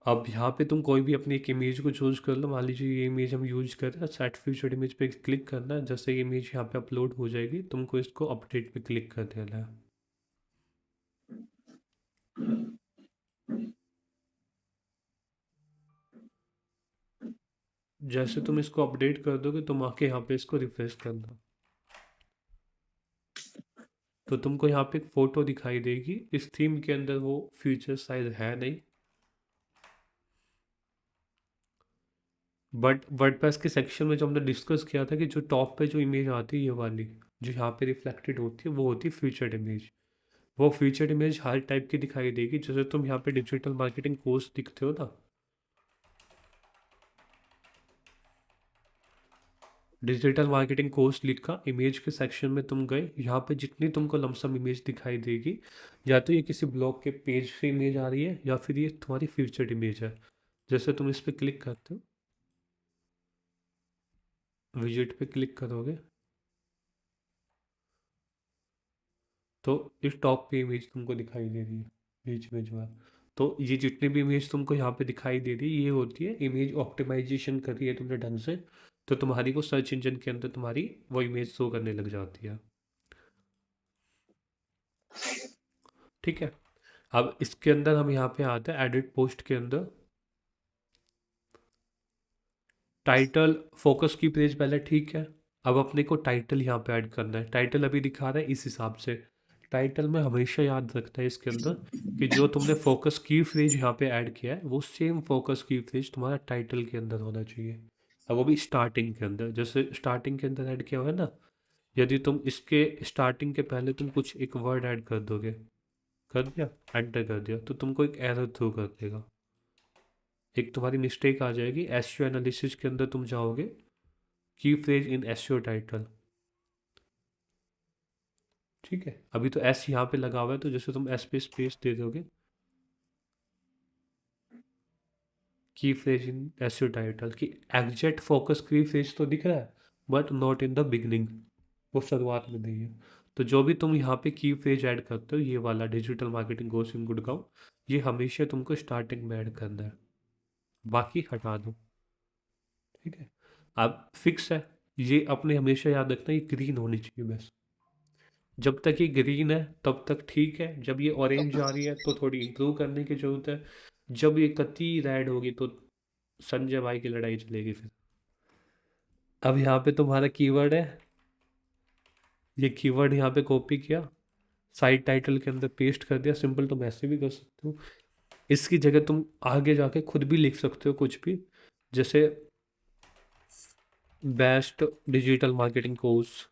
अब यहाँ पे तुम कोई भी अपनी एक इमेज को चूज कर लो। मान लीजिए ये इमेज हम यूज कर रहे हैं, सेट फीचर्ड इमेज पे क्लिक करना है। जैसे ये इमेज यहाँ पे अपलोड हो जाएगी, तुमको इसको अपडेट पे क्लिक कर देना है। जैसे तुम इसको अपडेट कर दोगे, तुम आके यहाँ पे इसको रिफ्रेश करना, तो तुमको यहाँ पे एक फ़ोटो दिखाई देगी। इस थीम के अंदर वो फीचर शायद है नहीं, बट वर्डप्रेस के सेक्शन में जो हमने डिस्कस किया था कि जो टॉप पे जो इमेज आती है, ये वाली जो यहाँ पे रिफ्लेक्टेड होती है, वो होती है फीचर्ड इमेज। वो फीचर्ड इमेज हर टाइप की दिखाई देगी। जैसे तुम यहाँ पे डिजिटल मार्केटिंग कोर्स दिखते हो ना, डिजिटल मार्केटिंग कोर्स लिखा, इमेज के सेक्शन में तुम गए, यहाँ पे जितनी तुमको लमसम इमेज दिखाई देगी, या तो ये किसी ब्लॉग के पेज से इमेज आ रही है, या फिर ये तुम्हारी फीचर्ड इमेज है। जैसे तुम इस पर क्लिक करते हो, विजिट पे क्लिक करोगे तो इस टॉप पे इमेज तुमको दिखाई दे रही है, बीच में जो है। तो ये जितनी भी इमेज तुमको यहाँ पे दिखाई दे रही है, ये होती है इमेज ऑप्टिमाइजेशन करी है तुमने ढंग से, तो तुम्हारी को सर्च इंजन के अंदर तुम्हारी वो इमेज शो करने लग जाती है। ठीक है, अब इसके अंदर हम यहाँ पे आते हैं एडिट पोस्ट के अंदर। टाइटल फोकस की पेज पहले ठीक है। अब अपने को टाइटल यहाँ पे ऐड करना है। टाइटल अभी दिखा रहा है इस हिसाब से। टाइटल में हमेशा याद रखता है इसके अंदर कि जो तुमने फोकस की फ्रेज यहाँ पे ऐड किया है वो सेम फोकस की फ्रेज तुम्हारा टाइटल के अंदर होना चाहिए। अब वो भी स्टार्टिंग के अंदर, जैसे स्टार्टिंग के अंदर ऐड किया हुआ है ना, यदि तुम इसके स्टार्टिंग के पहले तुम कुछ एक वर्ड ऐड कर दोगे, कर दिया, एंटर कर दिया, तो तुमको एक एरर थ्रो कर देगा, एक तुम्हारी मिस्टेक आ जाएगी। एसईओ एनालिसिस के अंदर तुम जाओगे, की फ्रेज इन एसईओ टाइटल, ठीक है। अभी तो एस यहाँ पे लगा हुआ है, तो जैसे तुम एस पे स्पेस दे दोगे, की फ्रेज इन एसईओ टाइटल की एग्जैक्ट फोकस की फ्रेज तो दिख रहा है but not in the beginning, वो शुरुआत में नहीं है। तो जो भी तुम यहाँ पे की फ्रेज ऐड करते हो, ये वाला digital marketing course in Gurgaon, ये हमेशा तुमको स्टार्टिंग में ऐड करना है, बाकी हटा दो, ठीक है। अब फिक्स है, ये अपने हमेशा याद रखना, ये ग्रीन होनी चाहिए बस। जब तक ये ग्रीन है तब तक ठीक है, जब ये ऑरेंज आ रही है तो थोड़ी इम्प्रूव करने की ज़रूरत है, जब ये कती रेड होगी तो संजय भाई की लड़ाई चलेगी फिर। अब यहाँ पे तुम्हारा कीवर्ड है, ये कीवर्ड यहाँ पे कॉपी किया, साइट टाइटल के अंदर पेस्ट कर दिया। सिंपल तुम ऐसे भी कर सकते हो, इसकी जगह तुम आगे जाके खुद भी लिख सकते हो कुछ भी, जैसे बेस्ट डिजिटल मार्केटिंग कोर्स,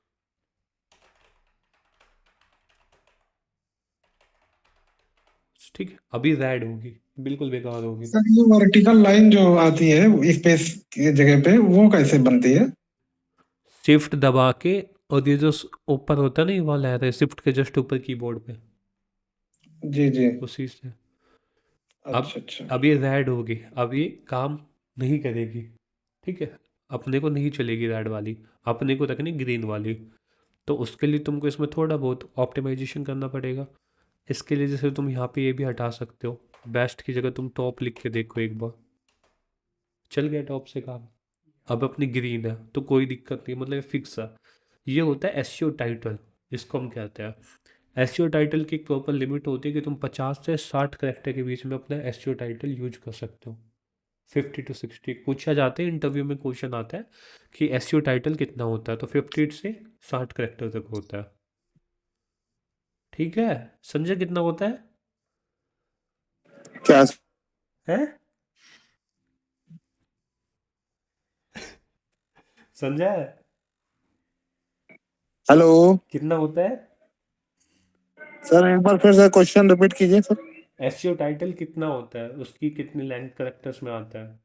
ठीक है। अभी रेड होगी, बिल्कुल बेकार होगी। सर ये वर्टिकल लाइन जो आती है स्पेस की जगह पे, वो कैसे बनती है? शिफ्ट दबा के, और ये जो ऊपर होता है ना, ये वाला है शिफ्ट के जस्ट ऊपर कीबोर्ड पे, जी जी। उसी से। अब अच्छा अच्छा। अब ये रेड होगी, अब ये काम नहीं करेगी, ठीक है। अपने को नहीं चलेगी रेड वाली, अपने को रखनी ग्रीन वाली। तो उसके लिए तुमको इसमें थोड़ा बहुत ऑप्टिमाइजेशन करना पड़ेगा। इसके लिए जैसे तुम यहाँ पे ये भी हटा सकते हो, बेस्ट की जगह तुम टॉप लिख के देखो एक बार, चल गया टॉप से काम। अब अपनी ग्रीन है तो कोई दिक्कत नहीं, मतलब फिक्स है। ये होता है एसईओ टाइटल, इसको हम कहते हैं। एसईओ टाइटल की एक प्रॉपर लिमिट होती है कि तुम 50 से 60 करेक्टर के बीच में अपना एसईओ टाइटल यूज कर सकते हो। 50 to 60 पूछा जाता है, इंटरव्यू में क्वेश्चन आता है कि एसईओ टाइटल कितना होता है, तो 50 से 60 करेक्टर तक होता है, ठीक है। संजय कितना होता है? क्या? हैं संजय, हेलो कितना होता है? सर, एक बार फिर से क्वेश्चन रिपीट कीजिए सर। एसईओ टाइटल कितना होता है, उसकी कितनी लेंथ करेक्टर्स में आता है?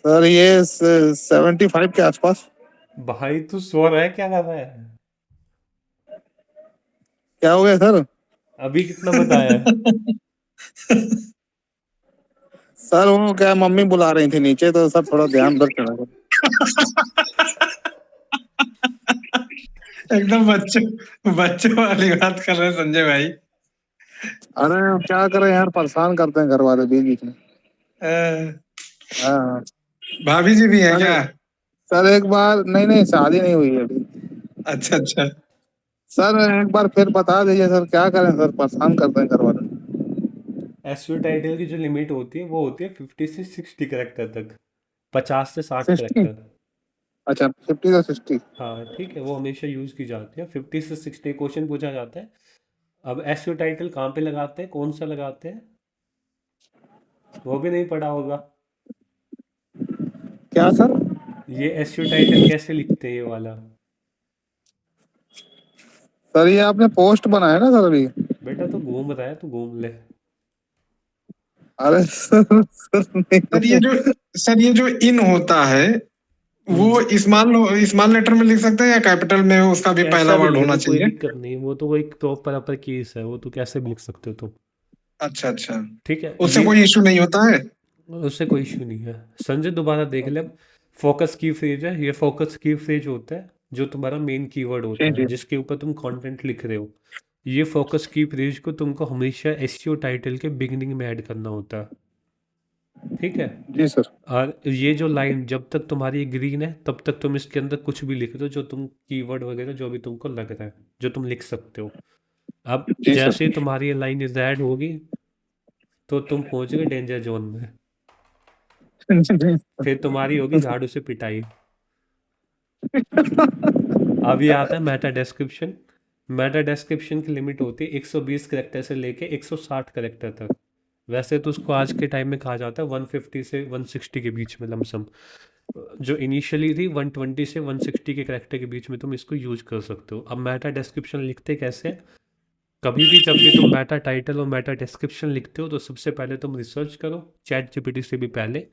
सर ये 75 के आसपास। भाई तू सो रहा है, क्या कर रहा है? क्या हो गया सर? अभी कितना बताया है? सर वो क्या, मम्मी बुला रही थी नीचे, तो सर थोड़ा ध्यान रखना। एकदम बच्चों बच्चों वाली बात कर रहे हैं संजय भाई। अरे क्या करें यार, परेशान करते हैं घर वाले बीच बीच में। अ, हाँ। भाभी जी भी है अरे क्या? सर एक बार, नहीं नहीं शादी नहीं हुई है अभी। अच्छा अच्छा। सर एक बार फिर बता दीजिए सर, क्या करें सर, परेशान करते हैं घर वाले। एसईओ टाइटल की जो लिमिट होती है वो होती है 50 से 60 करेक्टर तक, 50 से 60 60? करेक्टर। अच्छा 50 से 60। हाँ ठीक है, वो हमेशा यूज़ की जाती है। 50 से 60 क्वेश्चन पूछा जाता है। अब एसईओ टाइटल कहाँ पे लगाते हैं, कौन सा लगाते हैं, वो भी नहीं पढ़ा होगा। क्या सर? ये एसईओ टाइटल कैसे लिखते हैं ये वाला? सर ये आपने पोस्ट बनाया ना सर अभी। बेटा तो घूम रहा है, तो घूम ले। अरे सर नहीं। सर ये जो इन होता है वो स्मॉल लेटर में लिख सकते हैं या कैपिटल में उसका भी पहला कैसा भी वर्ड लिखे होना तो कोई चाहिए? दिक्कत नहीं, वो तो एक प्रॉपर अपर केस है, वो तो कैसे भी लिख सकते हो तुम, अच्छा अच्छा। ठीक है। उससे ये कोई इशू नहीं होता है? उससे कोई इश्यू नहीं है। संजय दोबारा देख ले, फोकस की फ्रेज है, ये फोकस की फ्रेज होता है जो तुम्हारा मेन कीवर्ड होता जी है जी जिसके ऊपर तुम कंटेंट लिख रहे हो। ये फोकस की फ्रेज को तुमको हमेशा एसईओ टाइटल के बिगिनिंग में ऐड करना होता है, ठीक है। जी सर। और ये जो लाइन जब तक तुम्हारी ग्रीन है तब तक तुम इसके अंदर कुछ भी लिख दो, जो तुम कीवर्ड वगैरह जो भी तुमको लग रहा है जो तुम लिख सकते हो। अब जी सर। जैसे ही तुम्हारी ये लाइन रेड होगी तो तुम पहुंच गए डेंजर जोन में। फिर तुम्हारी होगी झाड़ू से पिटाई। अब ये आता है मेटा डिस्क्रिप्शन। मेटा डिस्क्रिप्शन की लिमिट होती है 120 करेक्टर से लेके 160 करेक्टर तक। वैसे तो उसको आज के टाइम में कहा जाता है 150 से 160 के बीच में लमसम। जो इनिशियली थी 120 से 160 के करेक्टर के बीच में तुम इसको यूज कर सकते हो। अब मेटा डिस्क्रिप्शन लिखते कैसे हैं? कभी भी जब भी तुम मेटा टाइटल और मेटा डिस्क्रिप्शन लिखते हो तो सबसे पहले तुम रिसर्च करो चैट जीपीटी से भी पहले।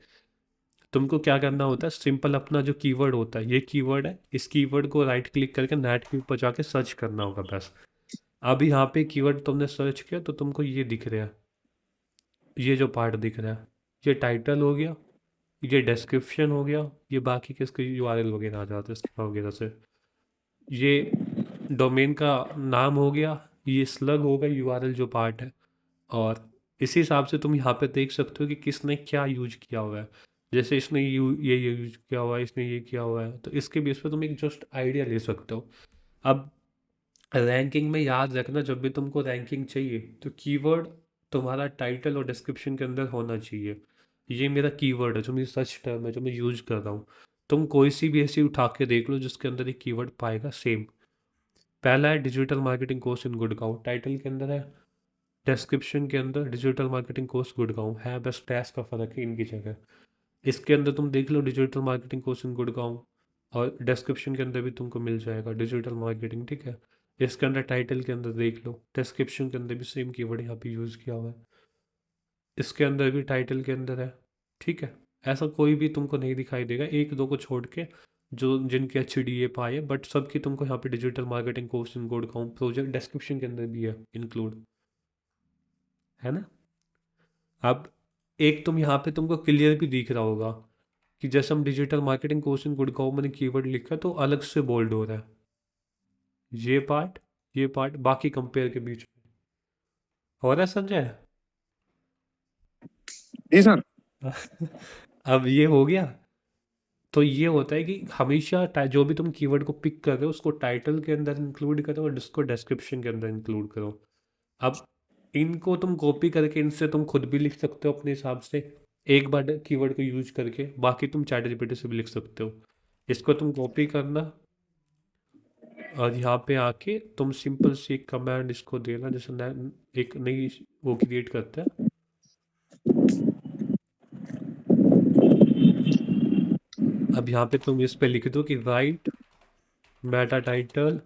तुमको क्या करना होता है, सिंपल अपना जो कीवर्ड होता है, ये कीवर्ड है, इस कीवर्ड को राइट क्लिक करके नेट के ऊपर जाके सर्च करना होगा बस। अब यहाँ पे कीवर्ड तुमने सर्च किया तो तुमको ये दिख रहा है, ये जो पार्ट दिख रहा है, ये टाइटल हो गया, ये डिस्क्रिप्शन हो गया, ये बाकी के इसके यूआरएल वगैरह आ जाते हैं स्कीमा वगैरह से। ये डोमेन का नाम हो गया, ये स्लग होगा यूआरएल जो पार्ट है। और इसी हिसाब से तुम यहाँ पे देख सकते हो कि किसने क्या यूज किया हुआ है। जैसे इसने ये यूज किया हुआ है, इसने ये किया हुआ है, तो इसके बेस पे तुम एक जस्ट आइडिया ले सकते हो। अब रैंकिंग में याद रखना, जब भी तुमको रैंकिंग चाहिए तो कीवर्ड तुम्हारा टाइटल और डिस्क्रिप्शन के अंदर होना चाहिए। ये मेरा कीवर्ड है जो मेरी सर्च टर्म है जो मैं यूज कर रहा हूँ। तुम कोई सी भी ऐसी उठा के देख लो जिसके अंदर एक कीवर्ड पाएगा सेम। पहला है digital marketing course in Gurgaon, title के अंदर है। डिस्क्रिप्शन के अंदर डिजिटल मार्केटिंग कोर्स गुड़गांव है, बस टैक्स का फ़र्क है इनकी जगह। इसके अंदर तुम देख लो digital marketing course in Gurgaon, और डिस्क्रिप्शन के अंदर भी तुमको मिल जाएगा डिजिटल मार्केटिंग, ठीक है। इसके अंदर टाइटल के अंदर देख लो, डिस्क्रिप्शन के अंदर भी सेम कीवर्ड यहाँ पे यूज़ किया हुआ है, इसके अंदर भी टाइटल के अंदर है, ठीक है। ऐसा कोई भी तुमको नहीं दिखाई देगा एक दो को छोड़ के जो जिनके अच्छी डी पाए है, बट सबकी तुमको यहाँ पे digital marketing course in Gurgaon project description के अंदर भी है इंक्लूड, है ना। अब एक तुम यहाँ पे तुमको क्लियर भी दिख रहा होगा कि जैसे हम digital marketing course in Gurgaon मैंने कीवर्ड लिखा तो अलग से बोल्ड हो रहा है ये पार्ट, ये पार्ट बाकी कंपेयर के बीच में हो रहा है संजय। जी सर। अब ये हो गया। तो ये होता है कि हमेशा जो भी तुम कीवर्ड को पिक कर रहे हो उसको टाइटल के अंदर इंक्लूड करो और उसको डिस्क्रिप्शन के अंदर इंक्लूड करो। अब इनको तुम कॉपी करके इनसे तुम खुद भी लिख सकते हो अपने हिसाब से, एक बार कीवर्ड को यूज करके, बाकी तुम चैट जीपीटी से भी लिख सकते हो। इसको तुम कॉपी करना और यहाँ पे आके तुम सिंपल सी एक कमांड इसको देना, जैसे एक नई वो क्रिएट करता है। अब यहाँ पे तुम इस पे लिख दो कि राइट मेटा टाइटल।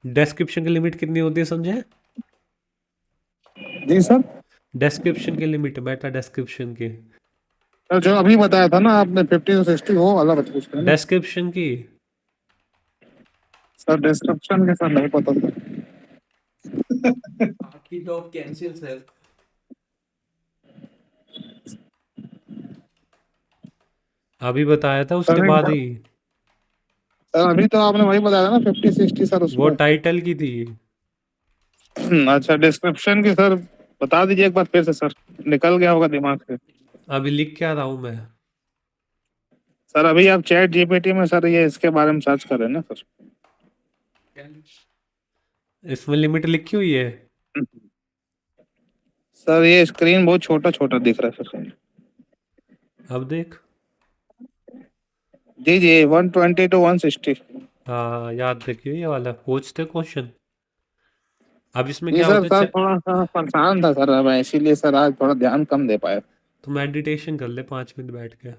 डिस्क्रिप्शन की लिमिट कितनी होती है समझे? जी सर। डिस्क्रिप्शन की लिमिट, मेटा डिस्क्रिप्शन की, सर जो अभी बताया था ना आपने 50 से 60 वो वाला बता पूछ रहे हैं ना? डिस्क्रिप्शन की। सर डिस्क्रिप्शन के सर नहीं पता था। बाकी जॉब कैंसिल सर। अभी बताया था उसके सर बाद ही। सर अभी तो आपने वही बताया था ना 50 60 सर वो उसमें। टाइटल की थी। अच्छा डिस्क्रिप्शन की सर बता दीजिए एक बार फिर से सर, निकल गया होगा दिमाग से। अभी लिख क्या रहा हूँ मैं? सर अभी आप चैट जीपीटी में सर ये इसके बारे में सर्च कर रहे हैं ना सर? इसमें लिमिट लिखी हुई है। सर ये स्क्रीन बहुत छोटा छोटा दिख रहा है सर। अब देख। जी जी 120 to 160। हाँ याद रखियो ये वाला पूछते क्वेश्चन। अब इसमें जी क्या सर, होता है सर थोड़ा सा परेशान था सर मैं, इसीलिए सर आज थोड़ा ध्यान कम दे पाया। तो मेडिटेशन कर ले 5 मिनट बैठ के।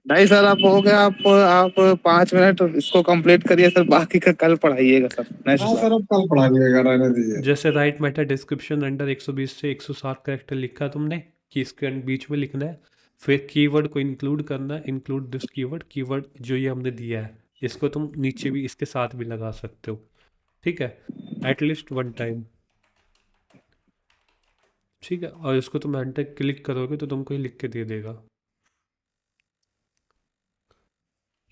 नहीं सर आप हो गया, आप 5 मिनट इसको कंप्लीट करिए सर, बाकी का कल पढ़ाइएगा सर नेक्स्ट हाँ बार। सर, अब कल पढ़ाइएगा, रहने दीजिए। जैसे राइट मेटा डिस्क्रिप्शन अंडर 120 से 160 कैरेक्टर लिखा तुमने कि इसके बीच में लिखना है, फिर कीवर्ड को इंक्लूड करना है, इंक्लूड दिस कीवर्ड, कीवर्ड जो ये हमने दिया है इसको तुम नीचे भी इसके साथ भी लगा सकते हो, ठीक है, एटलीस्ट 1 टाइम, ठीक है। और इसको तुम एंटर क्लिक करोगे तो तुमको ये लिख के दे देगा।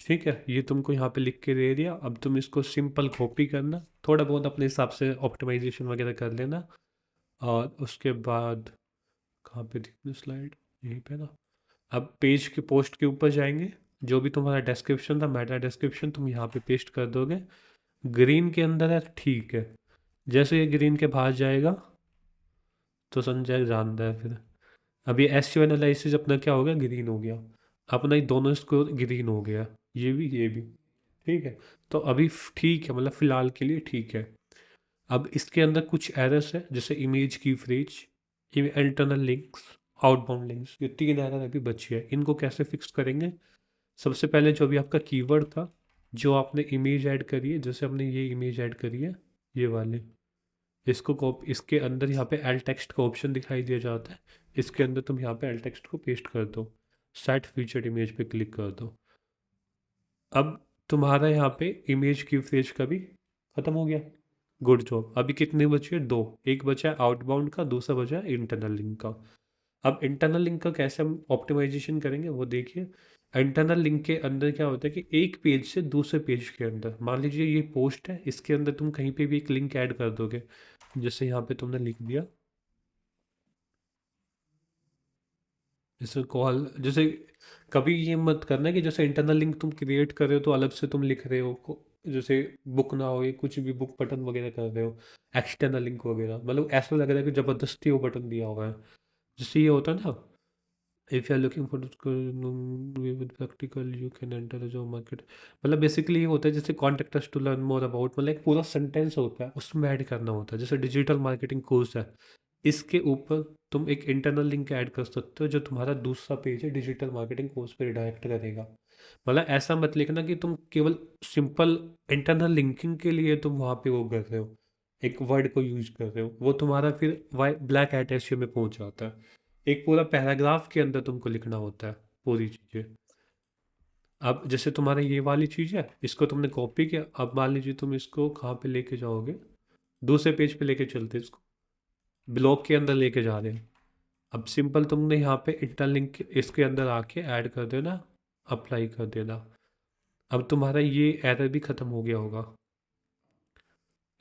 ठीक है, ये तुमको यहाँ पे लिख के दे दिया। अब तुम इसको सिंपल कॉपी करना, थोड़ा बहुत अपने हिसाब से ऑप्टिमाइजेशन वगैरह कर लेना। और उसके बाद कहाँ पे थी अपनी स्लाइड, यहीं पे ना। अब पेज के पोस्ट के ऊपर जाएंगे, जो भी तुम्हारा डिस्क्रिप्शन था, मेटा डिस्क्रिप्शन, तुम यहाँ पे पेस्ट कर दोगे। ग्रीन के अंदर है, ठीक है। जैसे ये ग्रीन के बाहर जाएगा तो संजय जानता है फिर। अब ये एस एनालिसिस अपना क्या हो गया, ग्रीन हो गया। अपना ही दोनों स्कोर ग्रीन हो गया, ये भी। ठीक है, तो अभी ठीक है, मतलब फ़िलहाल के लिए ठीक है। अब इसके अंदर कुछ एरर्स है, जैसे इमेज की फ्रीज, इंटरनल लिंक्स, आउटबाउंड लिंक्स, ये 3 एरर अभी बची है। इनको कैसे फिक्स करेंगे? सबसे पहले जो भी आपका कीवर्ड था, जो आपने इमेज ऐड करी है, जैसे हमने ये इमेज ऐड करी है, ये वाली, इसको इसके अंदर यहाँ पे एल टेक्स्ट का ऑप्शन दिखाई दिया जाता है। इसके अंदर तुम यहाँ पे एल टेक्स्ट को पेस्ट कर दो, सेट फीचर्ड इमेज पे क्लिक कर दो। अब तुम्हारा यहाँ पे इमेज की फ्रेज का भी ख़त्म हो गया। Good job. अभी कितने बचे? 2। एक बचा है आउटबाउंड का, दूसरा बचा है इंटरनल लिंक का। अब इंटरनल लिंक का कैसे हम ऑप्टिमाइजेशन करेंगे वो देखिए। इंटरनल लिंक के अंदर क्या होता है कि एक पेज से दूसरे पेज के अंदर, मान लीजिए ये पोस्ट है, इसके अंदर तुम कहीं पे भी एक लिंक ऐड कर दोगे। जैसे यहाँ पे तुमने लिख दिया, जैसे कॉल, जैसे कभी ये मत करना कि जैसे इंटरनल लिंक तुम क्रिएट कर रहे हो तो अलग से तुम लिख रहे हो जैसे बुक ना हो, ये कुछ भी बुक बटन वगैरह कर रहे हो, एक्सटर्नल लिंक वगैरह, मतलब ऐसा लग रहा है कि ज़बरदस्ती वो बटन दिया हुआ है। जैसे ये होता है ना, if you are looking for with practical you can enter the job market, मतलब बेसिकली ये होता है जैसे contact us to learn more about, मतलब एक पूरा सेंटेंस होता है, उसमें ऐड करना होता है। जैसे डिजिटल मार्केटिंग कोर्स है, इसके ऊपर तुम एक इंटरनल लिंक ऐड कर सकते हो, जो तुम्हारा दूसरा पेज है डिजिटल मार्केटिंग कोर्स पे रिडायरेक्ट करेगा। मतलब ऐसा मत लिखना कि तुम केवल सिंपल इंटरनल लिंकिंग के लिए तुम वहाँ पे वो कर रहे हो, एक वर्ड को यूज कर रहे हो, वो तुम्हारा फिर वाई ब्लैक हैट एसईओ में पहुँच जाता है। एक पूरा पैराग्राफ के अंदर तुमको लिखना होता है पूरी चीज़ें। अब जैसे तुम्हारा ये वाली चीज़ है, इसको तुमने कॉपी किया, अब मान लीजिए तुम इसको कहाँ पे लेके जाओगे, दूसरे पेज पे लेके चलते, इसको ब्लॉग के अंदर लेके जा रहे हैं। अब सिंपल तुमने यहाँ पे इंटरलिंक इसके अंदर आके ऐड कर देना, अप्लाई कर देना। अब तुम्हारा ये एरर भी ख़त्म हो गया होगा।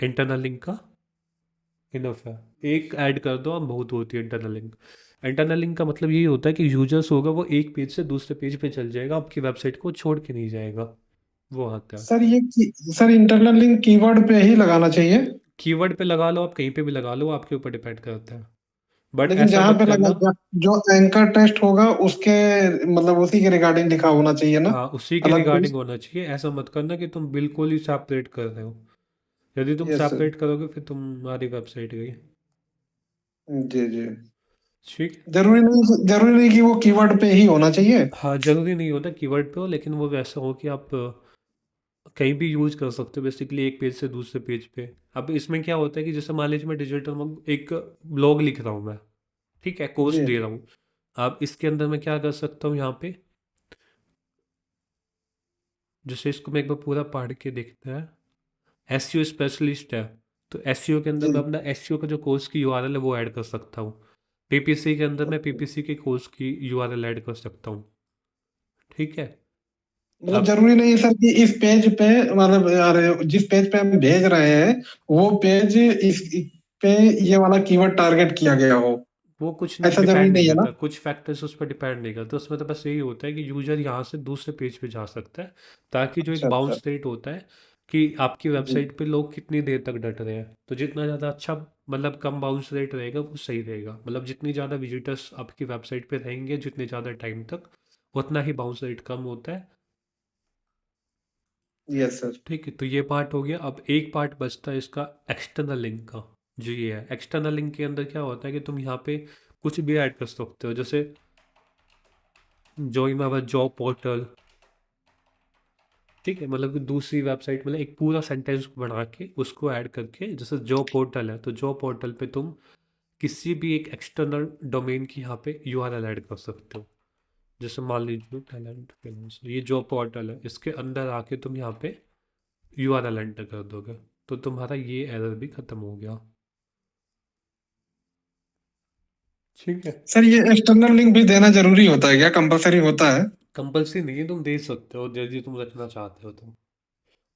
इंटरनल लिंक का इनफ है, एक ऐड कर दो, अब बहुत होती है इंटरनल लिंक। इंटरनल लिंक का मतलब यही होता है कि यूजर्स होगा वो एक पेज से दूसरे पेज पे चल जाएगा, आपकी वेबसाइट को छोड़ के नहीं जाएगा, वो आता है। सर इंटरनल लिंक कीवर्ड पे ही लगाना चाहिए। कीवर्ड पे लगा लो, आप कहीं पे भी लगा लो, आपके ऊपर डिपेंड करता है। बट लेकिन ऐसा जहाँ मत पे लगा, करना। जो एंकर टेस्ट होगा उसके मतलब उसी के रिगार्डिंग लिखा होना चाहिए ना, हाँ, उसी के अलग रिगार्डिंग कुछ। होना चाहिए। ऐसा मत करना कि तुम बिल्कुल ही सेपरेट कर रहे हो। यदि तुम यस सर। सेपरेट करोगे फिर तुम्हारी वेबसाइट गई। जी जी। ठीक। जरूरी नहीं कि वो कीवर्ड पे ही होना चाहिए। हाँ, ज़रूरी नहीं होता कीवर्ड पे हो, लेकिन वो वैसा हो कि आप कहीं भी यूज़ कर सकते हो, बेसिकली एक पेज से दूसरे पेज पे। अब इसमें क्या होता है कि जैसे मान लीजिए मैं एक ब्लॉग लिख रहा हूँ मैं, ठीक है, कोर्स जी दे रहा हूँ। अब इसके अंदर मैं क्या कर सकता हूँ यहाँ पे, जैसे इसको मैं एक बार पूरा पढ़ के देखता है। एसईओ स्पेशलिस्ट है, तो एसईओ के अंदर जी। मैं अपना एसईओ का जो कोर्स की यूआरएल है वो ऐड कर सकता हूँ। पीपीसी के अंदर मैं पीपीसी के कोर्स की यूआरएल ऐड कर सकता हूँ। ठीक है। मतलब अब जरूरी नहीं है सर कि इस पेज पे, मतलब अरे जिस पेज पे हम भेज रहे हैं वो पेज इस पे ये वाला कीवर्ड टारगेट किया गया हो, वो कुछ नहीं ऐसा जरूरी डिपेंड नहीं नहीं है ना। करता, कुछ फैक्टर्स उस पर डिपेंड नहीं करता, उसमें तो बस यही होता है कि यूजर यहाँ से दूसरे पेज पे जा सकता है, ताकि जो एक अच्छा अच्छा। बाउंस रेट होता है कि आपकी जी। वेबसाइट पे लोग कितनी देर तक डट रहे हैं, तो जितना ज़्यादा अच्छा, मतलब कम बाउंस रेट रहेगा वो सही रहेगा। मतलब जितनी ज़्यादा विजिटर्स आपकी वेबसाइट पे रहेंगे जितने ज़्यादा टाइम तक, उतना ही बाउंस रेट कम होता है। Yes sir. ठीक है, तो ये पार्ट हो गया। अब एक पार्ट बचता है इसका एक्सटर्नल लिंक का, जो ये है। एक्सटर्नल लिंक के अंदर क्या होता है कि तुम यहाँ पे कुछ भी ऐड कर सकते हो, जैसे जॉइन माई जॉब पोर्टल। ठीक है, मतलब कि दूसरी वेबसाइट, मतलब एक पूरा सेंटेंस बना के उसको ऐड करके, जैसे जॉब पोर्टल है तो जॉब पोर्टल पे तुम किसी भी एक एक्सटर्नल डोमेन की यहाँ पे यूआरएल ऐड कर सकते हो। जैसे मान लीजिए टैलेंट फेमस, ये जॉब पोर्टल है, इसके अंदर आके तुम यहाँ पे यूआरएल एंटर कर दोगे, तो तुम्हारा ये एरर भी ख़त्म हो गया। ठीक है। सर ये एक्सटर्नल लिंक भी देना जरूरी होता है क्या, कंपलसरी होता है? कंपल्सरी नहीं है, तुम दे सकते हो यदि तुम रखना चाहते हो तो।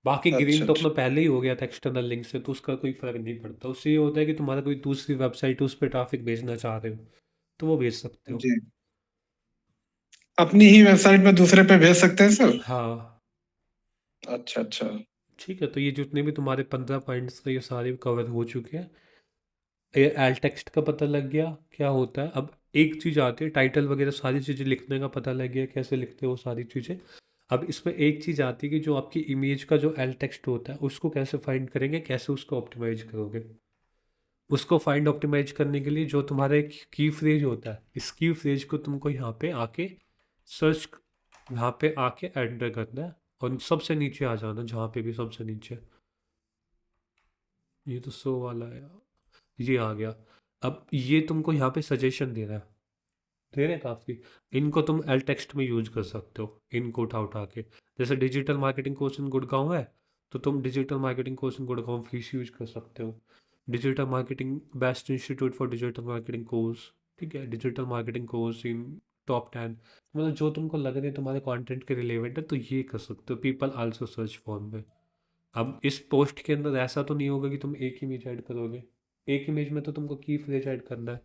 बाकी ग्रीन अच्छा तो अपना अच्छा। पहले ही हो गया था एक्सटर्नल लिंक से, तो उसका कोई फर्क नहीं पड़ता। उससे ये होता है कि तुम्हारा कोई दूसरी वेबसाइट उस पर ट्रैफिक भेजना चाह रहे हो तो वो भेज सकते हो। जी, अपनी ही वेबसाइट में दूसरे पे भेज सकते हैं सर? हाँ अच्छा अच्छा। ठीक है, तो ये जितने भी तुम्हारे 15 पॉइंट्स थे ये सारे कवर हो चुके हैं। ये एल टेक्स्ट का पता लग गया क्या होता है। अब एक चीज़ आती है, टाइटल वगैरह सारी चीज़ें लिखने का पता लग गया कैसे लिखते हो वो सारी चीज़ें। अब इसमें एक चीज़ आती है कि जो आपकी इमेज का जो एल टेक्स्ट होता है उसको कैसे फाइंड करेंगे, कैसे उसको ऑप्टिमाइज करोगे। उसको फाइंड ऑप्टिमाइज करने के लिए जो तुम्हारा एक की फ्रेज होता है, इस की फ्रेज को तुमको यहाँ पे आके सर्च, यहाँ पे आके एंटर करना है और सबसे नीचे आ जाना, जहाँ पे भी सबसे नीचे। ये तो सो वाला है, ये आ गया। अब ये तुमको यहाँ पे सजेशन दे रहा है, दे रहे हैं काफ़ी। इनको तुम एल टेक्स्ट में यूज कर सकते हो, इनको उठा उठा के। जैसे digital marketing course in Gurgaon है, तो तुम digital marketing course in Gurgaon fees use कर सकते हो। Digital marketing best institute for digital marketing course, ठीक है, डिजिटल मार्केटिंग कोर्स इन टॉप 10। मतलब जो तुमको लग रहा है तुम्हारे कंटेंट के रिलेवेंट है तो ये कर सकते हो। पीपल आल्सो सर्च फॉर में। अब इस पोस्ट के अंदर ऐसा तो नहीं होगा कि तुम एक इमेज ऐड करोगे, एक इमेज में तो तुमको की फ्रेज ऐड करना है।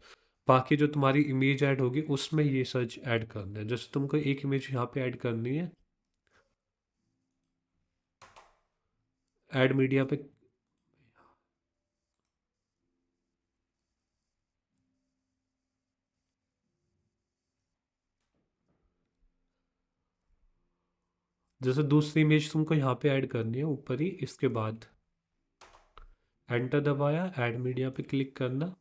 बाकी जो तुम्हारी इमेज ऐड होगी उसमें ये सर्च ऐड करना है। जैसे तुमको एक इमेज यहाँ पे ऐड करनी है, ऐड मीडिया पे, जैसे दूसरी इमेज तुमको यहाँ पे ऐड करनी है ऊपर ही, इसके बाद एंटर दबाया, ऐड मीडिया पे क्लिक करना,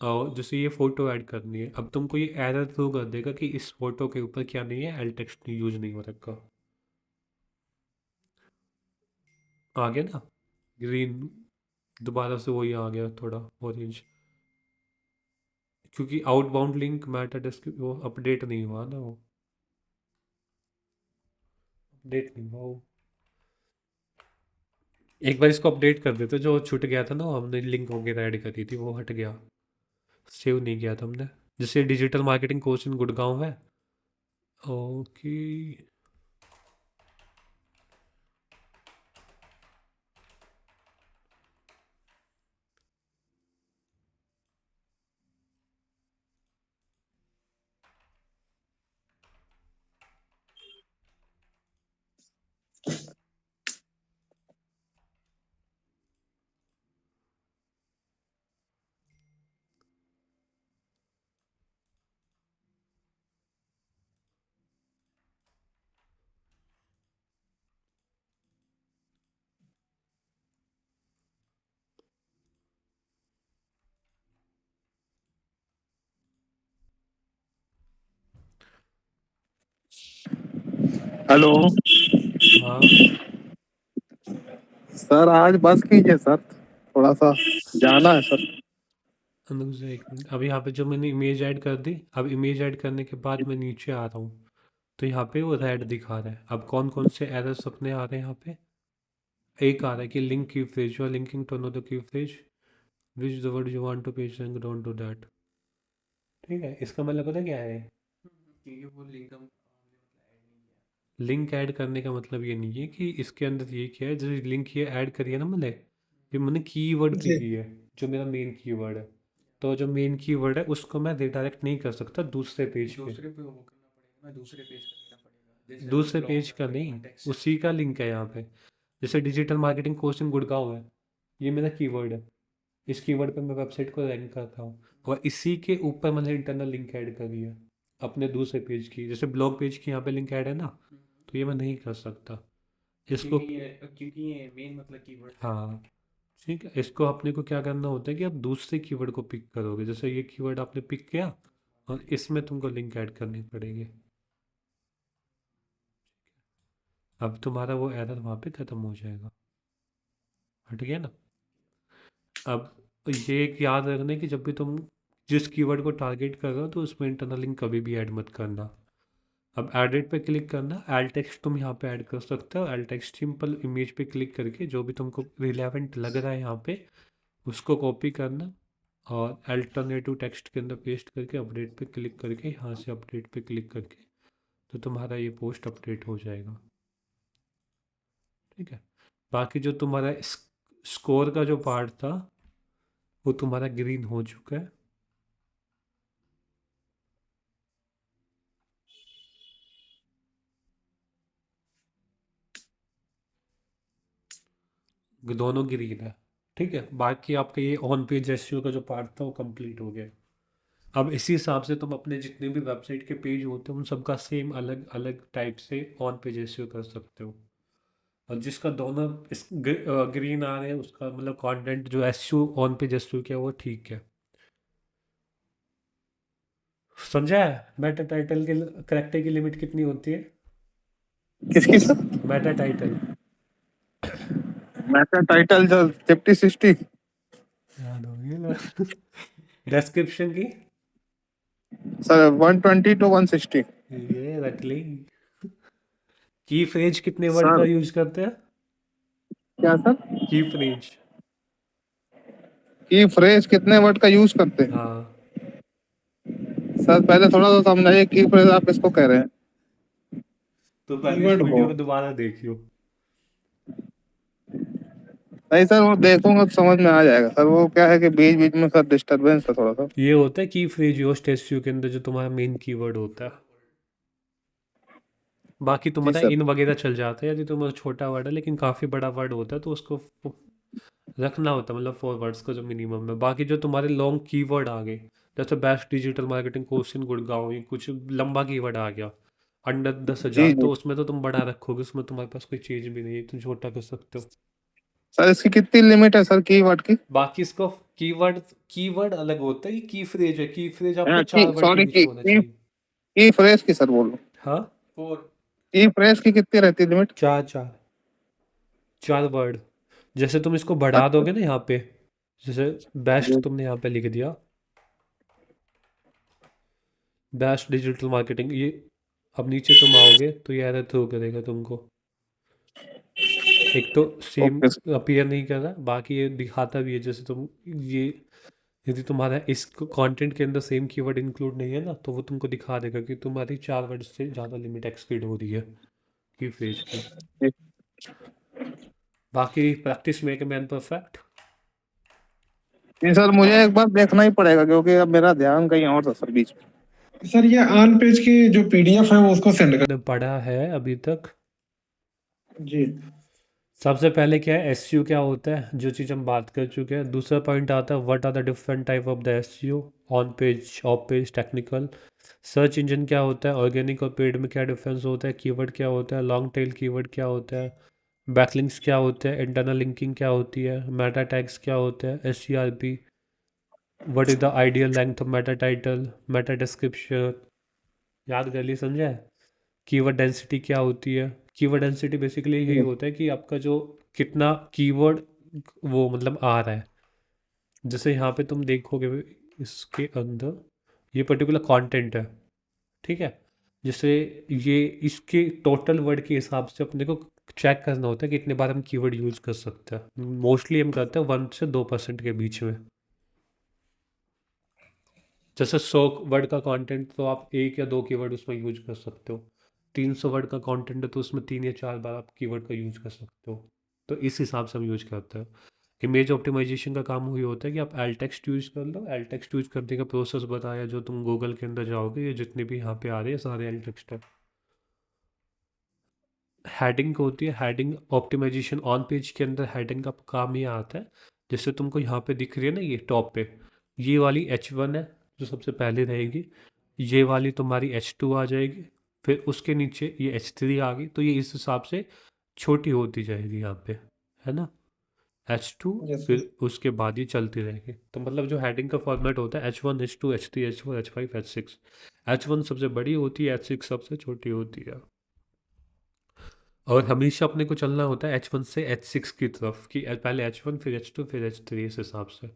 और जैसे ये फोटो ऐड करनी है। अब तुमको ये एरर थ्रो कर देगा कि इस फोटो के ऊपर क्या नहीं है, एल टेक्स्ट यूज नहीं हो रखा। आ गया ना ग्रीन, दोबारा से वही आ गया थोड़ा ऑरेंज, क्योंकि आउटबाउंड लिंक मेटा डेस्क वो अपडेट नहीं हुआ ना, वो अपडेट नहीं हुआ वो। एक बार इसको अपडेट कर देते, जो छूट गया था ना, हमने लिंक वगैरह ऐड करी थी वो हट गया, सेव नहीं किया था हमने। जैसे digital marketing course in Gurgaon है, ओके। हेलो हाँ सर, आज बस कीजिए सर, थोड़ा सा जाना है सर। अनुज से एक मिनट। अब यहाँ पे जो मैंने इमेज ऐड कर दी, अब इमेज ऐड करने के बाद मैं नीचे आ रहा हूँ, तो यहाँ पे वो रेड दिखा रहा है। अब कौन कौन से एरर्स अपने आ रहे हैं यहाँ पे, एक आ रहा है कि link key phrase, you are linking to another key phrase which the word you want to page and don't do that. ठीक है, इसका मतलब पता क्या है, क्योंकि वो लिंक हम ऐड नहीं किया। लिंक ऐड करने का मतलब ये नहीं है कि इसके अंदर ये क्या है। जैसे लिंक ये ऐड करी है ना मैंने, ये मैंने कीवर्ड पे जी। की है, जो मेरा मेन कीवर्ड है। तो जो मेन कीवर्ड है उसको मैं रिडायरेक्ट नहीं कर सकता दूसरे पेज पे। दूसरे पे वो करना पड़ेगा ना, दूसरे पेज का लेना पड़ेगा, जैसे अपने दूसरे ब्लॉग पेज में का कोई नहीं, कॉन्टेक्स्ट। उसी का लिंक है यहाँ पे। जैसे digital marketing course in Gurgaon है, ये मेरा कीवर्ड है। इस कीवर्ड पे मैं वेबसाइट को रैंक करता हूँ, और इसी के ऊपर मैंने इंटरनल लिंक ऐड करी है अपने दूसरे पेज की। जैसे ब्लॉग पेज की यहाँ पे लिंक ऐड है ना, तो ये मैं नहीं कर सकता इसको। क्योंकि ये मेन मतलब कीवर्ड है। हाँ ठीक है, इसको अपने को क्या करना होता है कि आप दूसरे कीवर्ड को पिक करोगे। जैसे ये कीवर्ड आपने पिक किया और इसमें तुमको लिंक ऐड करनी पड़ेगी। अब तुम्हारा वो एरर वहाँ पे ख़त्म हो जाएगा, हट गया ना। अब ये एक याद रखना कि जब भी तुम जिस कीवर्ड को टारगेट कर रहे हो तो उसमें इंटरनल लिंक कभी भी ऐड मत करना। अब एडिट पे क्लिक करना, एल टेक्स्ट तुम यहाँ पे ऐड कर सकते हो। एल टेक्स्ट सिंपल इमेज पे क्लिक करके जो भी तुमको रिलेवेंट लग रहा है यहाँ पे उसको कॉपी करना और अल्टरनेटिव टेक्स्ट के अंदर पेस्ट करके अपडेट पे क्लिक करके यहाँ से अपडेट पे क्लिक करके तो तुम्हारा ये पोस्ट अपडेट हो जाएगा। ठीक है, बाकी जो तुम्हारा स्कोर का जो पार्ट था वो तुम्हारा ग्रीन हो चुका है। दोनों ग्रीन है। ठीक है, बाकी आपका ये ऑन पेज एसईओ का जो पार्ट था वो कंप्लीट हो गया। अब इसी हिसाब से तुम अपने जितने भी वेबसाइट के पेज होते हैं उन सबका सेम अलग अलग टाइप से ऑन पेज एसईओ कर सकते हो। और जिसका दोनों ग्रीन आ रहे हैं उसका मतलब कंटेंट जो एसईओ ऑन पेज एसईओ किया वो ठीक है। समझा है मेटा टाइटल के करेक्टर की लिमिट कितनी होती है? किसकी sir? Meta title Meta title जो 50-60। याद हो गया ना? डिस्क्रिप्शन की सर 120 to 160। ये रख ली। की फ्रेज कितने वर्ड का सर यूज करते हैं? क्या सर? की फ्रेज की फ्रेज कितने वर्ड का यूज करते हैं? हाँ, सर पहले थोड़ा सा समझाइए की फ्रेज आप किसको कह रहे हैं? तो पहले इस कीवर्ड वीडियो को को दोबारा देखियो। नहीं सर, वो देखूंगा तो समझ में आ जाएगा सर। वो क्या है कि बीच बीच में सर डिस्टरबेंस है थोड़ा सा। ये होता है की फ्रेज यूज टेस्ट के अंदर जो तुम्हारा मेन कीवर्ड होता है। बाकी जी तुम्हारा सर। इन वगैरह चल जाता है यदि तुम्हारा छोटा वर्ड है लेकिन काफ़ी बड़ा वर्ड होता है तो उसको रखना होता है, मतलब 4 वर्ड्स का जो मिनिमम है। बाकी जो तुम्हारे लॉन्ग कीवर्ड आ गए जैसे best digital marketing course in Gurgaon, ये कुछ लंबा कीवर्ड आ गया अंडर 10,000 जी जी तो उसमें तो तुम बड़ा रखोगे, उसमें तुम्हारे पास कोई चीज़ भी नहीं है, तुम छोटा कर सकते हो। सर, इसकी कितनी लिमिट है सर कीवर्ड की? बाकी इसको कीवर्ड कीवर्ड अलग होता है, ये की फ्रेज है, की फ्रेज आपका हाँ, 4 की वर्ड के सॉरी, बीच में होना चाहिए। की फ्रेज की सर बोल रहा हूँ। हाँ, 4। की फ्रेज की कितनी रहती है लिमिट? 4 वर्ड। जैसे तुम इसको बढ़ा अच्छा दोगे ना यहाँ पे, जैसे बेस्ट जी। तुमने यहाँ पे लिख दिया, बेस्ट डिजिटल मार्केटिंग, ये अब नीचे तुम आओगे तो ये एरर थ्रो करेगा तुमको। एक तो सेम ओके सर। अपीयर नहीं कर रहा, बाकी ये दिखाता भी है जैसे तुम ये यदि तुम्हारा इस कंटेंट के अंदर सेम कीवर्ड इंक्लूड नहीं है ना तो वो तुमको दिखा देगा कि तुम्हारी 4 वर्ड से ज़्यादा लिमिट एक्ससीड हो रही है की फ्रेज की। जी। बाकी प्रैक्टिस मेक मैन परफेक्ट। जी सर, मुझे एक बार देखना ही पड़ेगा क्योंकि अब मेरा ध्यान कहीं और था सर बीच में। सर ये ऑन पेज की जो पीडीएफ है वो उसको सेंड कर। पढ़ा है अभी तक। जी सबसे पहले क्या है एसईओ क्या होता है, जो चीज़ हम बात कर चुके हैं। दूसरा पॉइंट आता है what are the different type of the SEO, on page, off page, technical. Search engine क्या होता है, ऑर्गेनिक और पेड में क्या डिफरेंस होता है, कीवर्ड क्या होता है, लॉन्ग टेल कीवर्ड क्या होता है, बैकलिंक्स क्या होते हैं, इंटरनल लिंकिंग क्या होती है, मेटा टैग्स क्या होते हैं, SCRP, what is the ideal length of meta title, meta description, याद कर ली, समझा है। कीवर्ड डेंसिटी क्या होती है, कीवर्ड डेंसिटी बेसिकली यही होता है कि आपका जो कितना कीवर्ड वो मतलब आ रहा है। जैसे यहाँ पे तुम देखोगे इसके अंदर ये पर्टिकुलर कंटेंट है, ठीक है। जैसे ये इसके टोटल वर्ड के हिसाब से अपने को चेक करना होता है कि कितने बार हम कीवर्ड यूज़ कर सकते हैं। मोस्टली हम करते हैं 1 से 2% के बीच में। जैसे 100 वर्ड का कंटेंट तो आप 1 या 2 कीवर्ड उसमें यूज कर सकते हो। 300 वर्ड का कंटेंट है तो उसमें 3 या 4 बार आप कीवर्ड का यूज कर सकते हो। तो इस हिसाब से हम यूज करते हैं। इमेज ऑप्टिमाइजेशन का काम हुई होता है कि आप एल टेक्स्ट यूज कर लो। एल टेक्स्ट यूज करने का प्रोसेस बताया जो तुम गूगल के अंदर जाओगे, ये जितने भी यहाँ पे आ रहे हैं सारे एल टेक्स्ट है। हेडिंग होती है, हेडिंग ऑप्टिमाइजेशन ऑन पेज के अंदर हेडिंग का काम ये आता है। जैसे तुमको यहाँ पे दिख रही है ना ये टॉप पे, ये वाली H1 है जो सबसे पहले रहेगी, ये वाली तुम्हारी H2 आ जाएगी, फिर उसके नीचे ये H3 आ गई, तो ये इस हिसाब से छोटी होती जाएगी यहाँ पे, है ना। H2 yes sir. फिर उसके बाद ये चलती रहेगी। तो मतलब जो हेडिंग का फॉर्मेट होता है H1 H2 H3 H4 H5 H6। H1 सबसे बड़ी होती है, H6 सबसे छोटी होती है। और हमेशा अपने को चलना होता है H1 से H6 की तरफ, कि पहले H1 फिर H2 फिर H3 इस हिसाब से।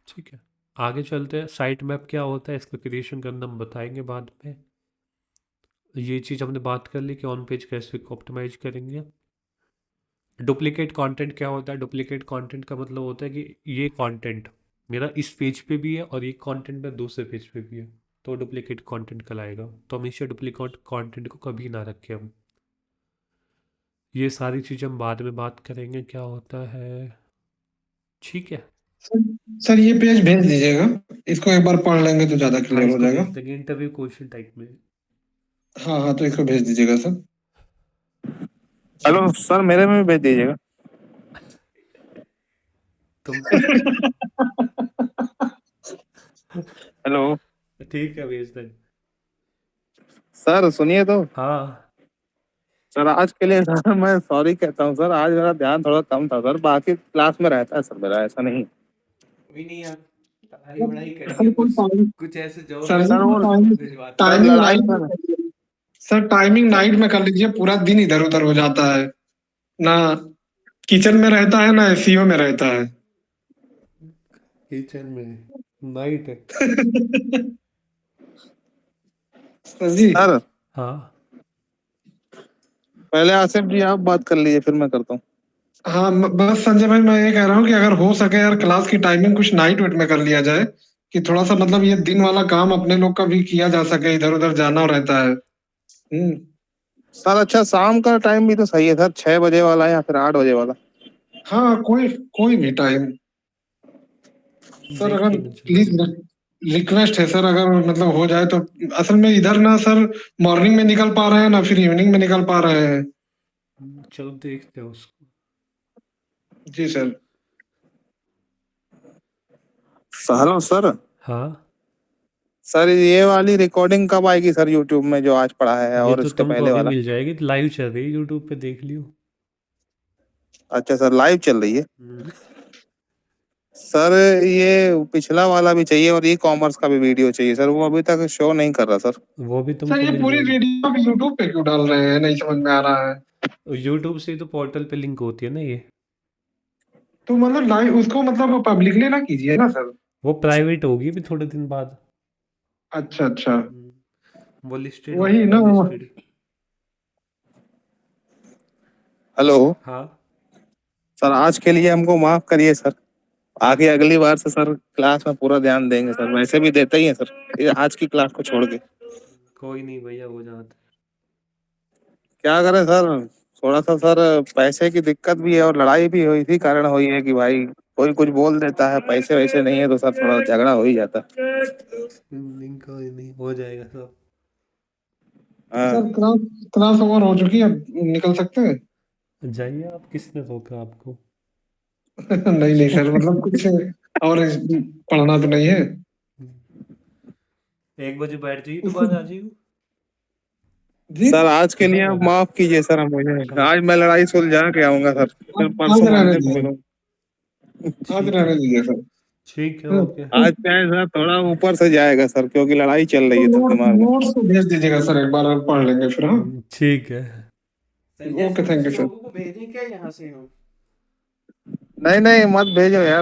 ठीक है, आगे चलते हैं। साइट मैप क्या होता है, इसका क्रिएशन करना हम बताएंगे बाद में। ये चीज़ हमने बात कर ली कि ऑन पेज कैसे ऑप्टिमाइज करेंगे। डुप्लीकेट कंटेंट क्या होता है, डुप्लीकेट कंटेंट का मतलब होता है कि ये कंटेंट मेरा इस पेज पे भी है और ये कंटेंट मेरा दूसरे पेज पे भी है, तो डुप्लीकेट कंटेंट कल आएगा। तो हमेशा डुप्लीकेट कंटेंट को कभी ना रखें हम। ये सारी चीज़ें हम बाद में बात करेंगे क्या होता है, ठीक है। सर सर, ये पेज भेज दीजिएगा, इसको एक बार पढ़ लेंगे तो ज्यादा हाँ, क्लियर हो इसको जाएगा। भेज देंगे इंटरव्यू क्वेश्चन टाइप में। हाँ हाँ, तो इसको भेज दीजिएगा सर। हेलो सर, मेरे में भी भेज दीजिएगा। तुम हेलो ठीक है, भेज देंगे। सर, सुनिए तो। हाँ सर आज के लिए सर मैं सॉरी कहता हूँ सर, आज मेरा ध्यान थोड़ा कम था सर, बाकी क्लास में रहता है सर मेरा, ऐसा नहीं। कोई नहीं यार, पढ़ाई वढ़ाई करिए, सर कोई कुछ ऐसे जॉब सर सर वो भिजवाते सर हैं। टाइमिंग लड़ाई night sir sir timing night में कर लीजिए, पूरा दिन इधर उधर हो जाता है ना, किचन में रहता है ना एसीओ में रहता है। किचन में नाइट है। सर जी, सर, हाँ पहले आसिफ जी आप बात कर लीजिए, फिर मैं करता हूँ। हाँ बस संजय भाई, मैं ये कह रहा हूँ कि अगर हो सके यार क्लास की टाइमिंग कुछ नाइट वेट में कर लिया जाए, कि थोड़ा सा मतलब ये दिन वाला काम अपने लोग का भी किया जा सके, इधर उधर जाना रहता है। सर अच्छा, शाम का टाइम भी तो सही है सर, 6 बजे वाला या फिर 8 बजे वाला। हाँ, कोई कोई भी टाइम सर, अगर देखेंगे, चलो। प्लीज रिक्वेस्ट है सर, अगर मतलब हो जाए तो। असल में इधर ना सर मॉर्निंग में निकल पा रहे हैं ना फिर इवनिंग में निकल पा रहे हैं। चलो देखते हैं उसको। जी सर। Hello sir. हाँ, सर ये वाली रिकॉर्डिंग कब आएगी सर यूट्यूब में, जो आज पढ़ा है, ये और तो इसके तुमको पहले अभी वाला? मिल जाएगी, लाइव चल रही है यूट्यूब पे, देख लियो। अच्छा सर, लाइव चल रही है। सर ये पिछला वाला भी चाहिए और ई कॉमर्स का भी वीडियो चाहिए सर, वो अभी तक शो नहीं कर रहा सर। वो भी सर तुमको ये मिल पूरी जाएगी। वीडियो आप यूट्यूब पे क्यों डाल रहे हैं, नहीं समझ में आ रहा है। यूट्यूब से ही तो पोर्टल पे लिंक होती है ना ये। तो मतलब लाइव उसको मतलब पब्लिकली ना कीजिए ना सर। वो प्राइवेट होगी भी थोड़े दिन बाद। अच्छा अच्छा। वो लिस्टेड वही होगी, ना। अनलिस्टेड। हेलो हाँ सर, आज के लिए हमको माफ करिए सर, आगे अगली बार से सर क्लास में पूरा ध्यान देंगे सर, वैसे भी देते ही हैं सर, ये आज की क्लास को छोड़ के। कोई नहीं भैया, हो जाता क्या करें सर, थोड़ा सा सर पैसे की दिक्कत भी है, और लड़ाई भी हुई थी, कारण हुई है कि भाई कोई कुछ बोल देता है, पैसे वैसे नहीं है तो सर थोड़ा झगड़ा हो ही जाता है। है। कोई नहीं, हो जाएगा सब। हाँ। सर क्लास क्लास ओवर हो चुकी है, अब निकल सकते हैं। जाइए आप, किसने रोका आपको। नहीं नहीं सर, मतलब कुछ और पढ़ना तो नहीं है। 1 बजे बैठ जाइए, दोबारा आ जाइए। जी। सर आज के लिए आप माफ कीजिए सर, हम मुझे चलो आज मैं लड़ाई सुलझा के आऊंगा सर, फिर आज परसों रहने मंडे को दीजिए, मिलूंगा। आज ठीक है। रहने दीजिए सर। ठीक है, ओके। आज क्या है सर, थोड़ा ऊपर से जाएगा सर, क्योंकि लड़ाई चल रही तो है सर दिमाग में। नोट्स को भेज दीजिएगा सर, एक बार और पढ़ लेंगे फिर। हाँ, ठीक है। संजय ओके, सर, थैंक कुछ यू सर। लोगों को भेजें क्या यहाँ से हम? नहीं नहीं, मत भेजो यार।